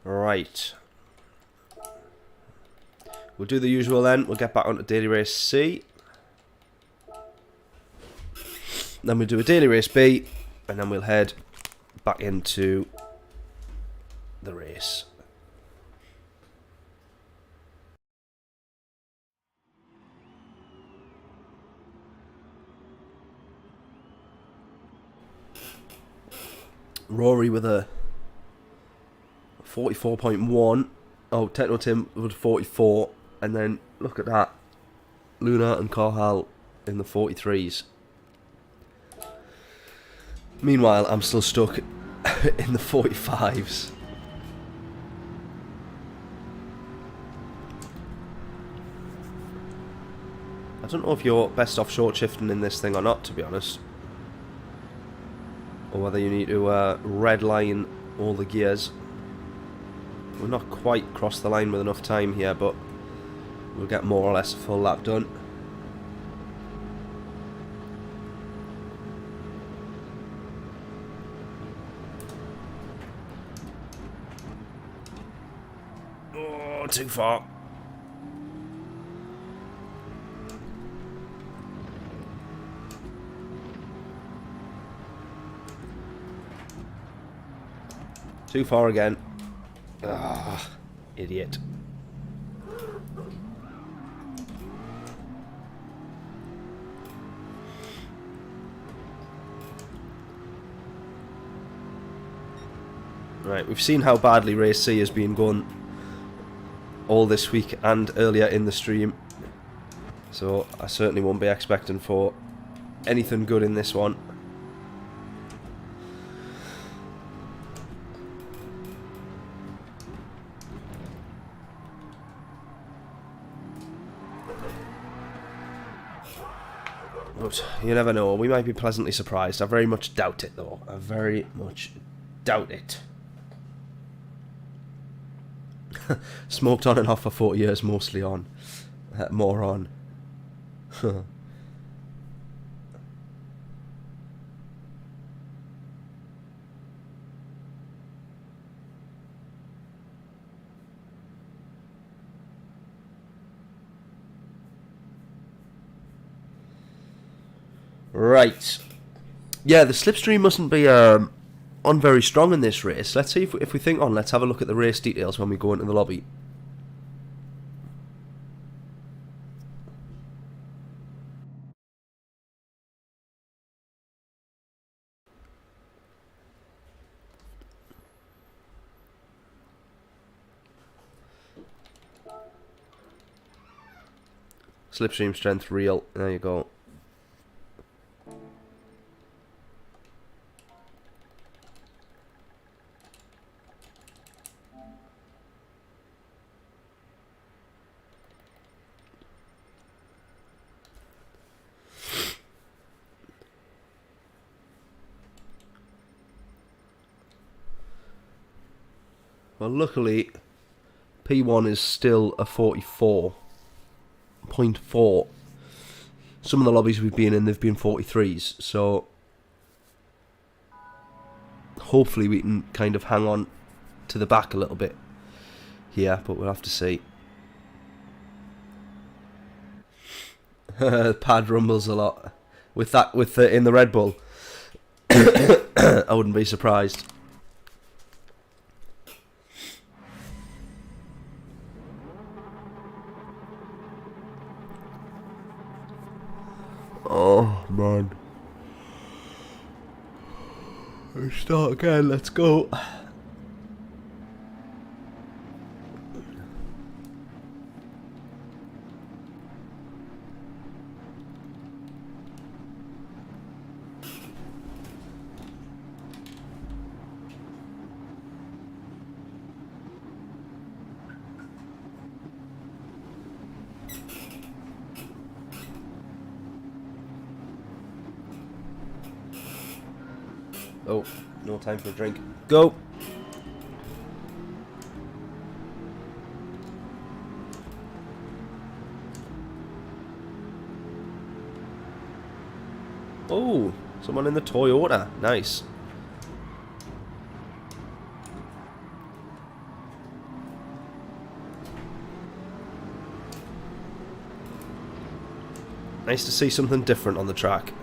Right. We'll do the usual then. We'll get back onto Daily Race C. Then we'll do a Daily Race B. And then we'll head back into the race. Rory with a 44.1. Oh, Techno Tim with 44. And then look at that. Luna and Carhal in the 43s. Meanwhile, I'm still stuck in the 45s. I don't know if you're best off short shifting in this thing or not, to be honest. Or whether you need to red line all the gears. We're not quite crossed the line with enough time here, but we'll get more or less a full lap done. Oh, too far. Too far again. Ah, idiot. Right, we've seen how badly Race C has been going all this week and earlier in the stream. So I certainly won't be expecting for anything good in this one. But you never know, we might be pleasantly surprised. I very much doubt it though. I very much doubt it. Smoked on and off for 40 years, mostly on. More on. Right. Yeah, the slipstream mustn't be on very strong in this race. Let's see if we think on. Let's have a look at the race details when we go into the lobby. Slipstream strength real. There you go. Well, luckily, P1 is still a 44.4. Some of the lobbies we've been in, they've been 43s. So, hopefully we can kind of hang on to the back a little bit here, but we'll have to see. Pad rumbles a lot. With that, in the Red Bull, I wouldn't be surprised. Oh, man. Let's start again, let's go. Oh, no time for a drink. Go! Oh, someone in the Toyota. Nice. Nice to see something different on the track.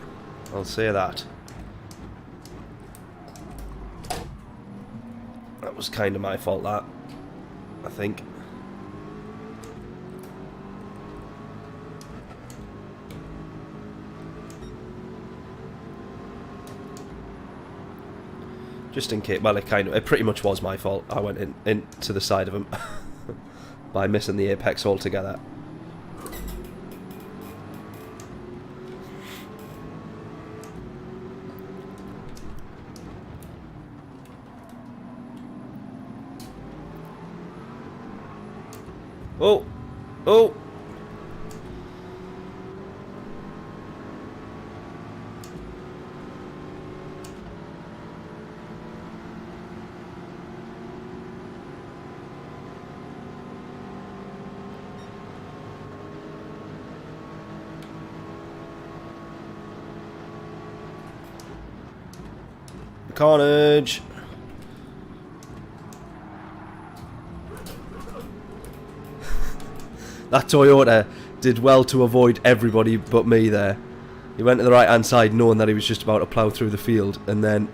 I'll say that. That was kind of my fault, that. I think. Just in case, well, it pretty much was my fault. I went into the side of him by missing the apex altogether. Oh! Oh! Carnage! That Toyota did well to avoid everybody but me there. He went to the right hand side knowing that he was just about to plough through the field, and then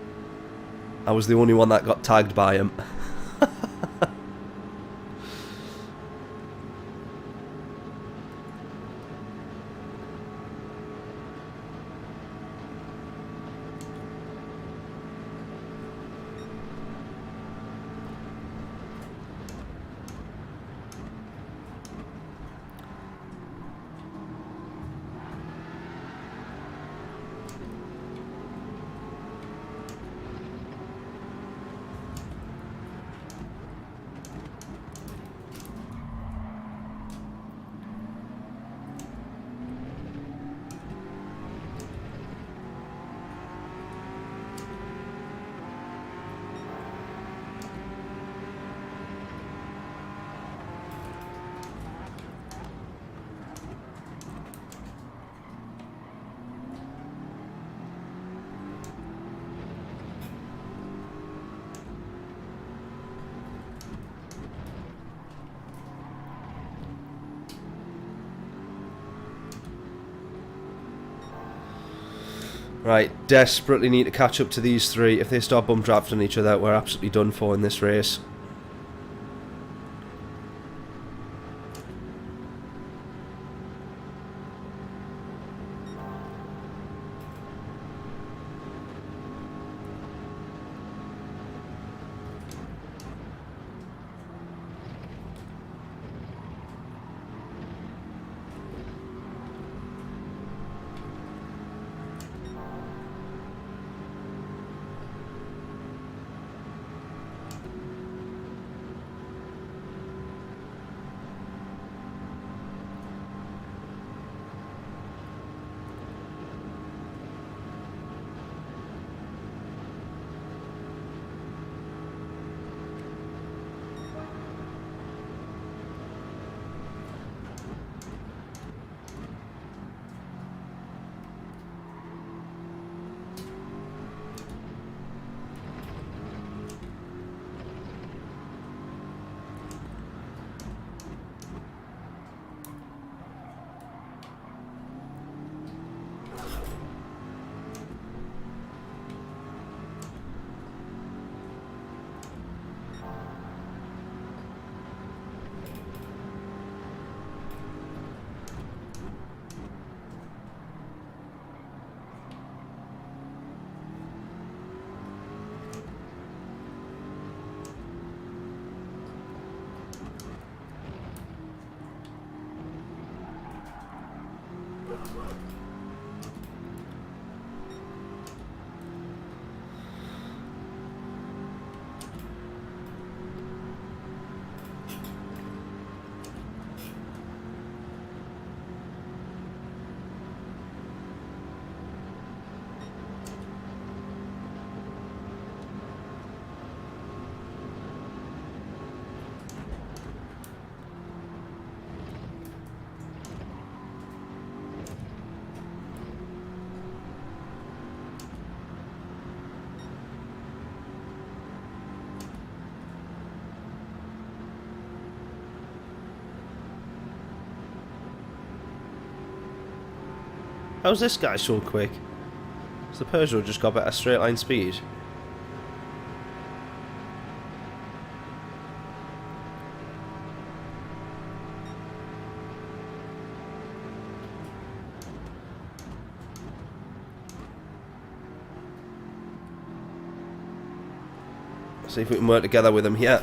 I was the only one that got tagged by him. Right, desperately need to catch up to these three. If they start bump drafting each other, we're absolutely done for in this race. How's this guy so quick? Has the Peugeot just got better straight line speed? See if we can work together with him here.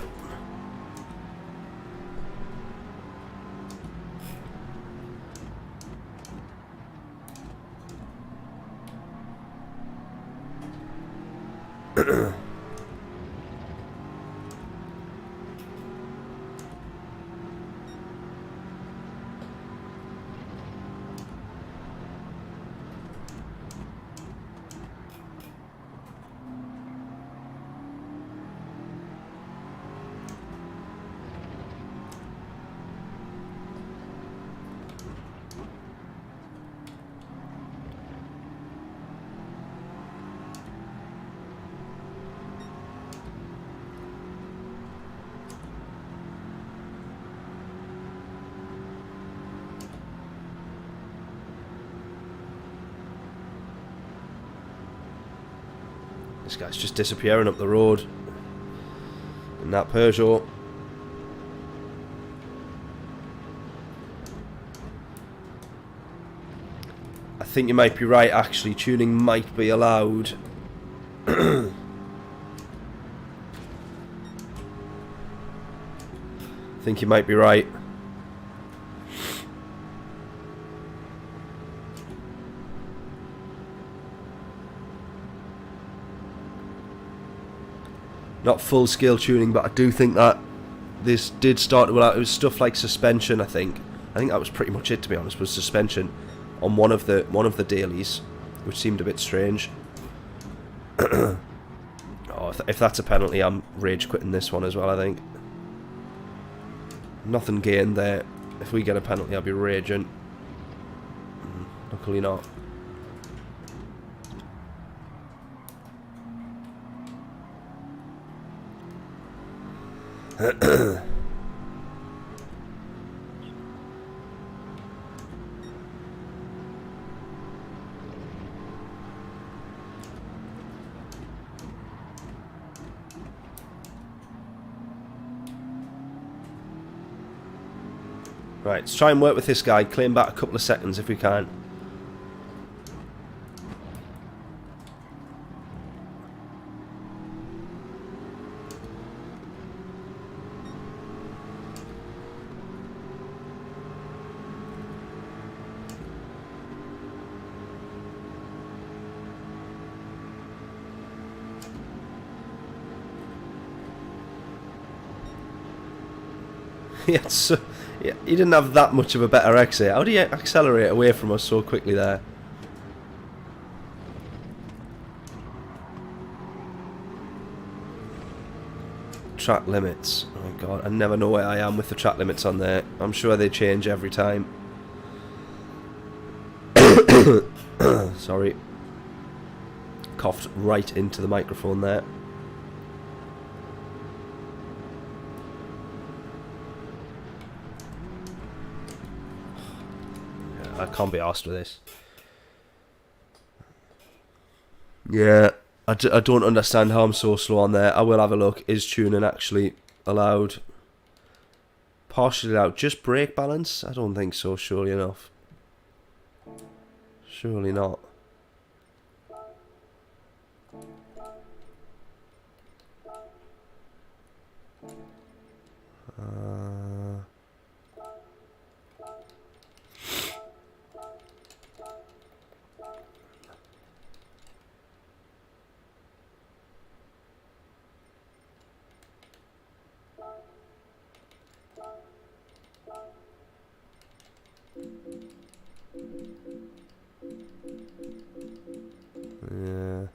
This guy's just disappearing up the road in that Peugeot. I think you might be right, actually. Tuning might be allowed. I think you might be right. Not full scale tuning, but I do think that this did start to allow. It was stuff like suspension. I think that was pretty much it, to be honest. Was suspension on one of the dailies, which seemed a bit strange. Oh, if that's a penalty, I'm rage quitting this one as well. I think nothing gained there. If we get a penalty, I'll be raging. Luckily not. Right, let's try and work with this guy, claim back a couple of seconds if we can. Yeah, so, yeah, he didn't have that much of a better exit. How do you accelerate away from us so quickly there? Track limits. Oh my god, I never know where I am with the track limits on there. I'm sure they change every time. Sorry. Coughed right into the microphone there. I can't be arsed with this. Yeah, I don't understand how I'm so slow on there. I will have a look. Is tuning actually allowed? Partially allowed. Just brake balance? I don't think so, surely enough. Surely not. Yeah.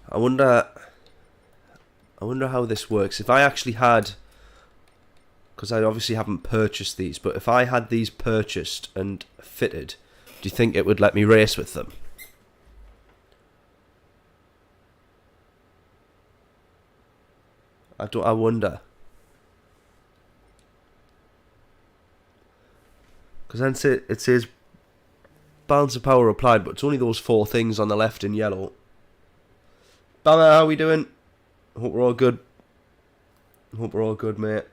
I wonder how this works. If I actually had, because I obviously haven't purchased these, but if I had these purchased and fitted, do you think it would let me race with them? I wonder. Because then it says balance of power applied, but it's only those 4 things on the left in yellow. Bama, how we doing? Hope we're all good. Hope we're all good, mate.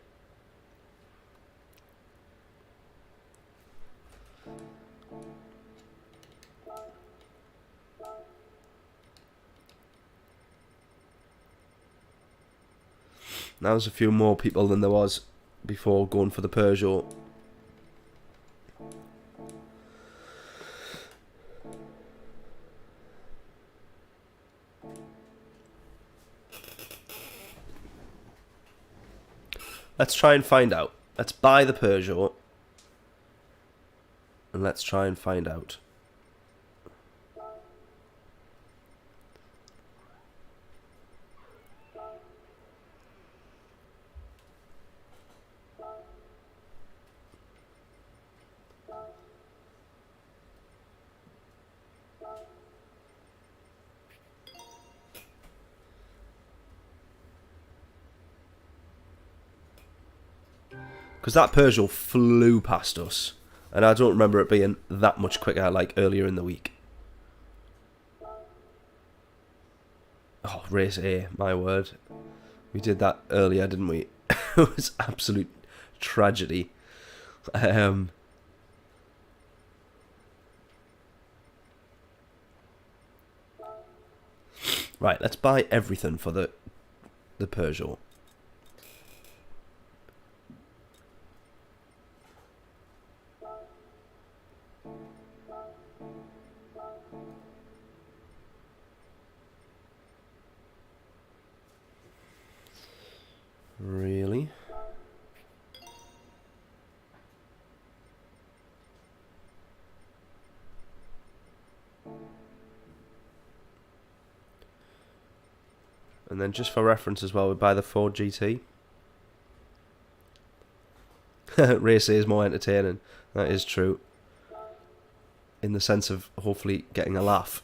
Now there's a few more people than there was before going for the Peugeot. Let's try and find out. Let's buy the Peugeot. And let's try and find out. Because that Peugeot flew past us. And I don't remember it being that much quicker like earlier in the week. Oh, race A, my word. We did that earlier, didn't we? It was absolute tragedy. Right, let's buy everything for the Peugeot. Really? And then just for reference as well, we buy the Ford GT. Race A is more entertaining. That is true. In the sense of hopefully getting a laugh.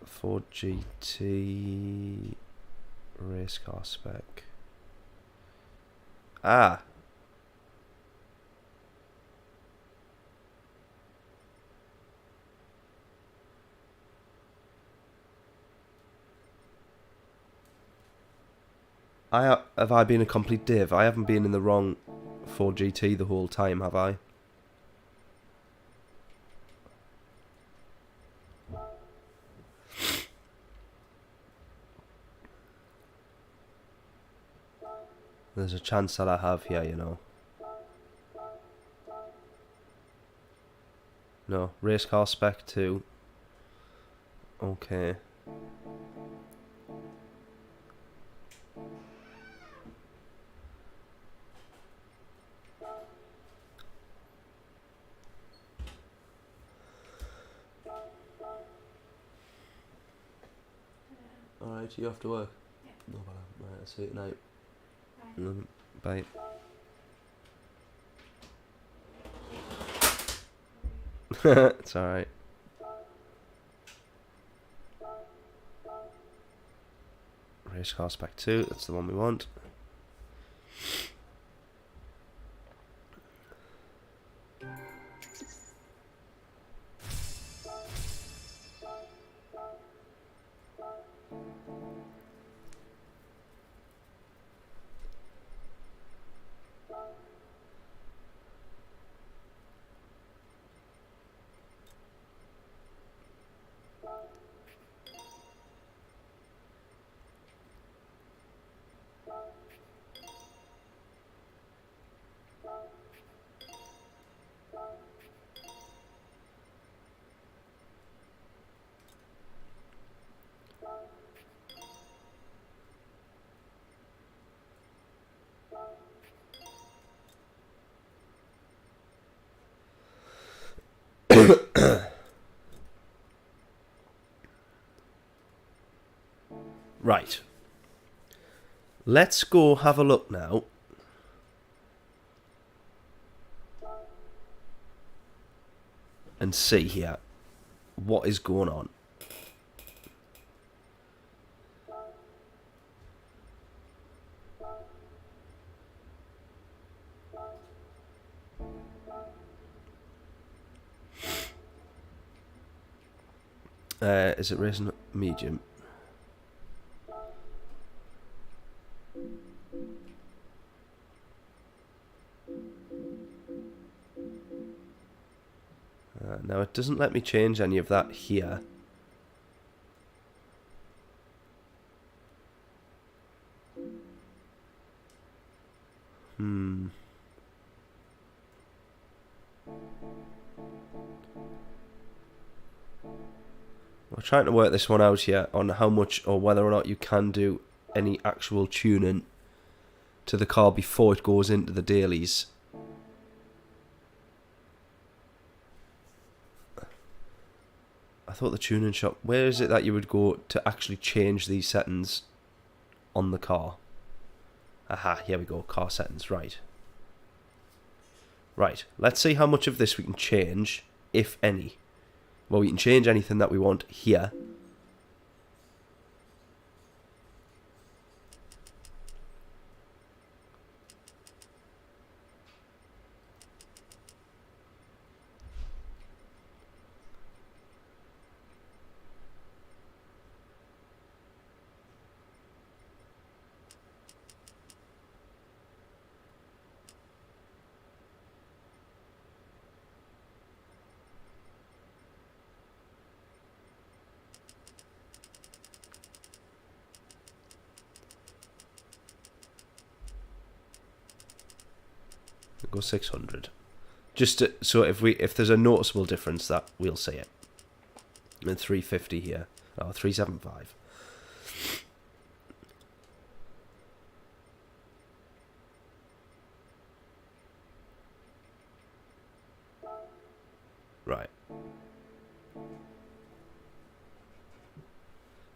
Ford GT race car spec. Ah. Have I been a complete div? I haven't been in the wrong Ford GT the whole time, have I? There's a chance that I have here, you know. No, race car spec 2. Okay. Alright, you have to work? Yeah. No bother. Right, I'll see you tonight. Bye. It's alright. Race car spec 2, that's the one we want. let's go have a look now. And see here what is going on. Is it racing medium? Now it doesn't let me change any of that here. We're trying to work this one out here on how much or whether or not you can do any actual tuning to the car before it goes into the dailies. I thought the tuning shop... Where is it that you would go to actually change these settings on the car? Aha, here we go. Car settings, right. Right, let's see how much of this we can change, if any. Well, we can change anything that we want here. Go 600. Just to, so if there's a noticeable difference, that we'll see it. And 350 here. Oh, 375. Right.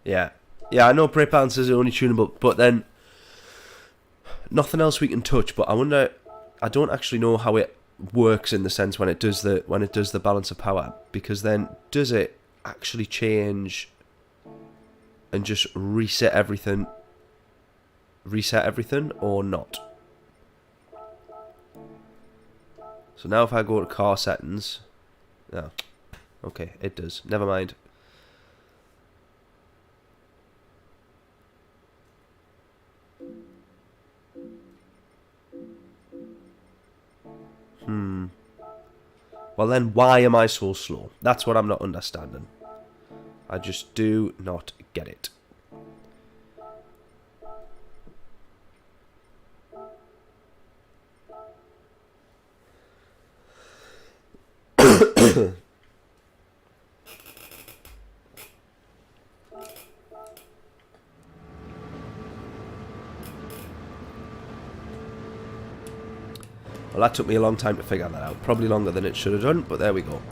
Yeah. Yeah, I know brake balance is only tunable, but then nothing else we can touch. But I wonder, I don't actually know how it works in the sense when it does the balance of power, because then does it actually change and just reset everything or not? So now if I go to car settings, no, okay, it does. Never mind. Well then, why am I so slow? That's what I'm not understanding. I just do not get it. Well, that took me a long time to figure that out. Probably longer than it should have done, but there we go.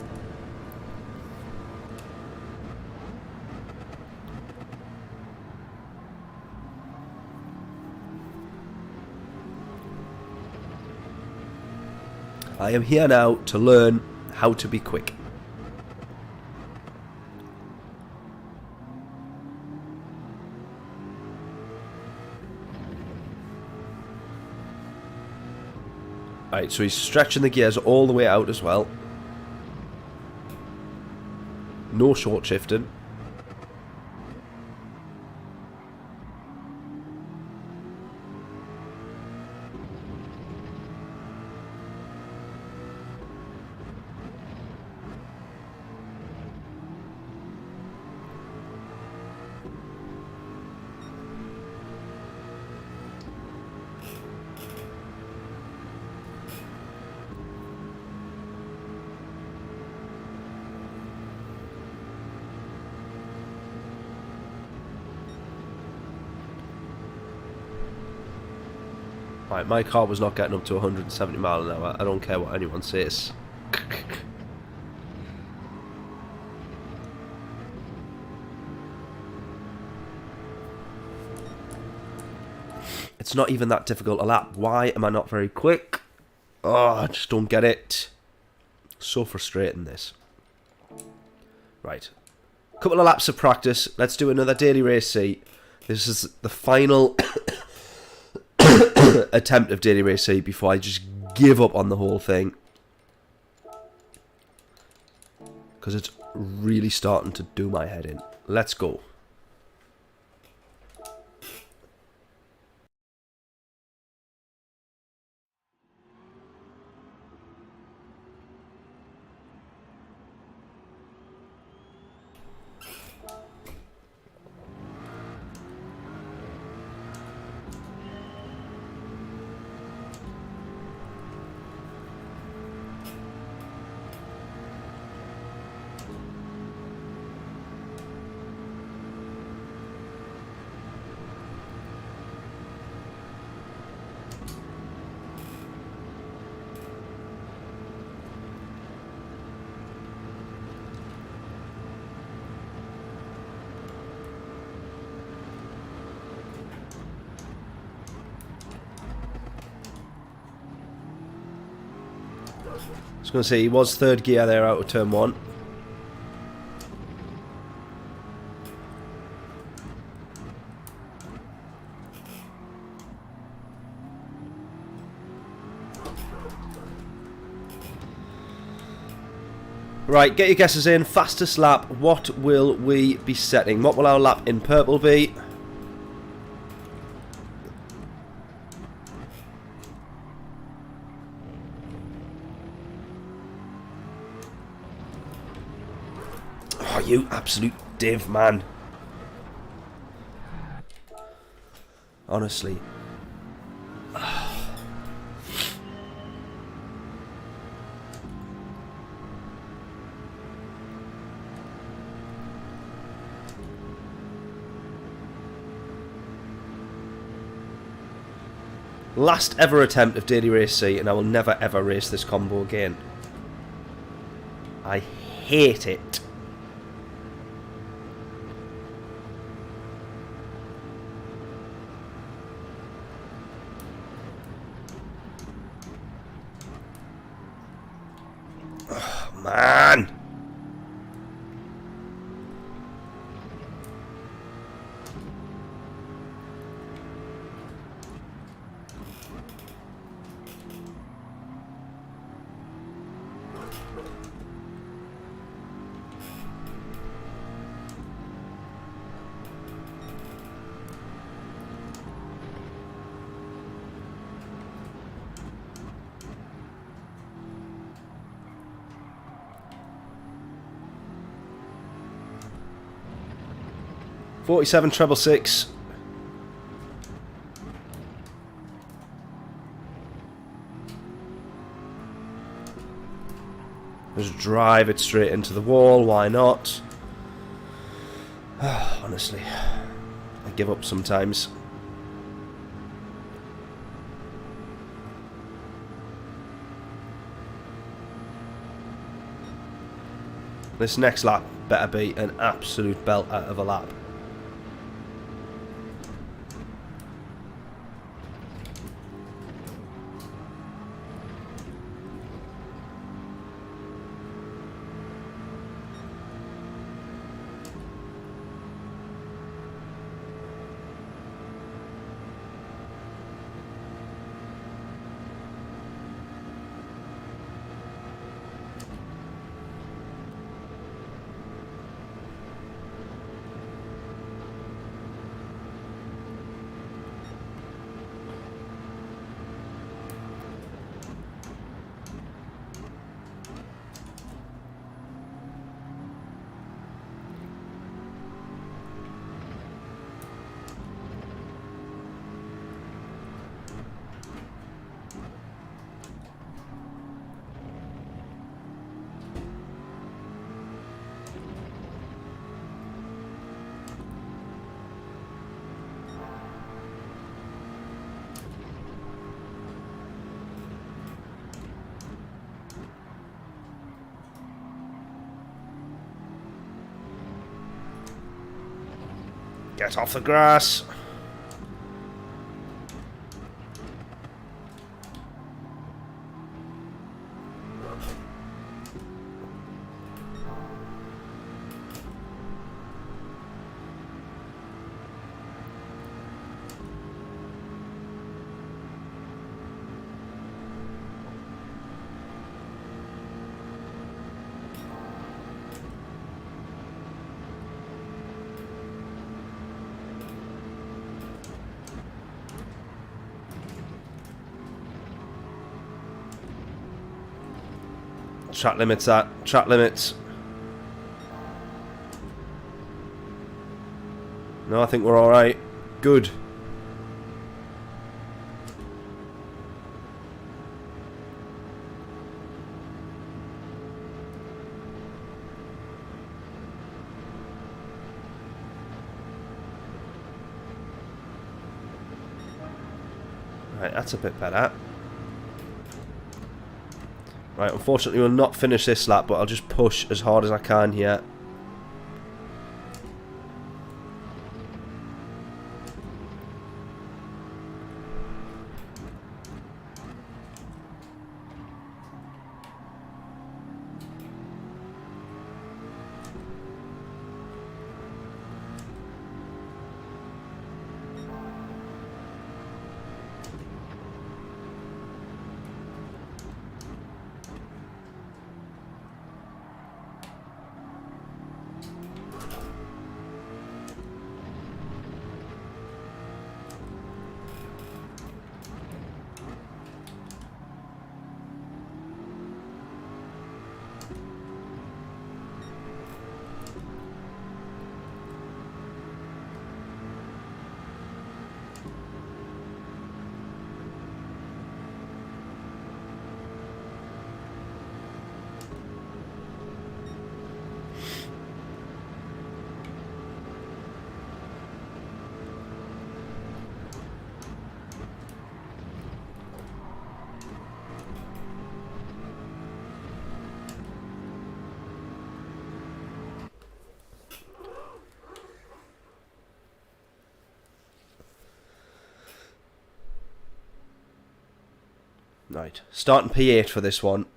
I am here now to learn how to be quick. Right, so he's stretching the gears all the way out as well. No short shifting. Right, my car was not getting up to 170 miles an hour. I don't care what anyone says. It's not even that difficult a lap. Why am I not very quick? Oh, I just don't get it. So frustrating, this. Right. Couple of laps of practice. Let's do another daily race C. This is the final attempt of daily race C before I just give up on the whole thing. Because it's really starting to do my head in. Let's go. I was going to say, he was third gear there out of turn 1. Right, get your guesses in. Fastest lap, what will we be setting? What will our lap in purple be? Oh, you absolute div, man. Honestly. Last ever attempt of Daily Race C, and I will never ever race this combo again. I hate it. Oh, man. $47 treble 6. Just drive it straight into the wall, why not? Honestly, I give up sometimes. This next lap better be an absolute belter of a lap. Get off the grass. Track limits that. Track limits. No, I think we're alright. Good. Right, that's a bit better. Right, unfortunately we'll not finish this lap, but I'll just push as hard as I can here. Right, starting P8 for this one.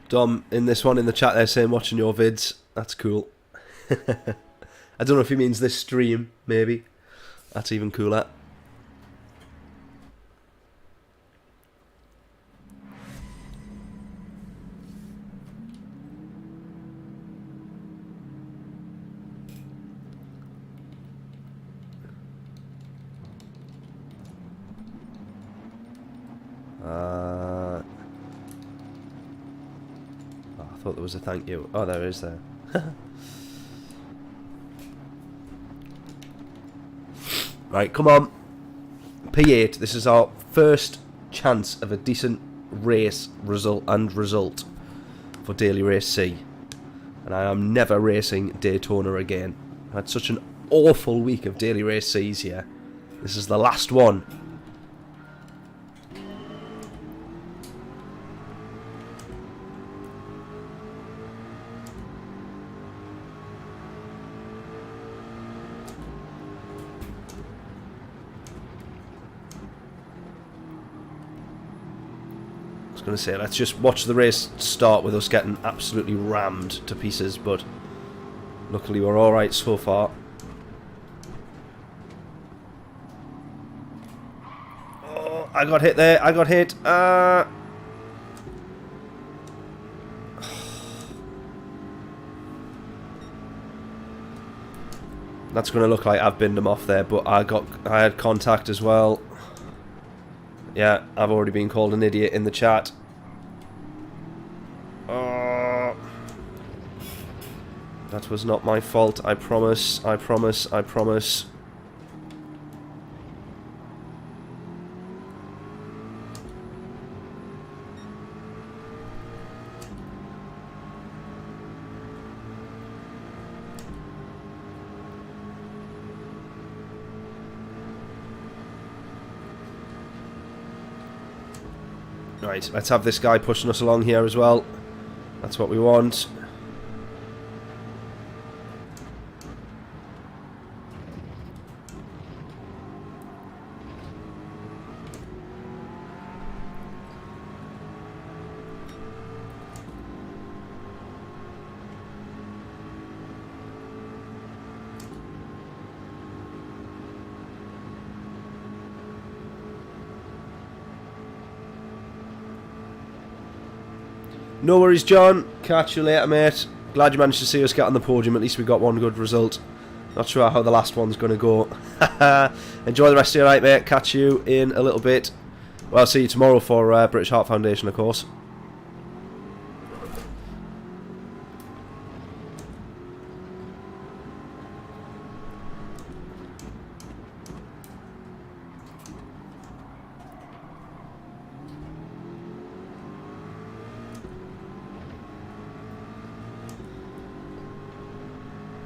Dom, in this one, in the chat there saying watching your vids. That's cool. I don't know if he means this stream, maybe. That's even cooler. I thought there was a thank you. Oh, there is there. Right, come on. P8. This is our first chance of a decent race result for Daily Race C. And I am never racing Daytona again. I had such an awful week of Daily Race C's here. This is the last one. Going to say, let's just watch the race start with us getting absolutely rammed to pieces, but luckily we're alright so far. Oh, I got hit there, I got hit. That's going to look like I've binned him off there, but I had contact as well. Yeah, I've already been called an idiot in the chat. That was not my fault, I promise, I promise, I promise. Right, let's have this guy pushing us along here as well. That's what we want. No worries, John. Catch you later, mate. Glad you managed to see us get on the podium. At least we got one good result. Not sure how the last one's going to go. Enjoy the rest of your night, mate. Catch you in a little bit. Well, I'll see you tomorrow for British Heart Foundation, of course.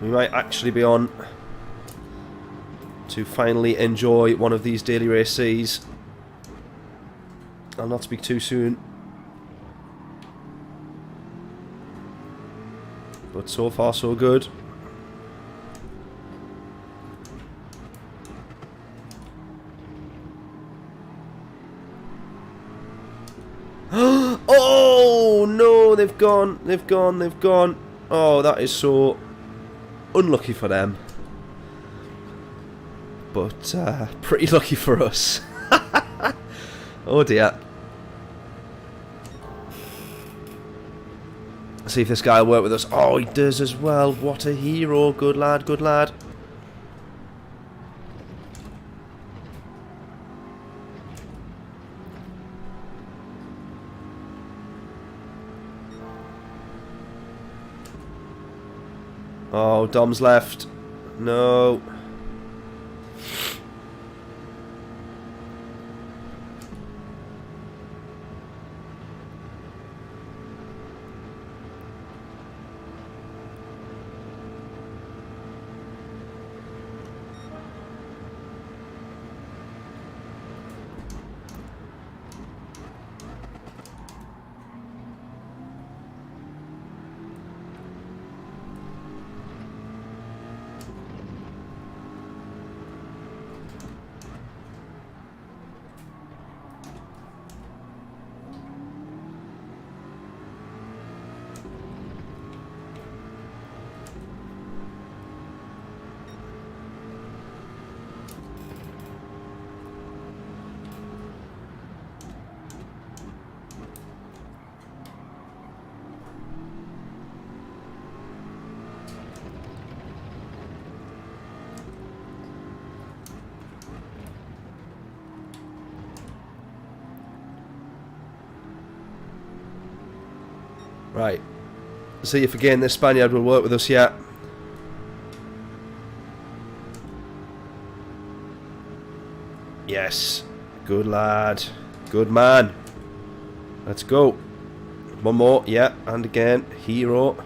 We might actually be on to finally enjoy one of these daily races. I'll not speak too soon. But so far so good. Oh no, they've gone. Oh, that is so unlucky for them, but pretty lucky for us. Oh dear. See if this guy will work with us. Oh, he does as well. What a hero. Good lad, good lad. Oh, Dom's left. No. Right. See if again this Spaniard will work with us yet. Yes. Good lad. Good man. Let's go. One more. Yeah. And again. Hero.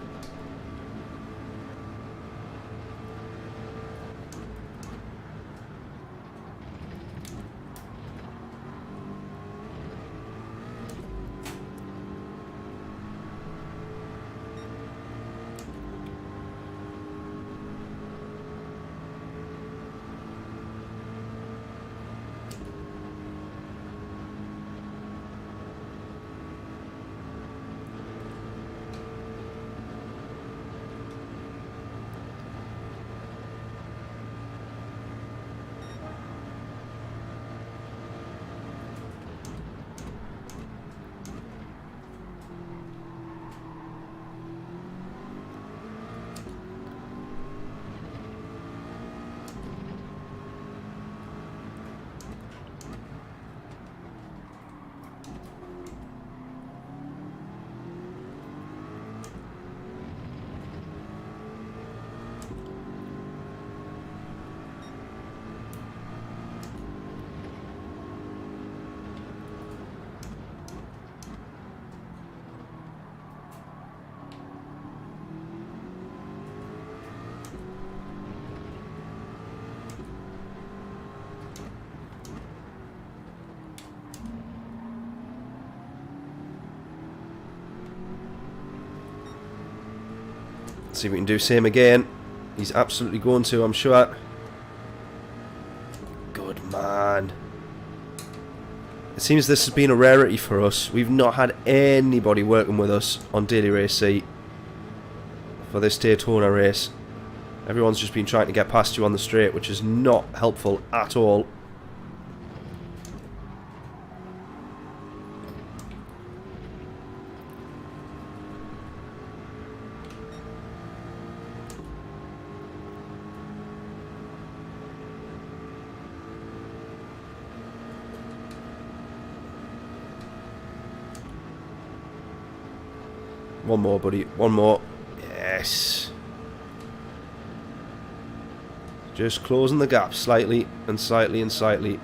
See if we can do same again. He's absolutely going to, I'm sure. Good man. It seems this has been a rarity for us. We've not had anybody working with us on Daily Race C for this Daytona race. Everyone's just been trying to get past you on the straight, which is not helpful at all. One more, buddy. One more. Yes. Just closing the gap slightly and slightly and slightly.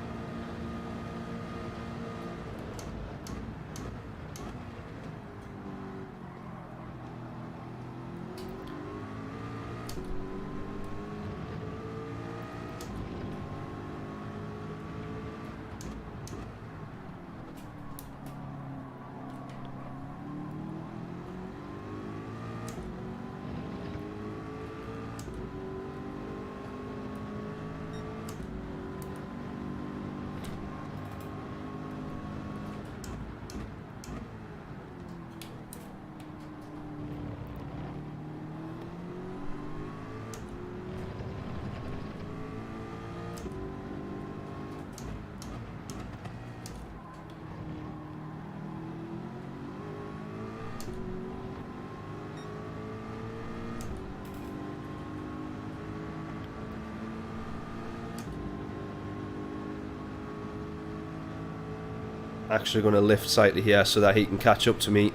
Actually going to lift slightly here so that he can catch up to me.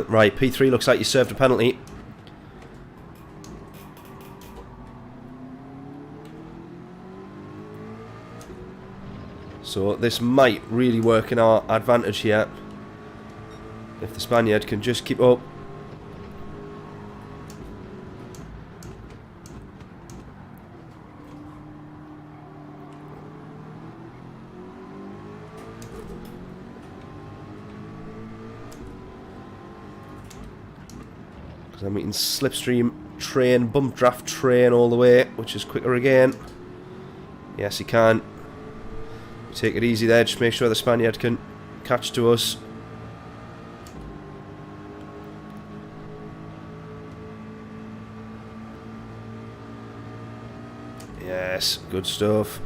Right, P3 looks like you served a penalty. So this might really work in our advantage here. If the Spaniard can just keep up. Because I'm meeting slipstream train, bump draft train all the way, which is quicker again. Yes, he can. Take it easy there, just make sure the Spaniard can catch to us. Yes, good stuff.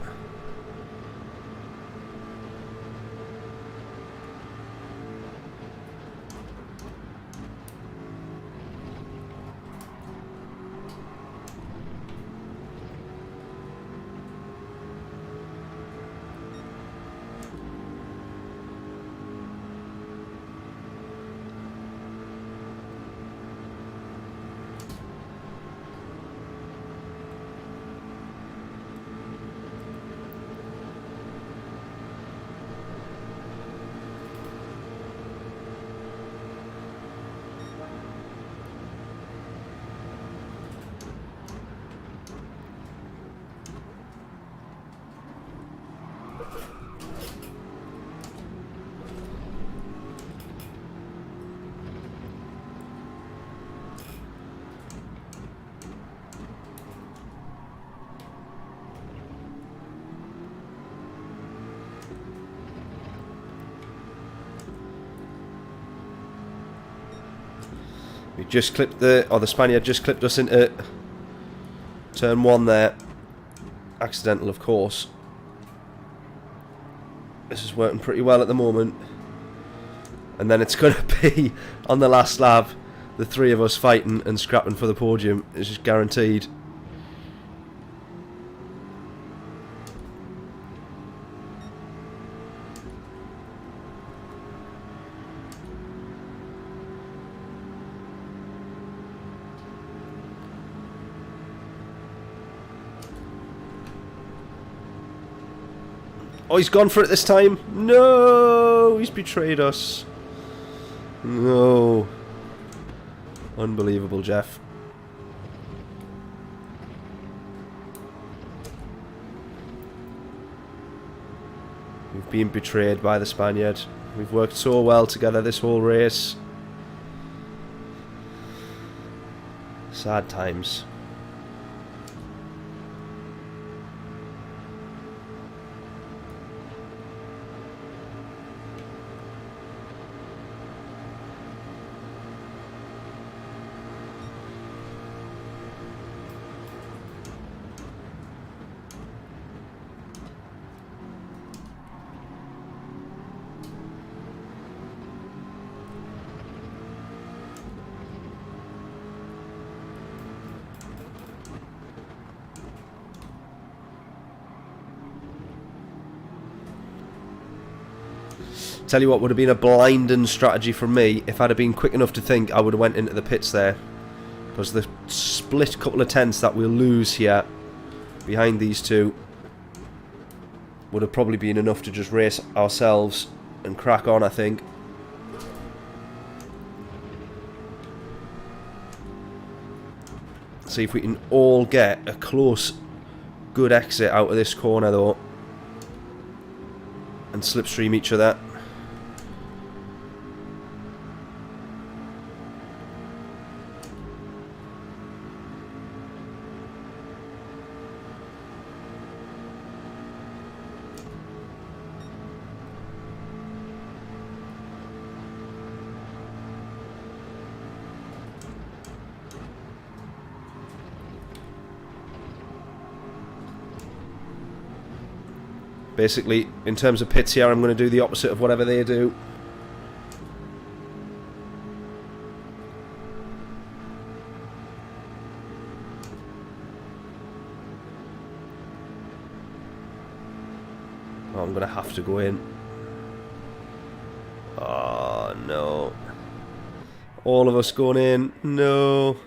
We just clipped the Spaniard just clipped us into turn one there. Accidental, of course. This is working pretty well at the moment. And then it's going to be, on the last lap, the three of us fighting and scrapping for the podium. It's just guaranteed. Oh, he's gone for it this time. No, he's betrayed us. No. Unbelievable, Jeff. We've been betrayed by the Spaniard. We've worked so well together this whole race. Sad times. Tell you what would have been a blinding strategy from me. If I'd have been quick enough to think, I would have went into the pits there. Because the split couple of tenths that we'll lose here behind these two would have probably been enough to just race ourselves and crack on, I think. See if we can all get a close, good exit out of this corner though. And slipstream each other. Basically, in terms of pits here, I'm going to do the opposite of whatever they do. Oh, I'm going to have to go in. Oh, no. All of us going in. No.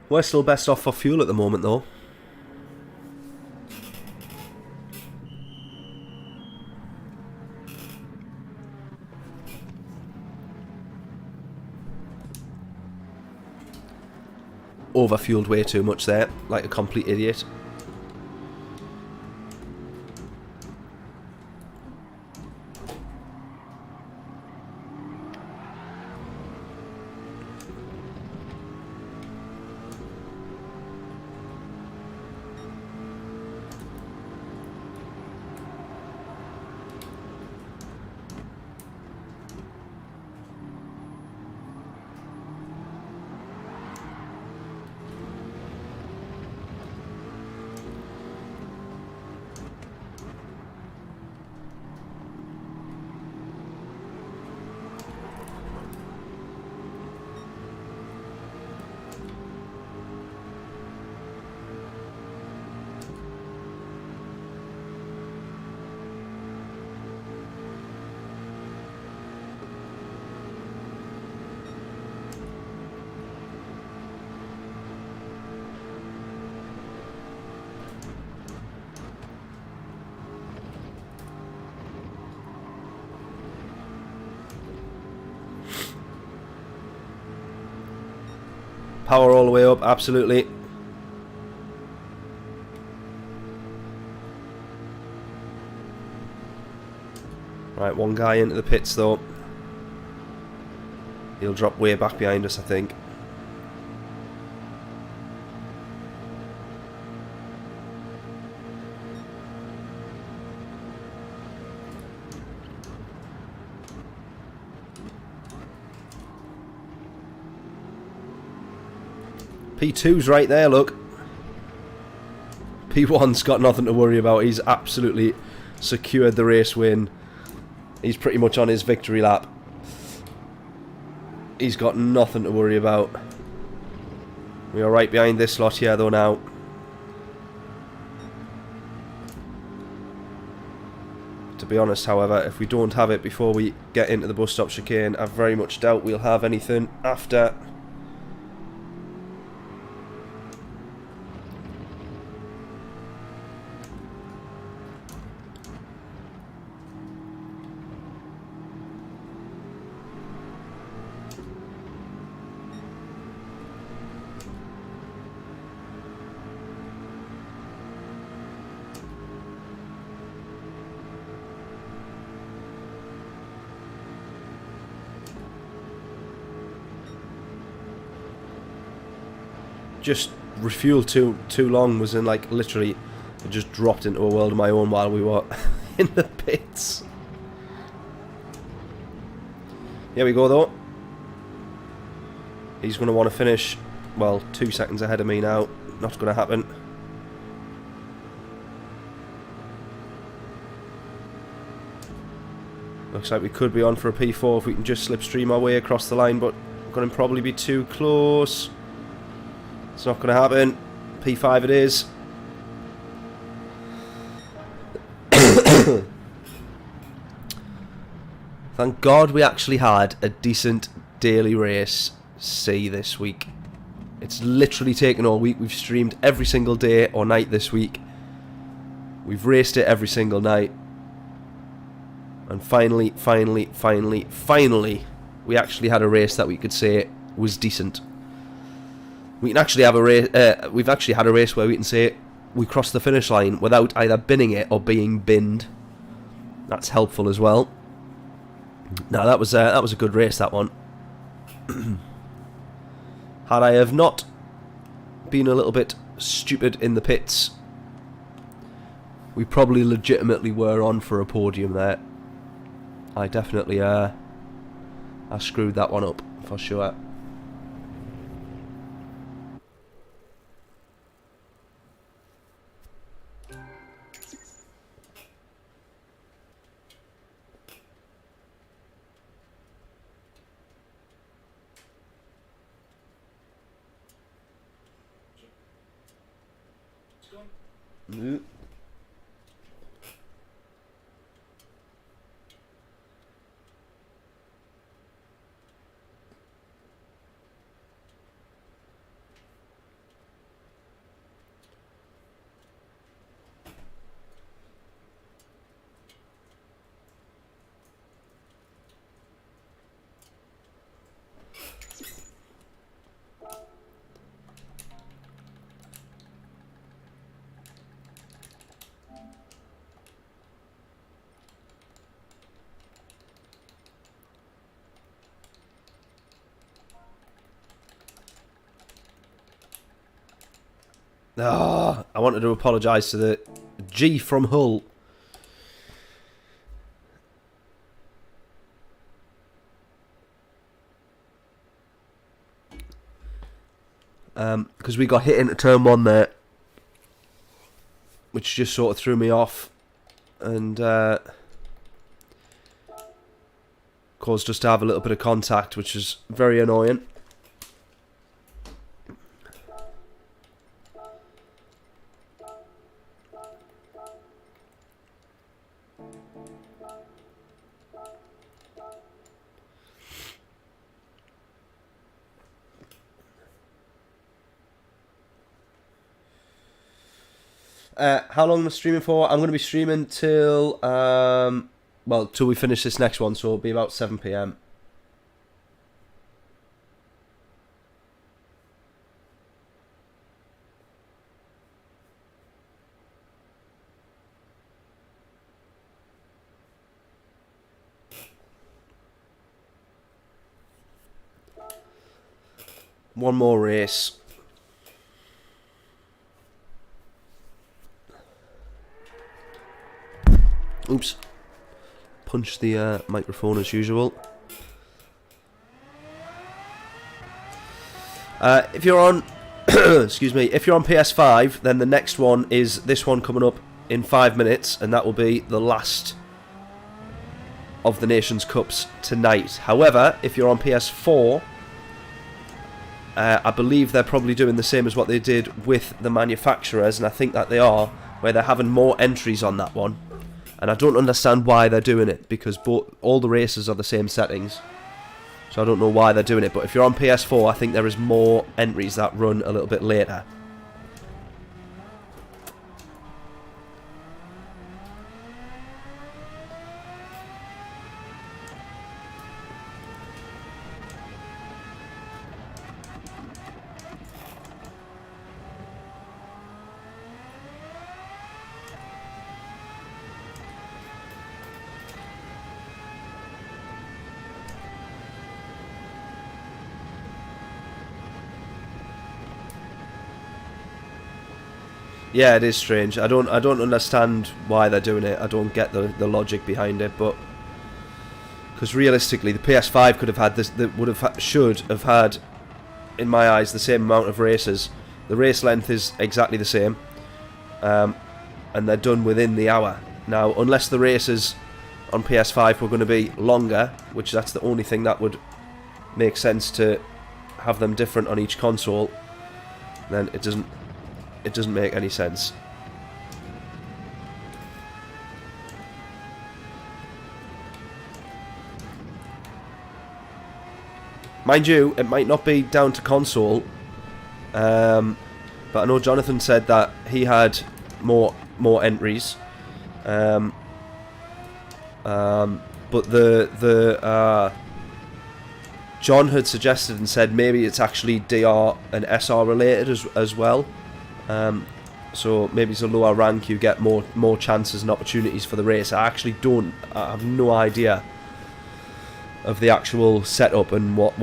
We're still best off for fuel at the moment, though. Overfueled way too much there, like a complete idiot. Power all the way up, absolutely. Right, one guy into the pits though. He'll drop way back behind us, I think. P2's right there, look. P1's got nothing to worry about. He's absolutely secured the race win. He's pretty much on his victory lap. He's got nothing to worry about. We are right behind this lot here though now. To be honest, however, if we don't have it before we get into the bus stop chicane, I very much doubt we'll have anything after. just refueled too long. Was in like literally, I just dropped into a world of my own while we were in the pits. Here we go though. He's going to want to finish, well, 2 seconds ahead of me now. Not going to happen. Looks like we could be on for a P4 if we can just slipstream our way across the line, but we're going to probably be too close. It's not going to happen. P5 it is. Thank God we actually had a decent daily race C this week. It's literally taken all week. We've streamed every single day or night this week. We've raced it every single night. And finally, we actually had a race that we could say was decent. We can actually have a race. We've actually had a race where we can say we crossed the finish line without either binning it or being binned. That's helpful as well. Now that was a good race, that one. Had I have not been a little bit stupid in the pits, we probably legitimately were on for a podium there. I definitely I screwed that one up for sure. Oh, I wanted to apologise to the G from Hull. Because we got hit into turn 1 there, which just sort of threw me off and caused us to have a little bit of contact, which is very annoying. How long am I streaming for? I'm going to be streaming till, well, till we finish this next one, so it'll be about 7 PM. One more race. Oops. Punch the microphone as usual. If you're on, excuse me, if you're on PS5, then the next one is this one coming up in 5 minutes, and that will be the last of the Nations Cups tonight. However, if you're on PS4, I believe they're probably doing the same as what they did with the manufacturers, and I think that they are, where they're having more entries on that one. And I don't understand why they're doing it, because all the races are the same settings. So I don't know why they're doing it. But if you're on PS4, I think there is more entries that run a little bit later. Yeah, it is strange. I don't understand why they're doing it. I don't get the logic behind it, but because realistically, the PS5 could have had this, should have had, in my eyes, the same amount of races. The race length is exactly the same, and they're done within the hour. Now, unless the races on PS5 were going to be longer, which that's the only thing that would make sense to have them different on each console, then it doesn't make any sense. Mind you, it might not be down to console, but I know Jonathan said that he had more entries, but John had suggested and said maybe it's actually DR and SR related as well. So maybe it's a lower rank, you get more chances and opportunities for the race. I have no idea of the actual setup and what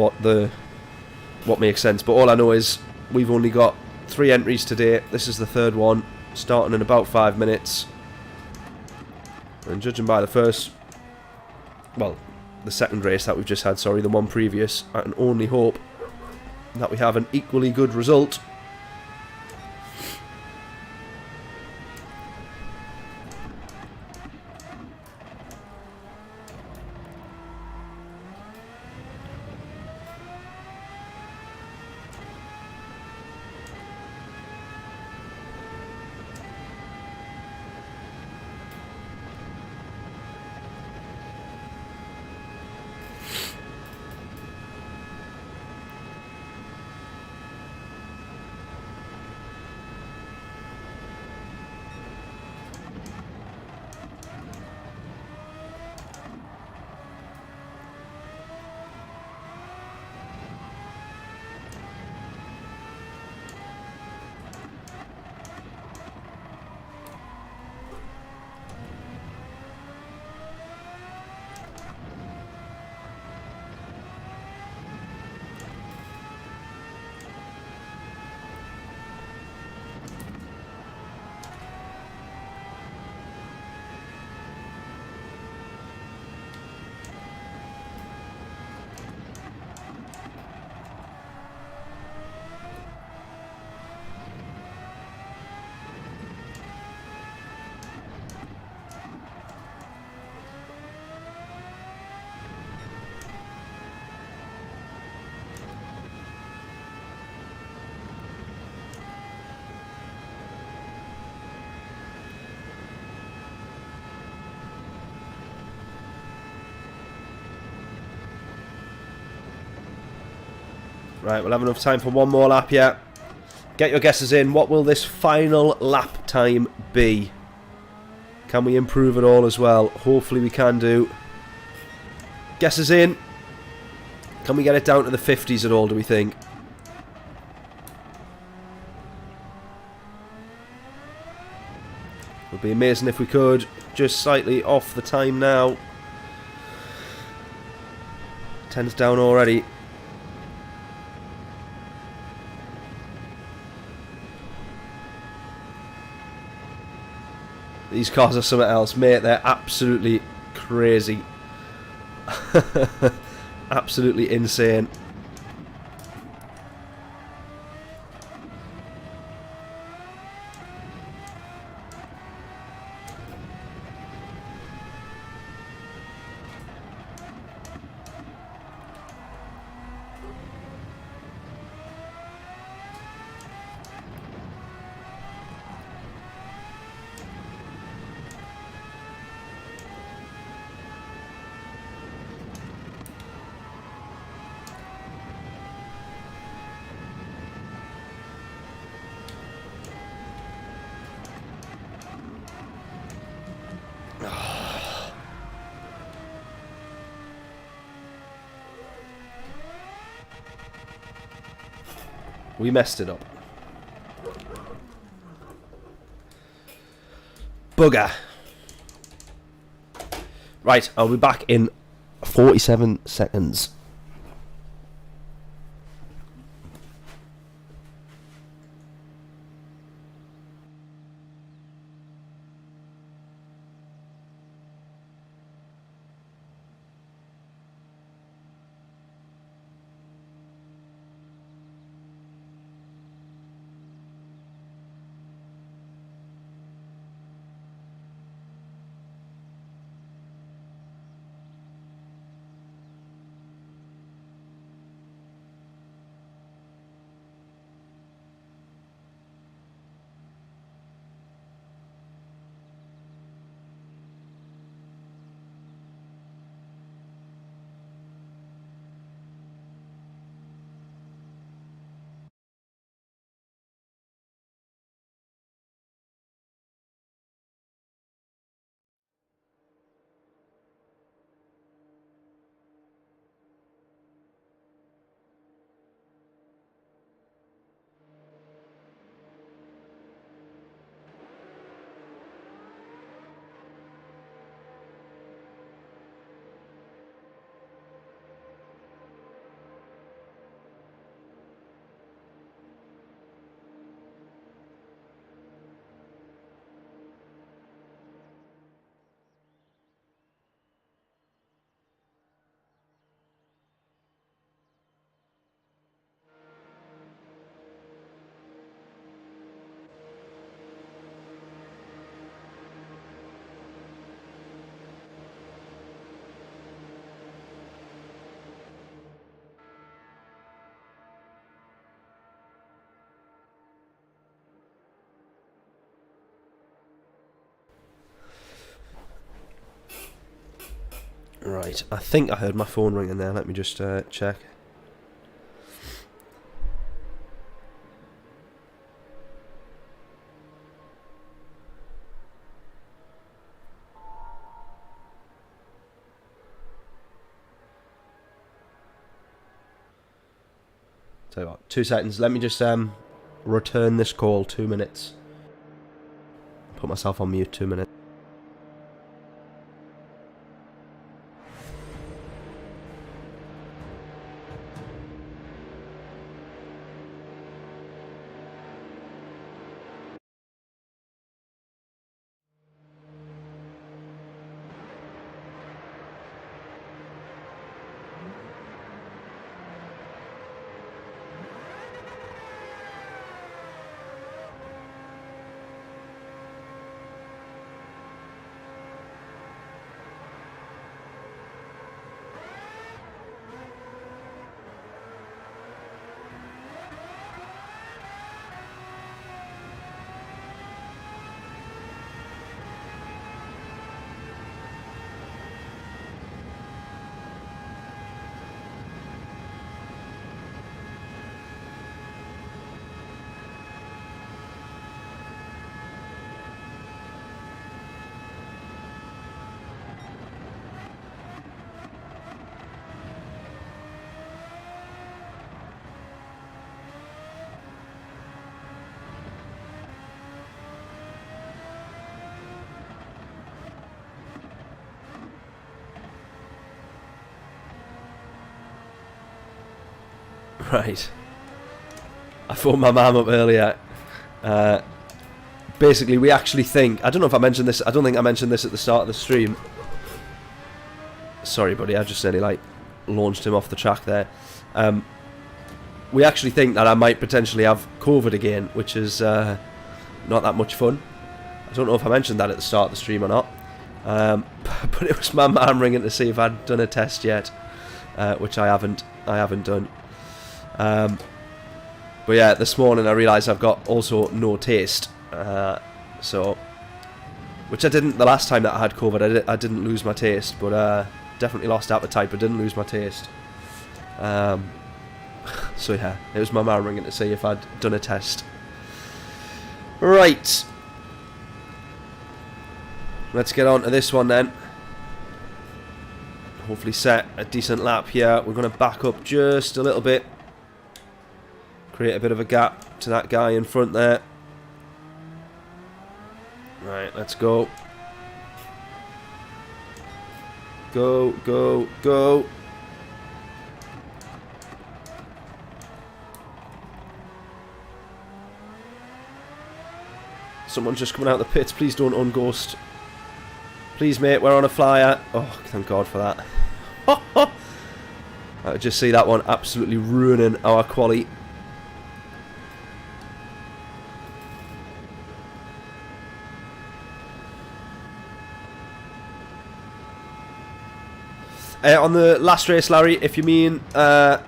makes sense. But all I know is we've only got 3 entries today. This is the 3rd one, starting in about 5 minutes. And judging by the second race that we've just had, sorry, the one previous, I can only hope that we have an equally good result. Right, we'll have enough time for one more lap yet. Get your guesses in. What will this final lap time be? Can we improve it all as well? Hopefully we can do. Guesses in. Can we get it down to the 50s at all, do we think? It would be amazing if we could. Just slightly off the time now. 10's down already. These cars are something else, mate. They're absolutely crazy. Absolutely insane. We messed it up. Bugger. Right, I'll be back in 47 seconds. Right, I think I heard my phone ringing there. Let me just check. Tell you what, 2 seconds. Let me just return this call. 2 minutes. Put myself on mute. 2 minutes. Right. I phoned my mum up earlier. Basically, we actually think... I don't know if I mentioned this. I don't think I mentioned this at the start of the stream. Sorry, buddy. I just nearly, like, launched him off the track there. We actually think that I might potentially have COVID again, which is not that much fun. I don't know if I mentioned that at the start of the stream or not. But it was my mum ringing to see if I'd done a test yet, which I haven't done. But yeah, this morning I realised I've got also no taste, so, which I didn't the last time that I had COVID. I didn't lose my taste, but definitely lost appetite, but didn't lose my taste. So yeah, it was my mum ringing to see if I'd done a test. Right, let's get on to this one then. Hopefully set a decent lap here. We're going to back up just a little bit. Create a bit of a gap to that guy in front there. Right, let's go. Go, go, go. Someone's just coming out of the pits. Please don't unghost. Please, mate, we're on a flyer. Oh, thank God for that. I could just see that one absolutely ruining our quali. On the last race, Larry, if you mean on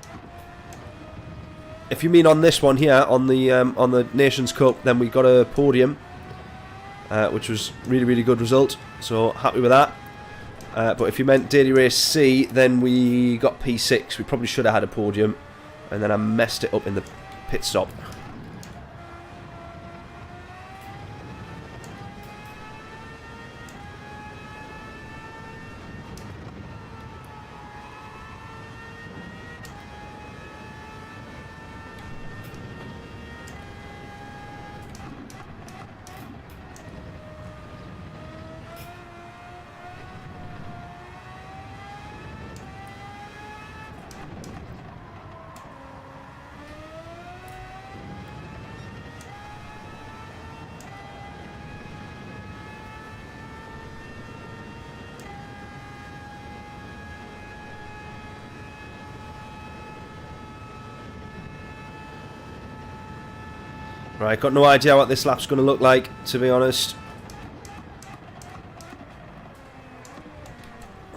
this one here, on the Nations Cup, then we got a podium, which was really good result. So happy with that. But if you meant daily race C, then we got P6. We probably should have had a podium, and then I messed it up in the pit stop. Right, got no idea what this lap's going to look like, to be honest.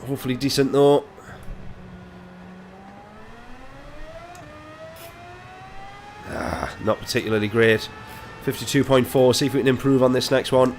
Hopefully decent though. Not particularly great. 52.4, see if we can improve on this next one.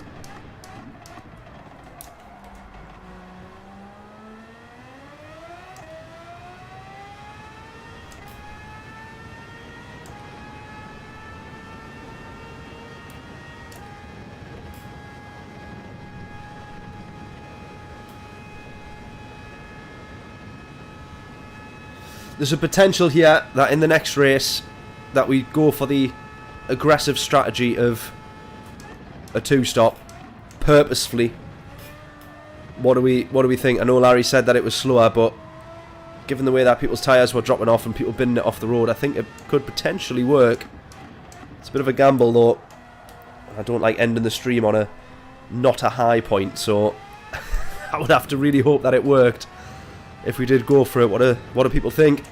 There's a potential here that in the next race that we go for the aggressive strategy of a two-stop purposefully. What do we think? I know Larry said that it was slower, but given the way that people's tyres were dropping off and people binning it off the road, I think it could potentially work. It's a bit of a gamble though. I don't like ending the stream on a not a high point, so I would have to really hope that it worked if we did go for it. What do people think?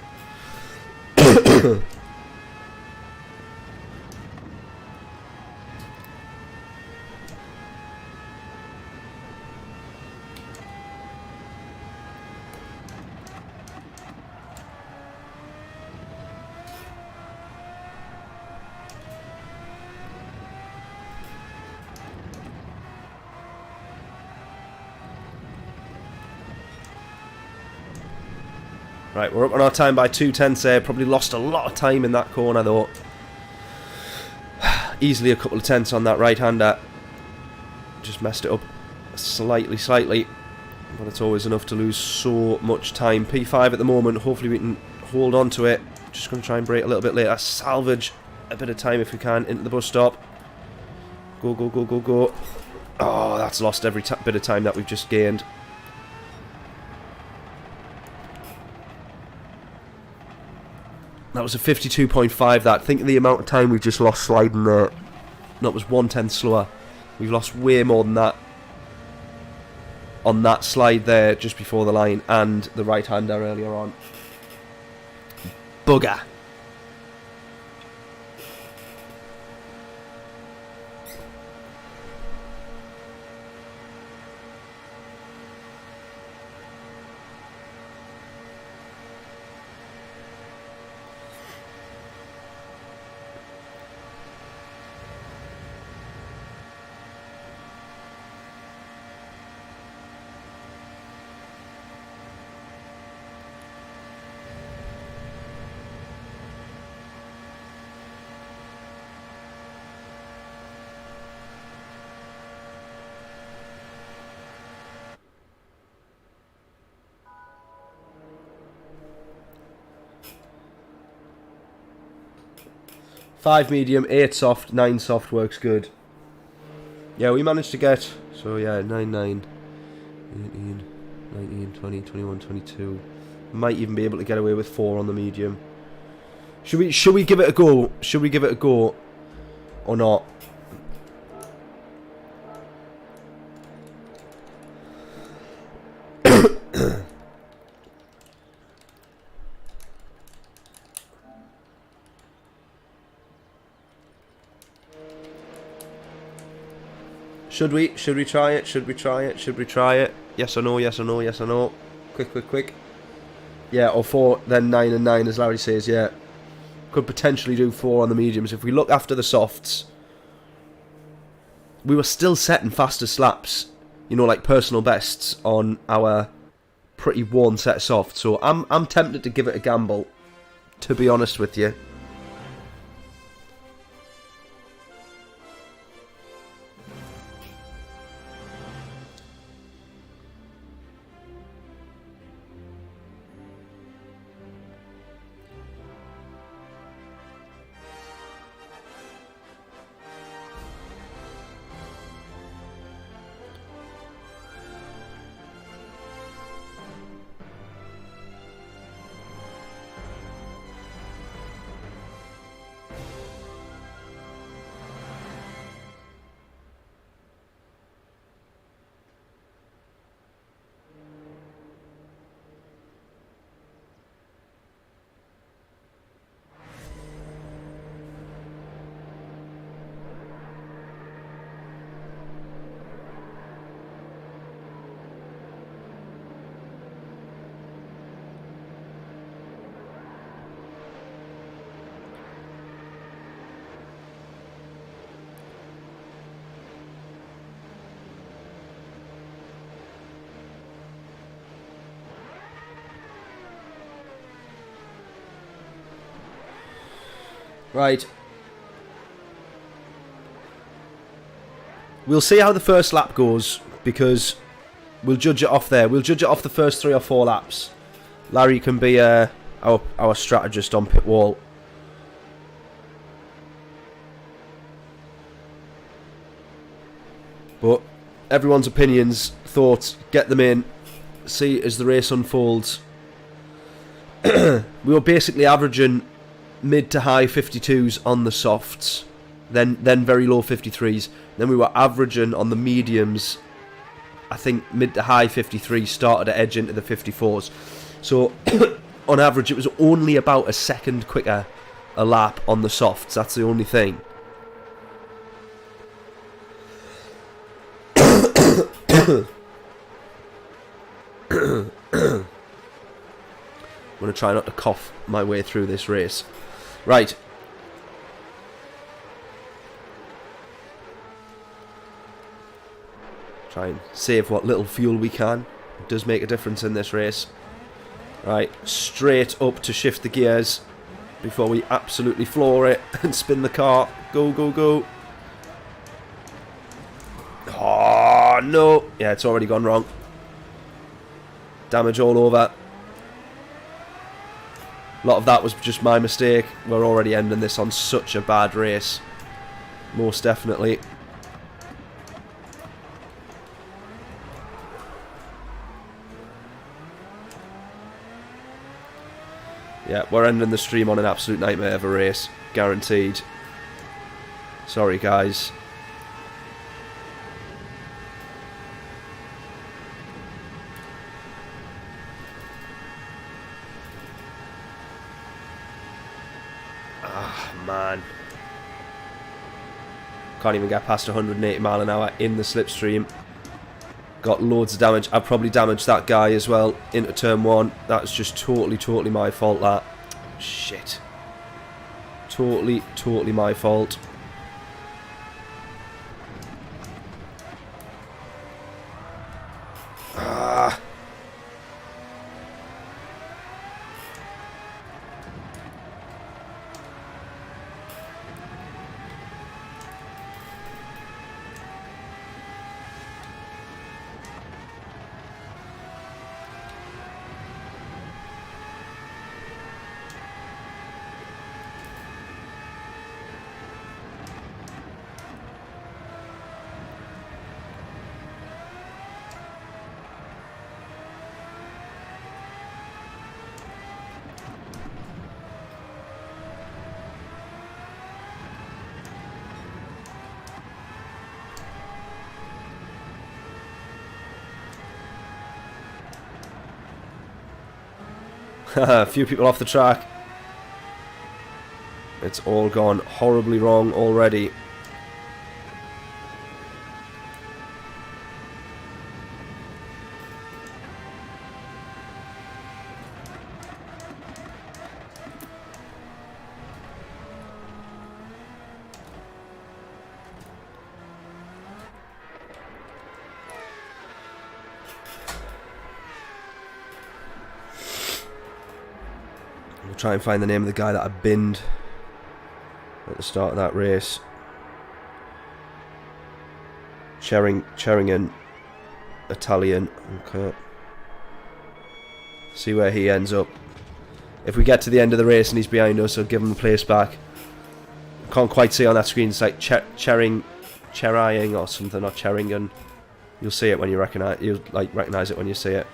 Right, we're up on our time by 2/10 there. Probably lost a lot of time in that corner though. Easily a couple of tenths on that right-hander. Just messed it up slightly. But it's always enough to lose so much time. P5 at the moment. Hopefully we can hold on to it. Just going to try and brake a little bit later. Salvage a bit of time if we can into the bus stop. Go. Oh, that's lost every bit of time that we've just gained. That was a 52.5 that. Think of the amount of time we've just lost sliding there. That was 1/10 slower. We've lost way more than that on that slide there just before the line and the right-hander earlier on. Bugger. Five medium, 8 soft, 9 soft works good. Yeah, we managed to get, so yeah, 9, 9, 18, 19, 20, 21, 22. Might even be able to get away with 4 on the medium. Should we give it a go? Should we give it a go or not? Should we try it? Should we try it? Should we try it? Yes or no, yes or no, yes or no. Quick. Yeah, or 4, then 9 and 9 as Larry says, yeah. Could potentially do 4 on the mediums. If we look after the softs, we were still setting faster slaps, you know, like personal bests on our pretty worn set of softs. So I'm tempted to give it a gamble, to be honest with you. Right. We'll see how the first lap goes, because we'll judge it off there. We'll judge it off the first 3 or 4 laps. Larry can be our strategist on pit wall. But everyone's opinions, thoughts, get them in. See as the race unfolds. We were basically averaging mid to high 52s on the softs, then very low 53s. Then we were averaging on the mediums, I think mid to high 53s, started to edge into the 54s. So on average it was only about a second quicker a lap on the softs. That's the only thing. I'm going to try not to cough my way through this race. Right. Try and save what little fuel we can. It does make a difference in this race. Right, straight up to shift the gears before we absolutely floor it and spin the car. Go, go, go. Oh, no. Yeah, it's already gone wrong. Damage all over. A lot of that was just my mistake. We're already ending this on such a bad race. Most definitely. Yeah, we're ending the stream on an absolute nightmare of a race. Guaranteed. Sorry, guys. Ah, man. Can't even get past 180 mile an hour in the slipstream. Got loads of damage. I've probably damaged that guy as well into turn 1. That's just totally my fault, that. Shit. Totally my fault. Ah. A few people off the track. It's all gone horribly wrong already. Try and find the name of the guy that I binned at the start of that race. Sheringham, Italian. Okay. See where he ends up. If we get to the end of the race and he's behind us, I'll give him the place back. Can't quite see on that screen. It's like Cherrying or something, not Sheringham. You'll see it when you recognize. You'll recognize it when you see it.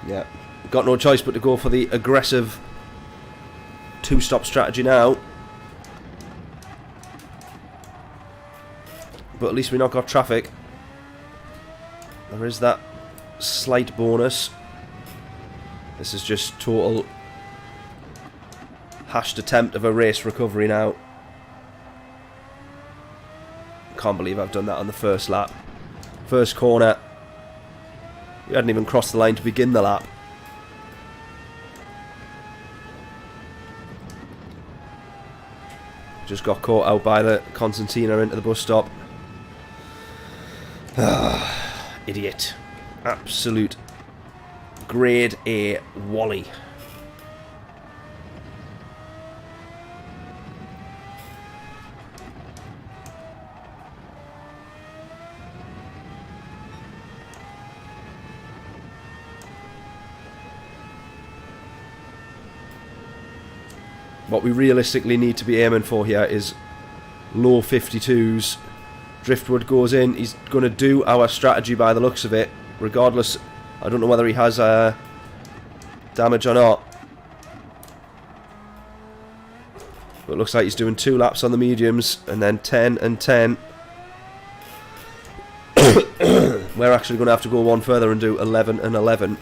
Yeah, got no choice but to go for the aggressive two-stop strategy now. But at least we knock off traffic. There is that slight bonus. This is just total hashed attempt of a race recovery now. Can't believe I've done that on the first lap. First corner. We hadn't even crossed the line to begin the lap. Just got caught out by the concertina into the bus stop. Idiot. Absolute Grade A Wally. What we realistically need to be aiming for here is low 52s. Driftwood goes in. He's going to do our strategy by the looks of it. Regardless, I don't know whether he has damage or not. But it looks like he's doing 2 laps on the mediums and then 10 and 10. We're actually going to have to go one further and do 11 and 11.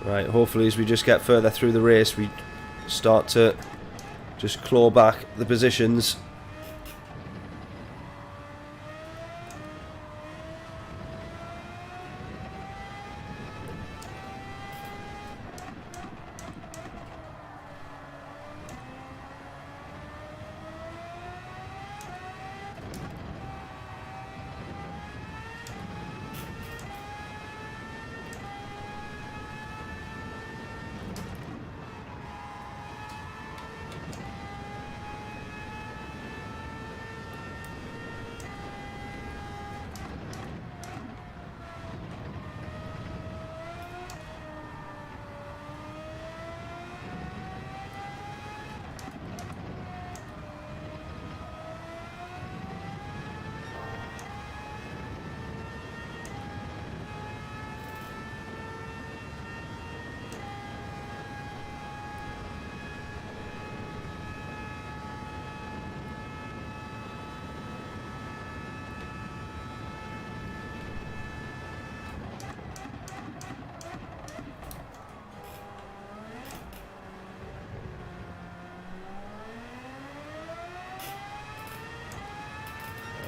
Right, hopefully as we just get further through the race, we start to just claw back the positions.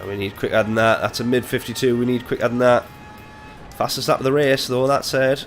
We need quicker than that. That's a mid 52. We need quicker than that. Fastest lap of the race, though, that said.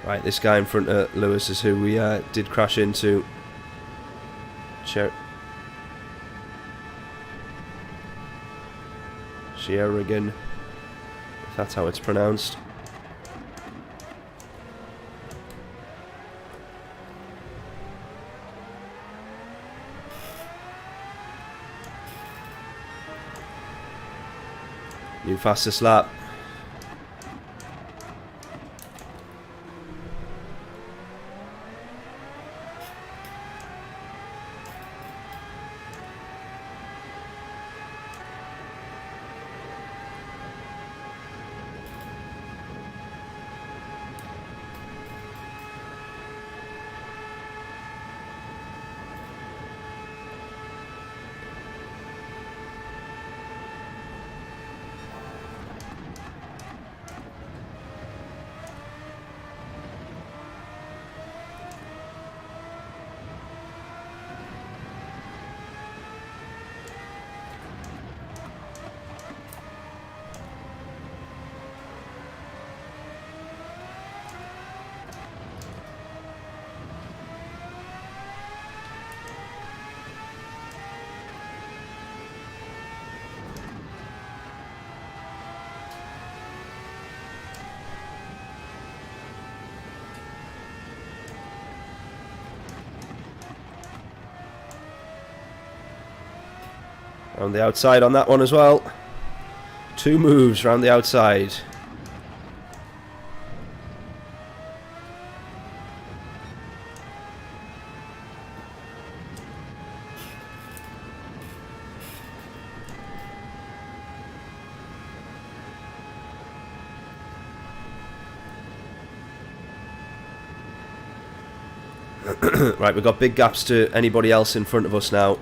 Right, this guy in front of Lewis is who we did crash into. Sherigan, if that's how it's pronounced. New fastest lap. Round the outside on that one as well. 2 moves round the outside. Right, we've got big gaps to anybody else in front of us now.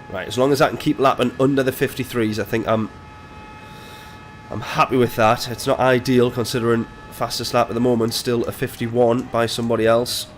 Right, as long as I can keep lapping under the 53s, I think I'm happy with that. It's not ideal considering fastest lap at the moment, still a 51 by somebody else.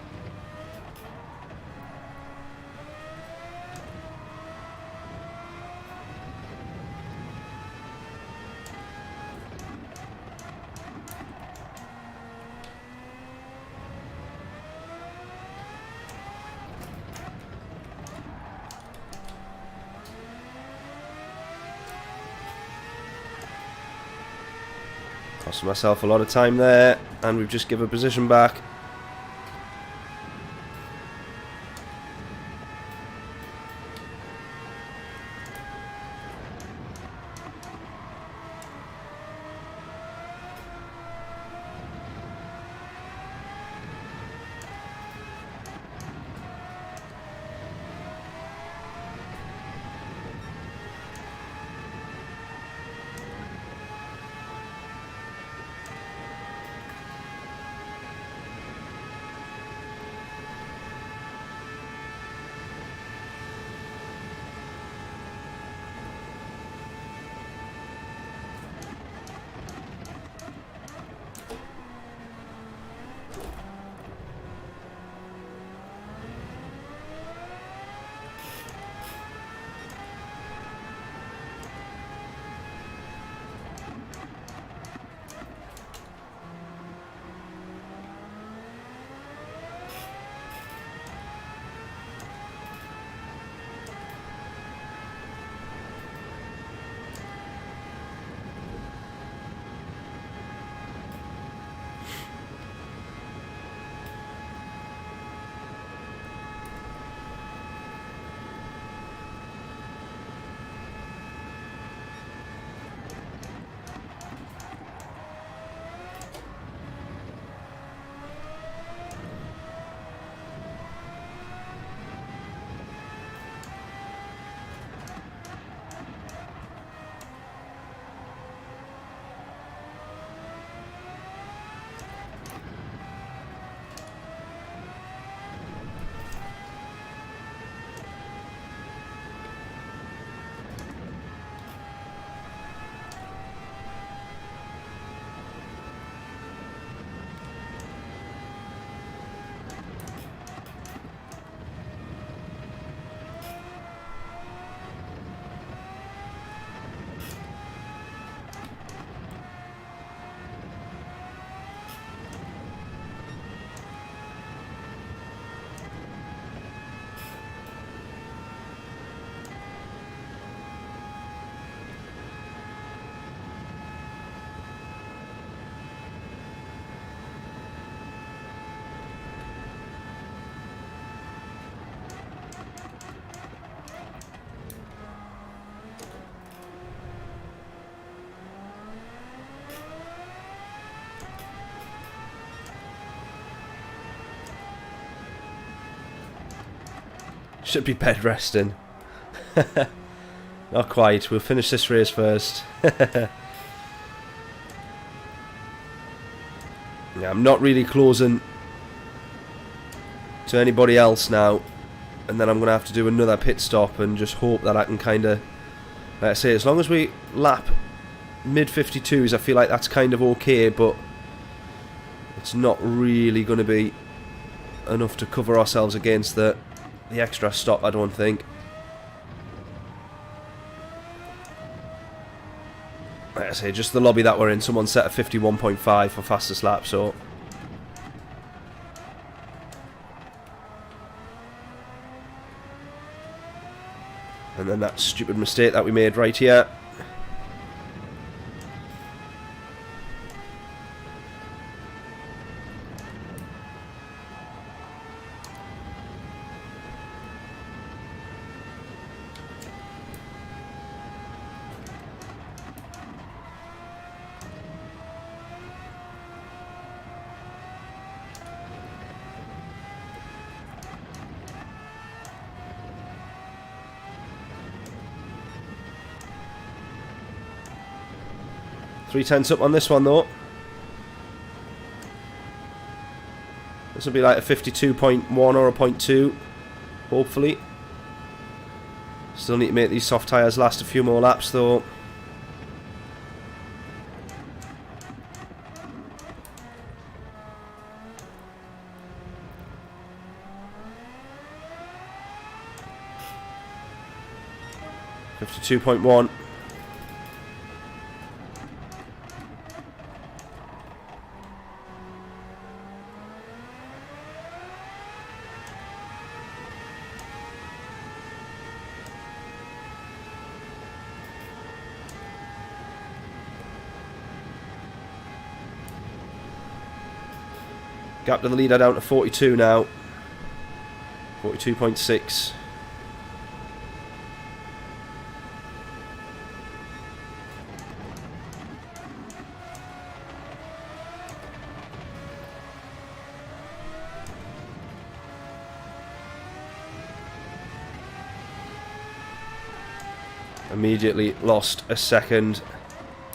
Cost myself a lot of time there, and we've just given position back. Should be bed resting. Not quite. We'll finish this race first. Yeah, I'm not really closing to anybody else now. And then I'm going to have to do another pit stop and just hope that I can kind of... Like I say, as long as we lap mid-52s, I feel like that's kind of okay, but it's not really going to be enough to cover ourselves against the extra stop, I don't think. Like I say, just the lobby that we're in, someone set a 51.5 for fastest lap, so... And then that stupid mistake that we made right here. Three tenths up on this one though. This will be like a 52.1 or a 0.2, hopefully. Still need to make these soft tyres last a few more laps though. .1. Gap to the leader down to 42 now. 42.6. Immediately lost a second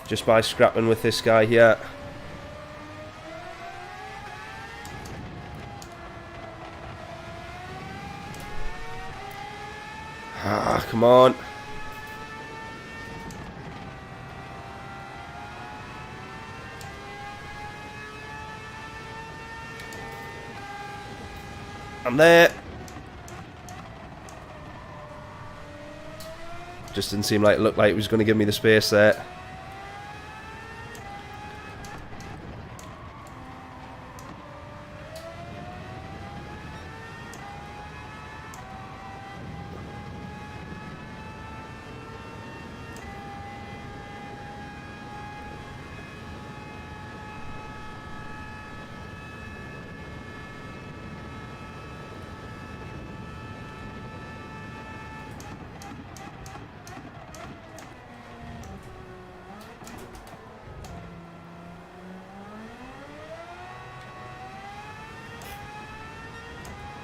just by scrapping with this guy here. Ah, come on. I'm there. Just didn't seem like it looked like it was going to give me the space there.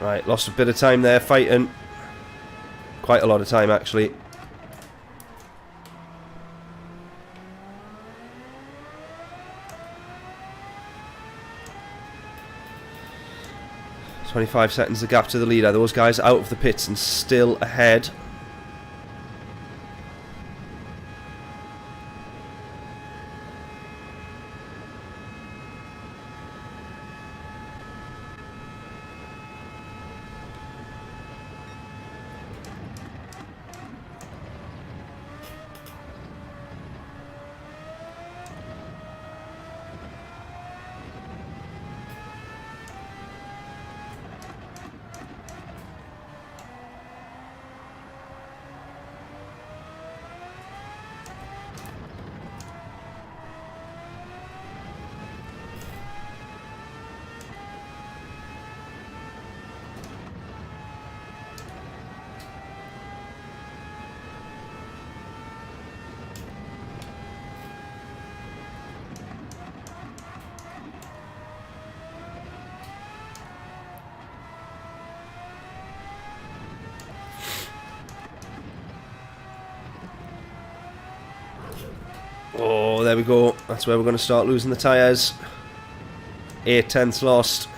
Right, lost a bit of time there fighting. Quite a lot of time actually. .25 seconds the gap to the leader. Those guys out of the pits and still ahead. Oh, there we go. That's where we're going to start losing the tyres. 8 tenths lost.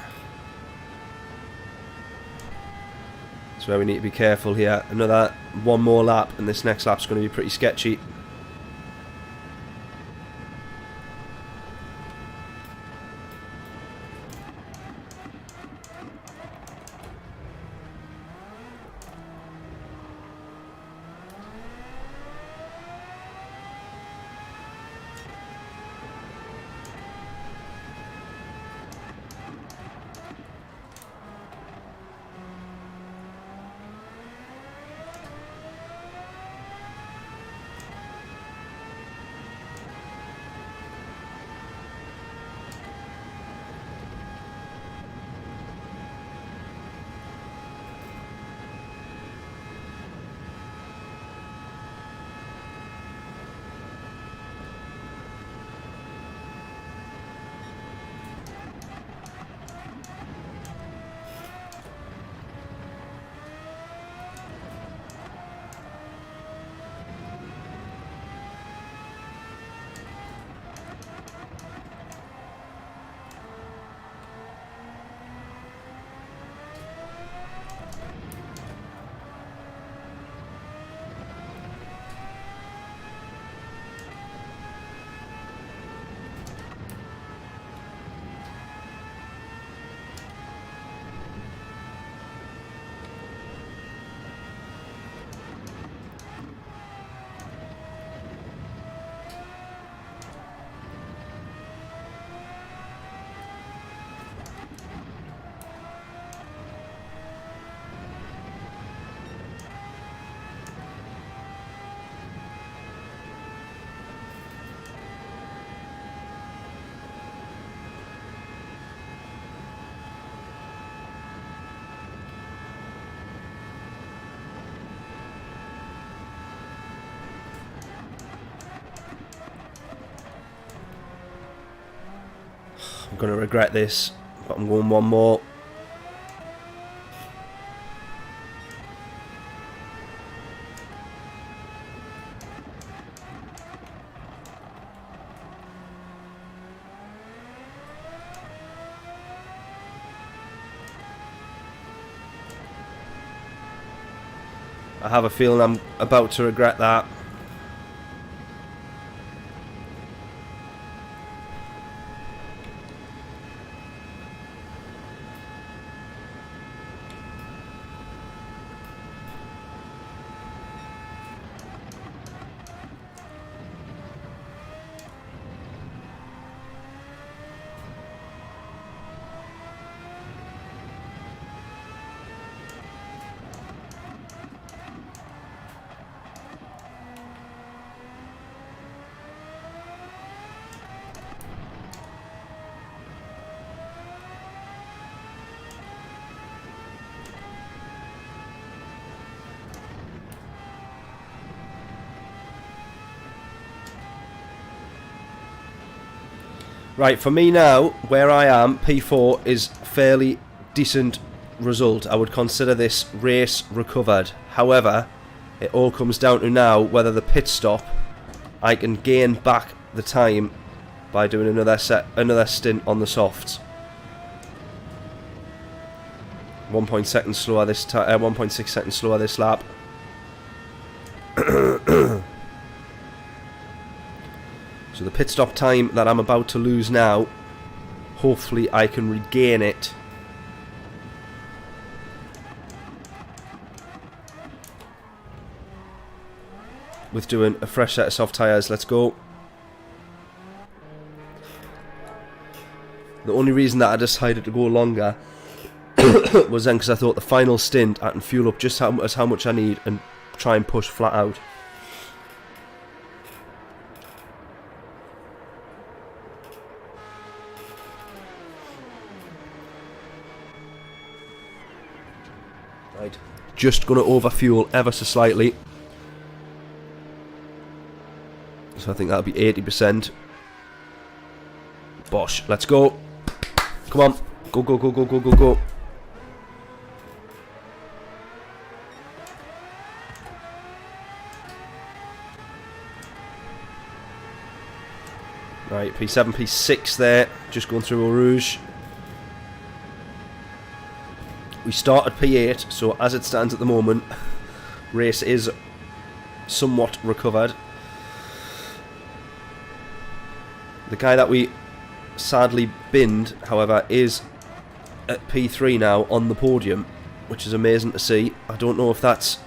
That's where we need to be careful here. Another one more lap, and this next lap's going to be pretty sketchy. going to regret this, but I'm going one more. I have a feeling I'm about to regret that. Right, for me now, where I am, P4 is fairly decent result. I would consider this race recovered. However, it all comes down to now whether the pit stop, I can gain back the time by doing another stint on the softs. 1.6 seconds slower this time. 1.6 seconds slower this lap. So the pit stop time that I'm about to lose now, hopefully I can regain it. With doing a fresh set of soft tyres. Let's go. The only reason that I decided to go longer was then because I thought the final stint I can fuel up just how much I need and try and push flat out. Right, just going to overfuel ever so slightly. So I think that'll be 80%. Bosh, let's go. Come on, go, go, go, go, go, go, go. Right, P7, P6 there, just going through Eau Rouge. We started P8, so as it stands at the moment, race is somewhat recovered. The guy that we sadly binned, however, is at P3 now on the podium, which is amazing to see. I don't know if that's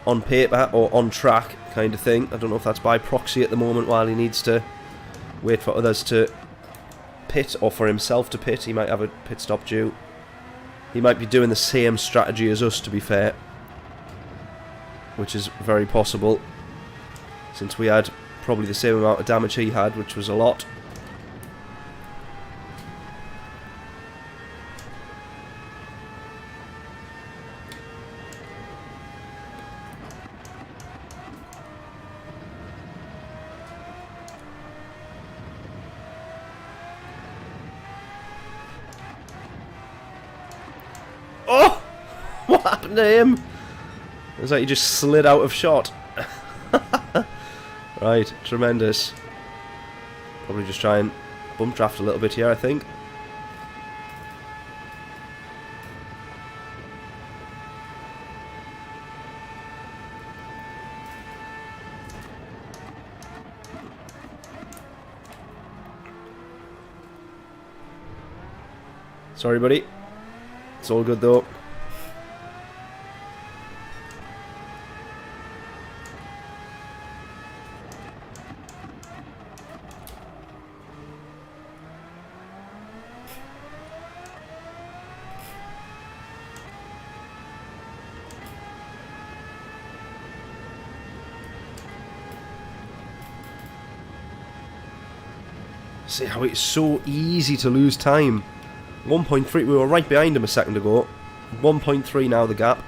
on paper or on track kind of thing. I don't know if that's by proxy at the moment while he needs to wait for others to pit or for himself to pit. He might have a pit stop due. He might be doing the same strategy as us, to be fair, which is very possible, since we had probably the same amount of damage he had, which was a lot. Oh! What happened to him? It was like he just slid out of shot. Right, tremendous. Probably just try and bump draft a little bit here, I think. Sorry, buddy. It's all good though. See how it's so easy to lose time. 1.3, we were right behind him a second ago. 1.3 now the gap.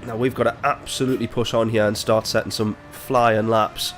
Now we've got to absolutely push on here and start setting some flying laps.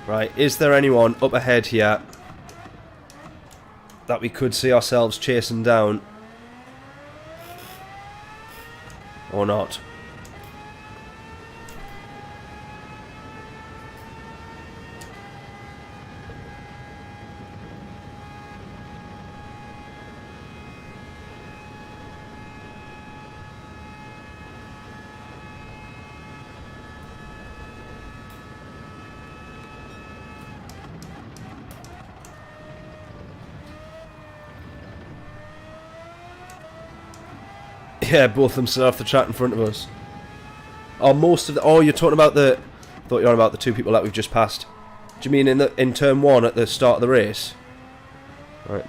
Right, is there anyone up ahead here that we could see ourselves chasing down? Or not? Yeah, both of them still off the track in front of us. Oh, most of the... Oh, you're talking about the... I thought you were on about the two people that we've just passed. Do you mean in turn one at the start of the race? Right.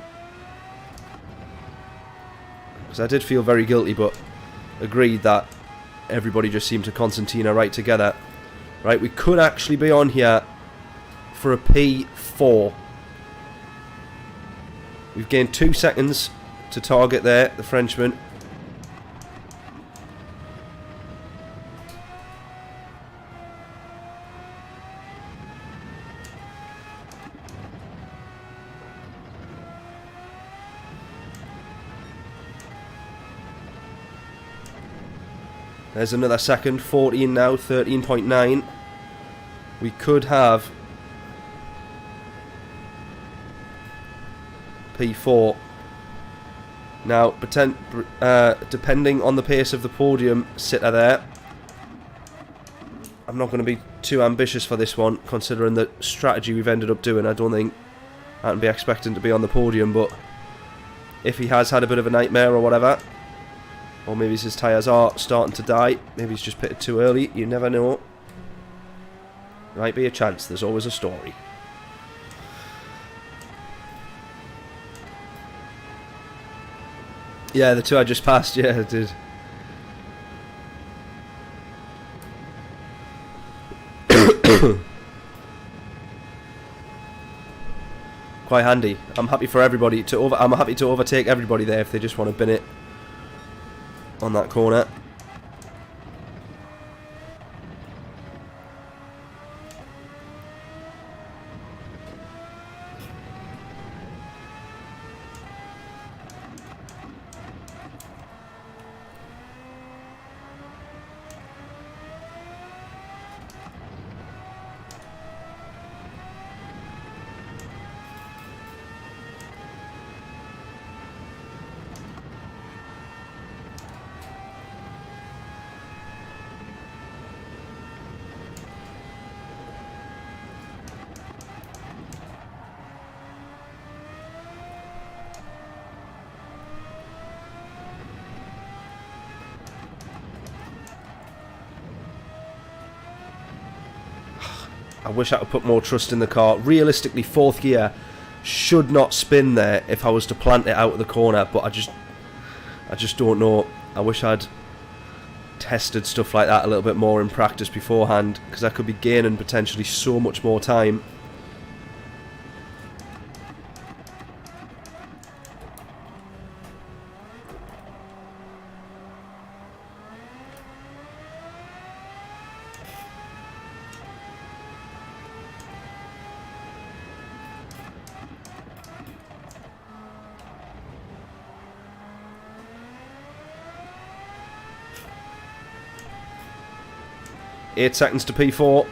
Because I did feel very guilty, but agreed that everybody just seemed to concertina right together. Right, we could actually be on here for a P4. We've gained 2 seconds to target there, the Frenchman. There's another second, 14 now, 13.9. We could have P4. Now, depending on the pace of the podium sitter there, I'm not going to be too ambitious for this one, considering the strategy we've ended up doing. I don't think I can be expecting to be on the podium, but if he has had a bit of a nightmare or whatever, or maybe his tyres are starting to die. Maybe he's just pitted too early. You never know. Might be a chance. There's always a story. Yeah, the two I just passed. Yeah, I did. Quite handy. I'm happy for everybody to I'm happy to overtake everybody there if they just want to bin it on that corner. I wish I could put more trust in the car. Realistically, fourth gear should not spin there if I was to plant it out of the corner, but I just don't know. I wish I'd tested stuff like that a little bit more in practice beforehand, because I could be gaining potentially so much more time. 8 seconds to P4.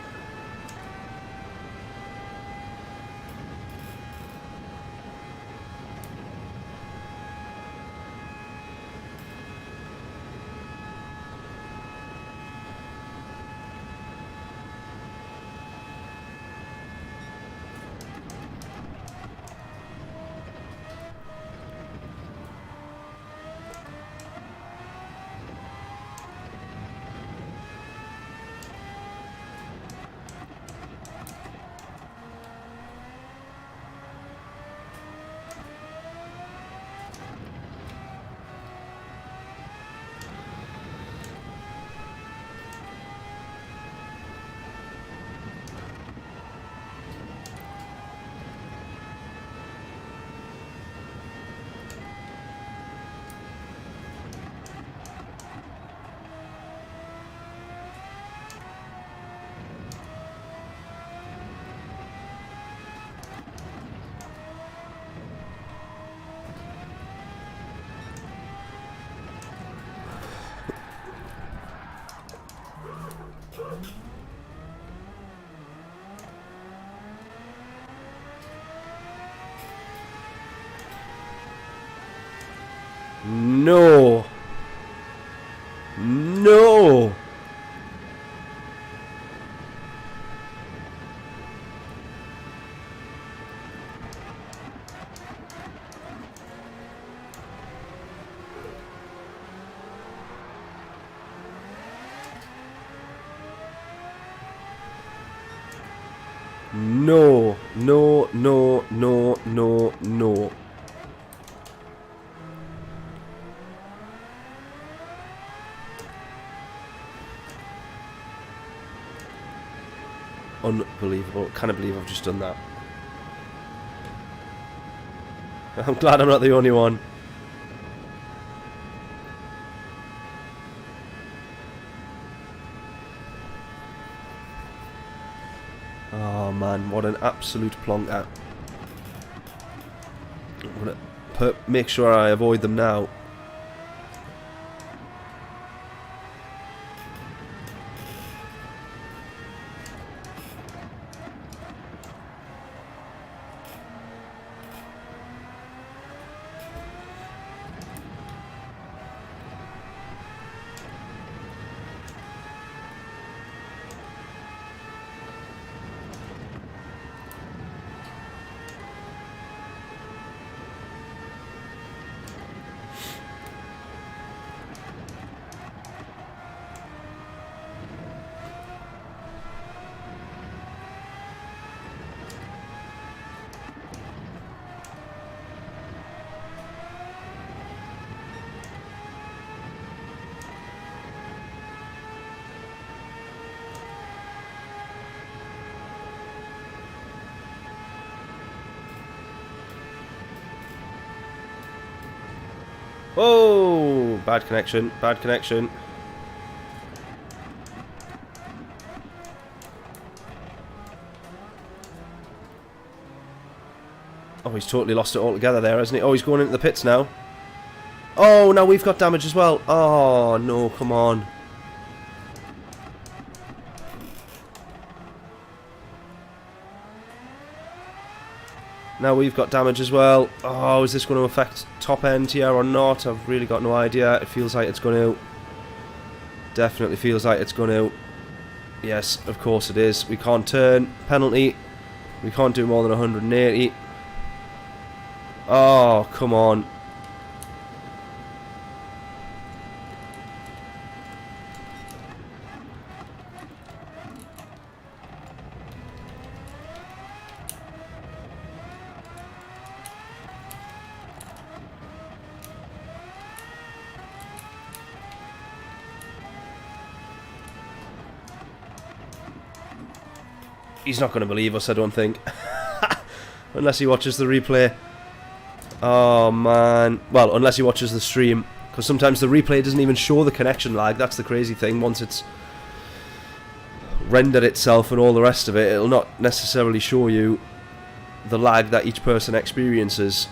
No. No. No. No, no, no, no, no. Unbelievable. Can't believe I've just done that. I'm glad I'm not the only one. Oh man, what an absolute plonker. I'm gonna make sure I avoid them now. Oh, bad connection, bad connection. Oh, he's totally lost it altogether there, hasn't he? Oh, he's going into the pits now. Oh, now we've got damage as well. Oh, no, come on. Now we've got damage as well. Oh, is this going to affect top end here or not? I've really got no idea. It feels like it's going to. Definitely feels like it's going to. Yes, of course it is. We can't turn. Penalty. We can't do more than 180. Oh, come on. He's not going to believe us, I don't think. Unless he watches the replay. Oh, man. Well, unless he watches the stream. Because sometimes the replay doesn't even show the connection lag. That's the crazy thing. Once it's rendered itself and all the rest of it, it'll not necessarily show you the lag that each person experiences.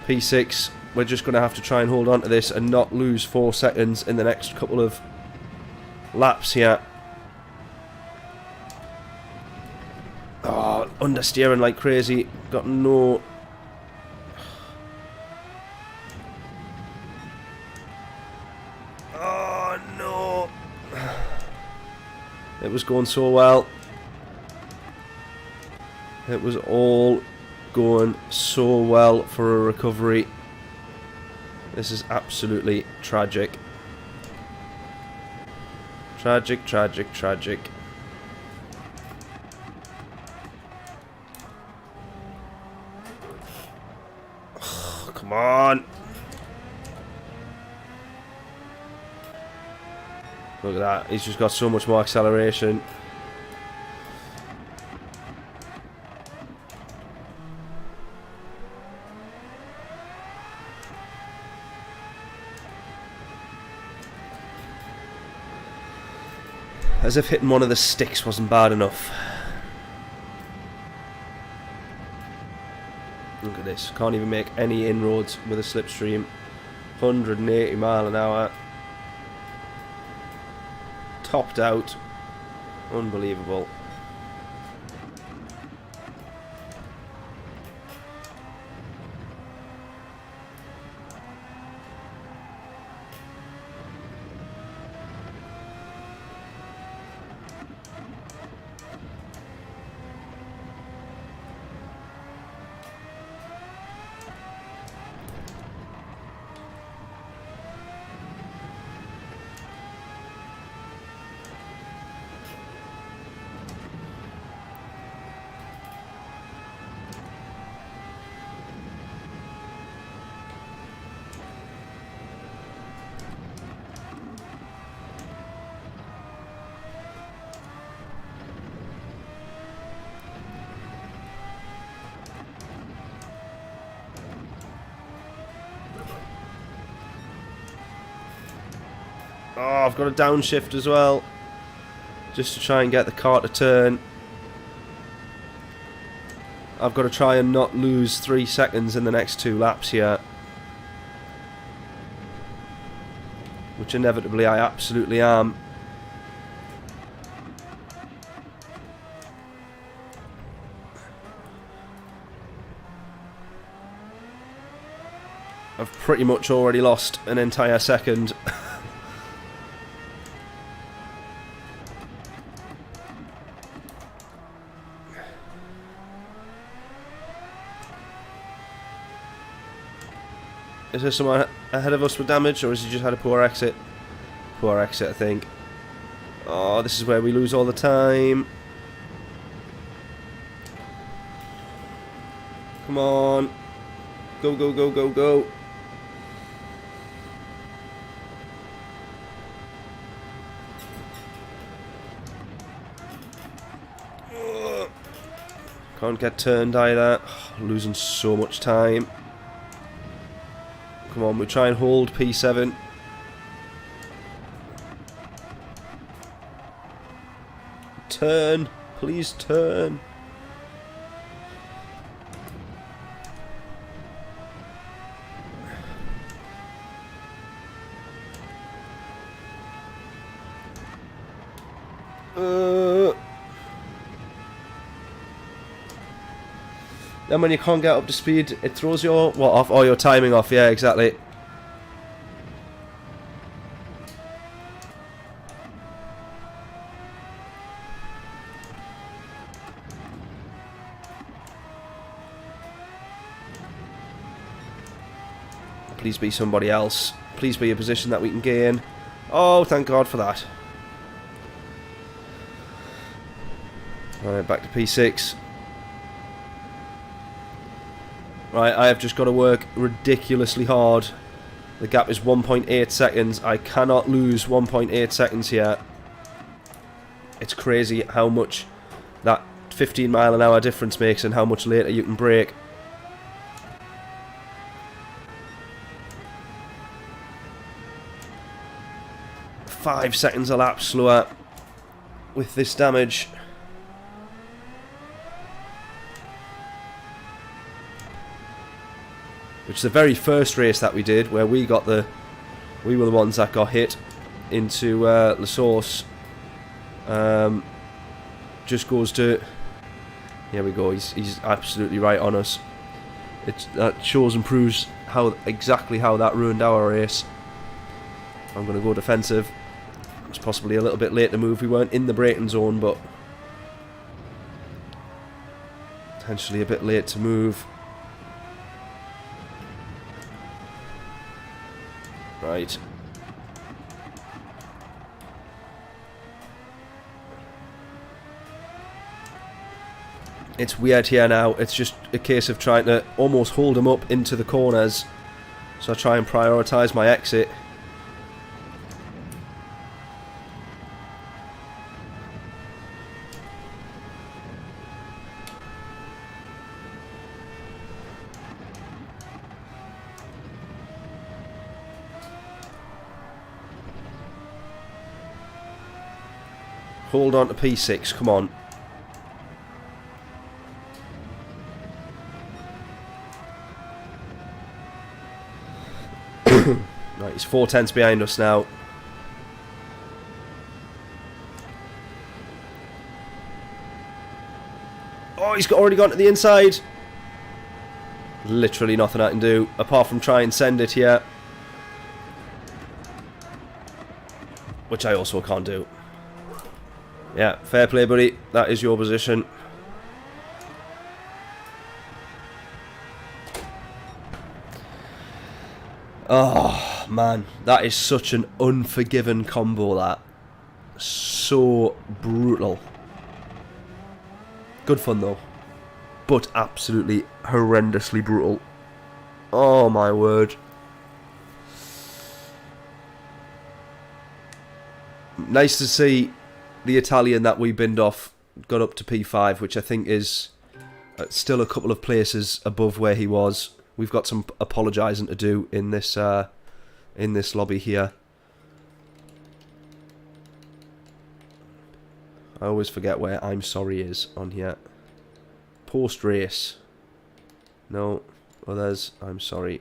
P6. We're just going to have to try and hold on to this and not lose 4 seconds in the next couple of laps here. understeering like crazy. Got no... Oh, no. It was going so well. It was all going so well for a recovery. This is absolutely tragic. Tragic, tragic, tragic. Oh, come on. Look at that. He's just got so much more acceleration. As if hitting one of the sticks wasn't bad enough. Look at this. Can't even make any inroads with a slipstream. 180 mile an hour. Topped out. Unbelievable. Oh, I've got a downshift as well. Just to try and get the car to turn. I've got to try and not lose 3 seconds in the next 2 laps here. Which inevitably I absolutely am. I've pretty much already lost an entire second. Is there someone ahead of us with damage, or has he just had a poor exit? Poor exit, I think. Oh, this is where we lose all the time. Come on. Go, go, go, go, go. Can't get turned either. Losing so much time. Come on, we try and hold P7. Turn. Please turn. Then when you can't get up to speed, it throws your what off? Oh, your timing off. Yeah, exactly. Please be somebody else. Please be a position that we can gain. Oh, thank God for that. Alright, back to P6. Right, I have just got to work ridiculously hard. The gap is 1.8 seconds. I cannot lose 1.8 seconds here. It's crazy how much that 15 mile an hour difference makes and how much later you can brake. Five seconds a lap slower with this damage. Which is the very first race that we did, where we were the ones that got hit into La Source. Just goes to Here we go. He's absolutely right on us. That shows and proves exactly how that ruined our race. I'm going to go defensive. It's possibly a little bit late to move. We weren't in the braking zone, but potentially a bit late to move. Right. It's weird here now. It's just a case of trying to almost hold him up into the corners. So I try and prioritise my exit. Hold on to P6, come on. Right, he's 4/10 behind us now. Oh, he's already gone to the inside. Literally nothing I can do apart from try and send it here. Which I also can't do. Yeah, fair play, buddy. That is your position. Oh, man. That is such an unforgiven combo, that. So brutal. Good fun, though. But absolutely horrendously brutal. Oh, my word. Nice to see the Italian that we binned off got up to P5, which I think is still a couple of places above where he was. We've got some apologising to do in this lobby here. I always forget where I'm sorry is on here. Post race. No, others. I'm sorry.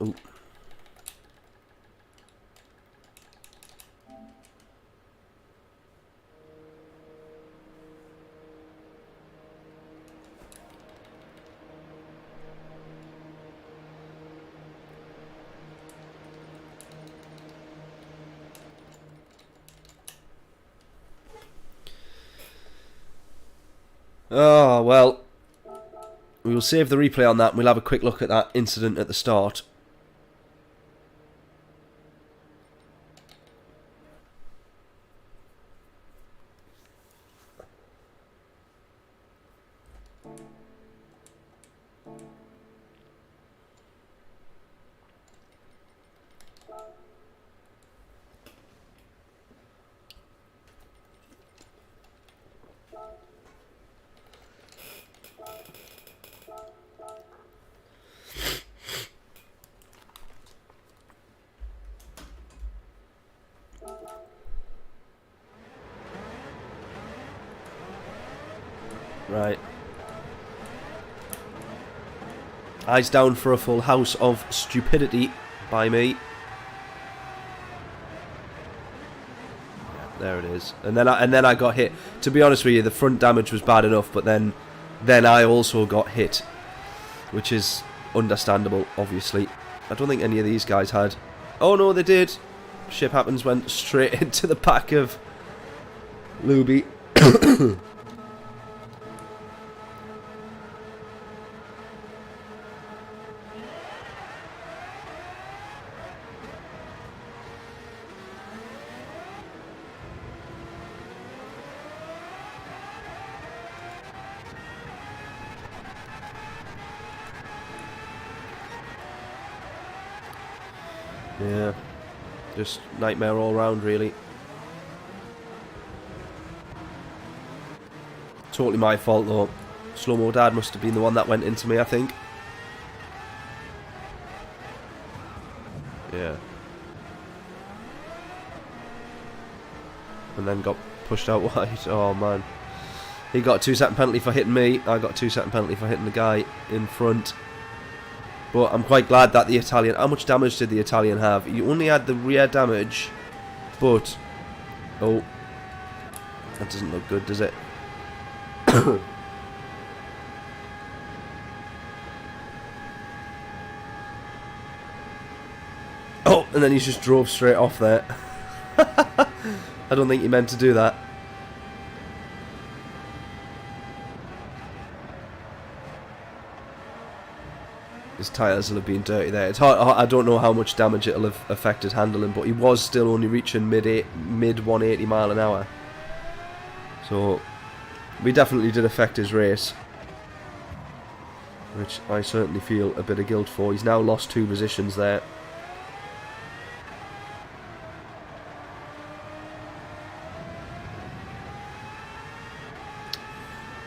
Ooh. Oh, well, we will save the replay on that and we'll have a quick look at that incident at the start. Right. Eyes down for a full house of stupidity by me. Yeah, there it is. And then I got hit. To be honest with you, the front damage was bad enough, but then I also got hit, which is understandable, obviously. I don't think any of these guys had. Oh no, they did. Ship happens, went straight into the back of Luby. Yeah, just nightmare all round, really. Totally my fault, though. Slow-mo Dad must have been the one that went into me, I think. Yeah. And then got pushed out wide. Oh, man. He got a 2-second penalty for hitting me. I got a 2-second penalty for hitting the guy in front. But I'm quite glad that the Italian... How much damage did the Italian have? He only had the rear damage, but... Oh. That doesn't look good, does it? Oh, and then he just drove straight off there. I don't think he meant to do that. His tyres will have been dirty there. It's hard. I don't know how much damage it'll have affected handling, but he was still only reaching mid 180 mile an hour. So we definitely did affect his race, which I certainly feel a bit of guilt for. He's now lost 2 positions there.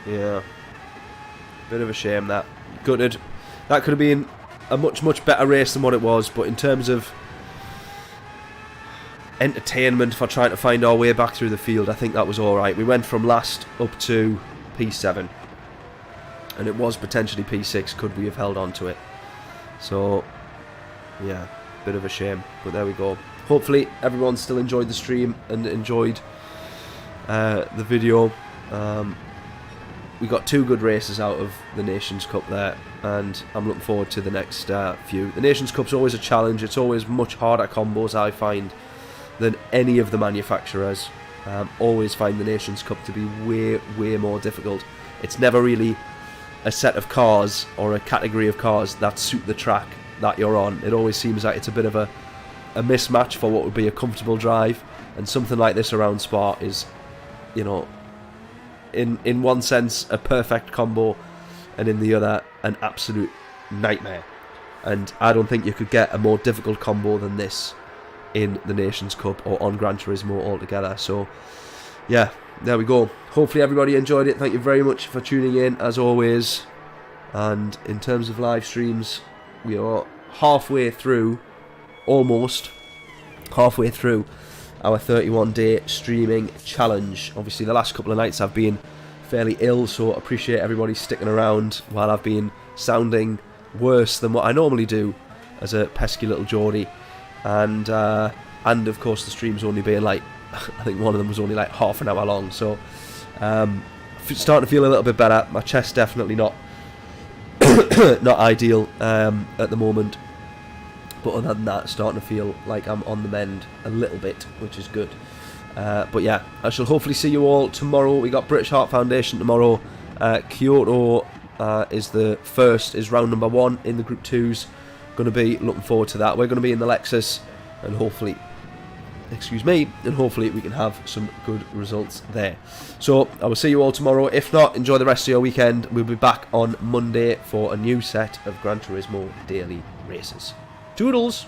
Yeah, bit of a shame that. Gutted. That could have been a much better race than what it was, but in terms of entertainment for trying to find our way back through the field, I think that was alright. We went from last up to P7, and it was potentially P6 could we have held on to it. So, yeah, bit of a shame, but there we go. Hopefully everyone still enjoyed the stream and enjoyed the video. We got 2 good races out of the Nations Cup there, and I'm looking forward to the next few. The Nations Cup's always a challenge. It's always much harder combos, I find, than any of the manufacturers. Always find the Nations Cup to be way more difficult. It's never really a set of cars or a category of cars that suit the track that you're on. It always seems like it's a bit of a mismatch for what would be a comfortable drive, and something like this around Spa is, you know, in one sense a perfect combo, and in the other an absolute nightmare. And I don't think you could get a more difficult combo than this in the Nations Cup or on Gran Turismo altogether. So yeah, there we go. Hopefully everybody enjoyed it. Thank you very much for tuning in as always. And in terms of live streams, we are halfway through, almost halfway through our 31-day streaming challenge. Obviously the last couple of nights I've been fairly ill, so I appreciate everybody sticking around while I've been sounding worse than what I normally do as a pesky little Geordie. And of course the stream's only been like, I think one of them was only like half an hour long, so starting to feel a little bit better. My chest's definitely not not ideal at the moment, but other than that, starting to feel like I'm on the mend a little bit, which is good. But yeah, I shall hopefully see you all tomorrow. We got British Heart Foundation tomorrow. Kyoto is round number 1 in the Group 2s. Going to be looking forward to that. We're going to be in the Lexus, and hopefully, we can have some good results there. So I will see you all tomorrow. If not, enjoy the rest of your weekend. We'll be back on Monday for a new set of Gran Turismo daily races. Toodles!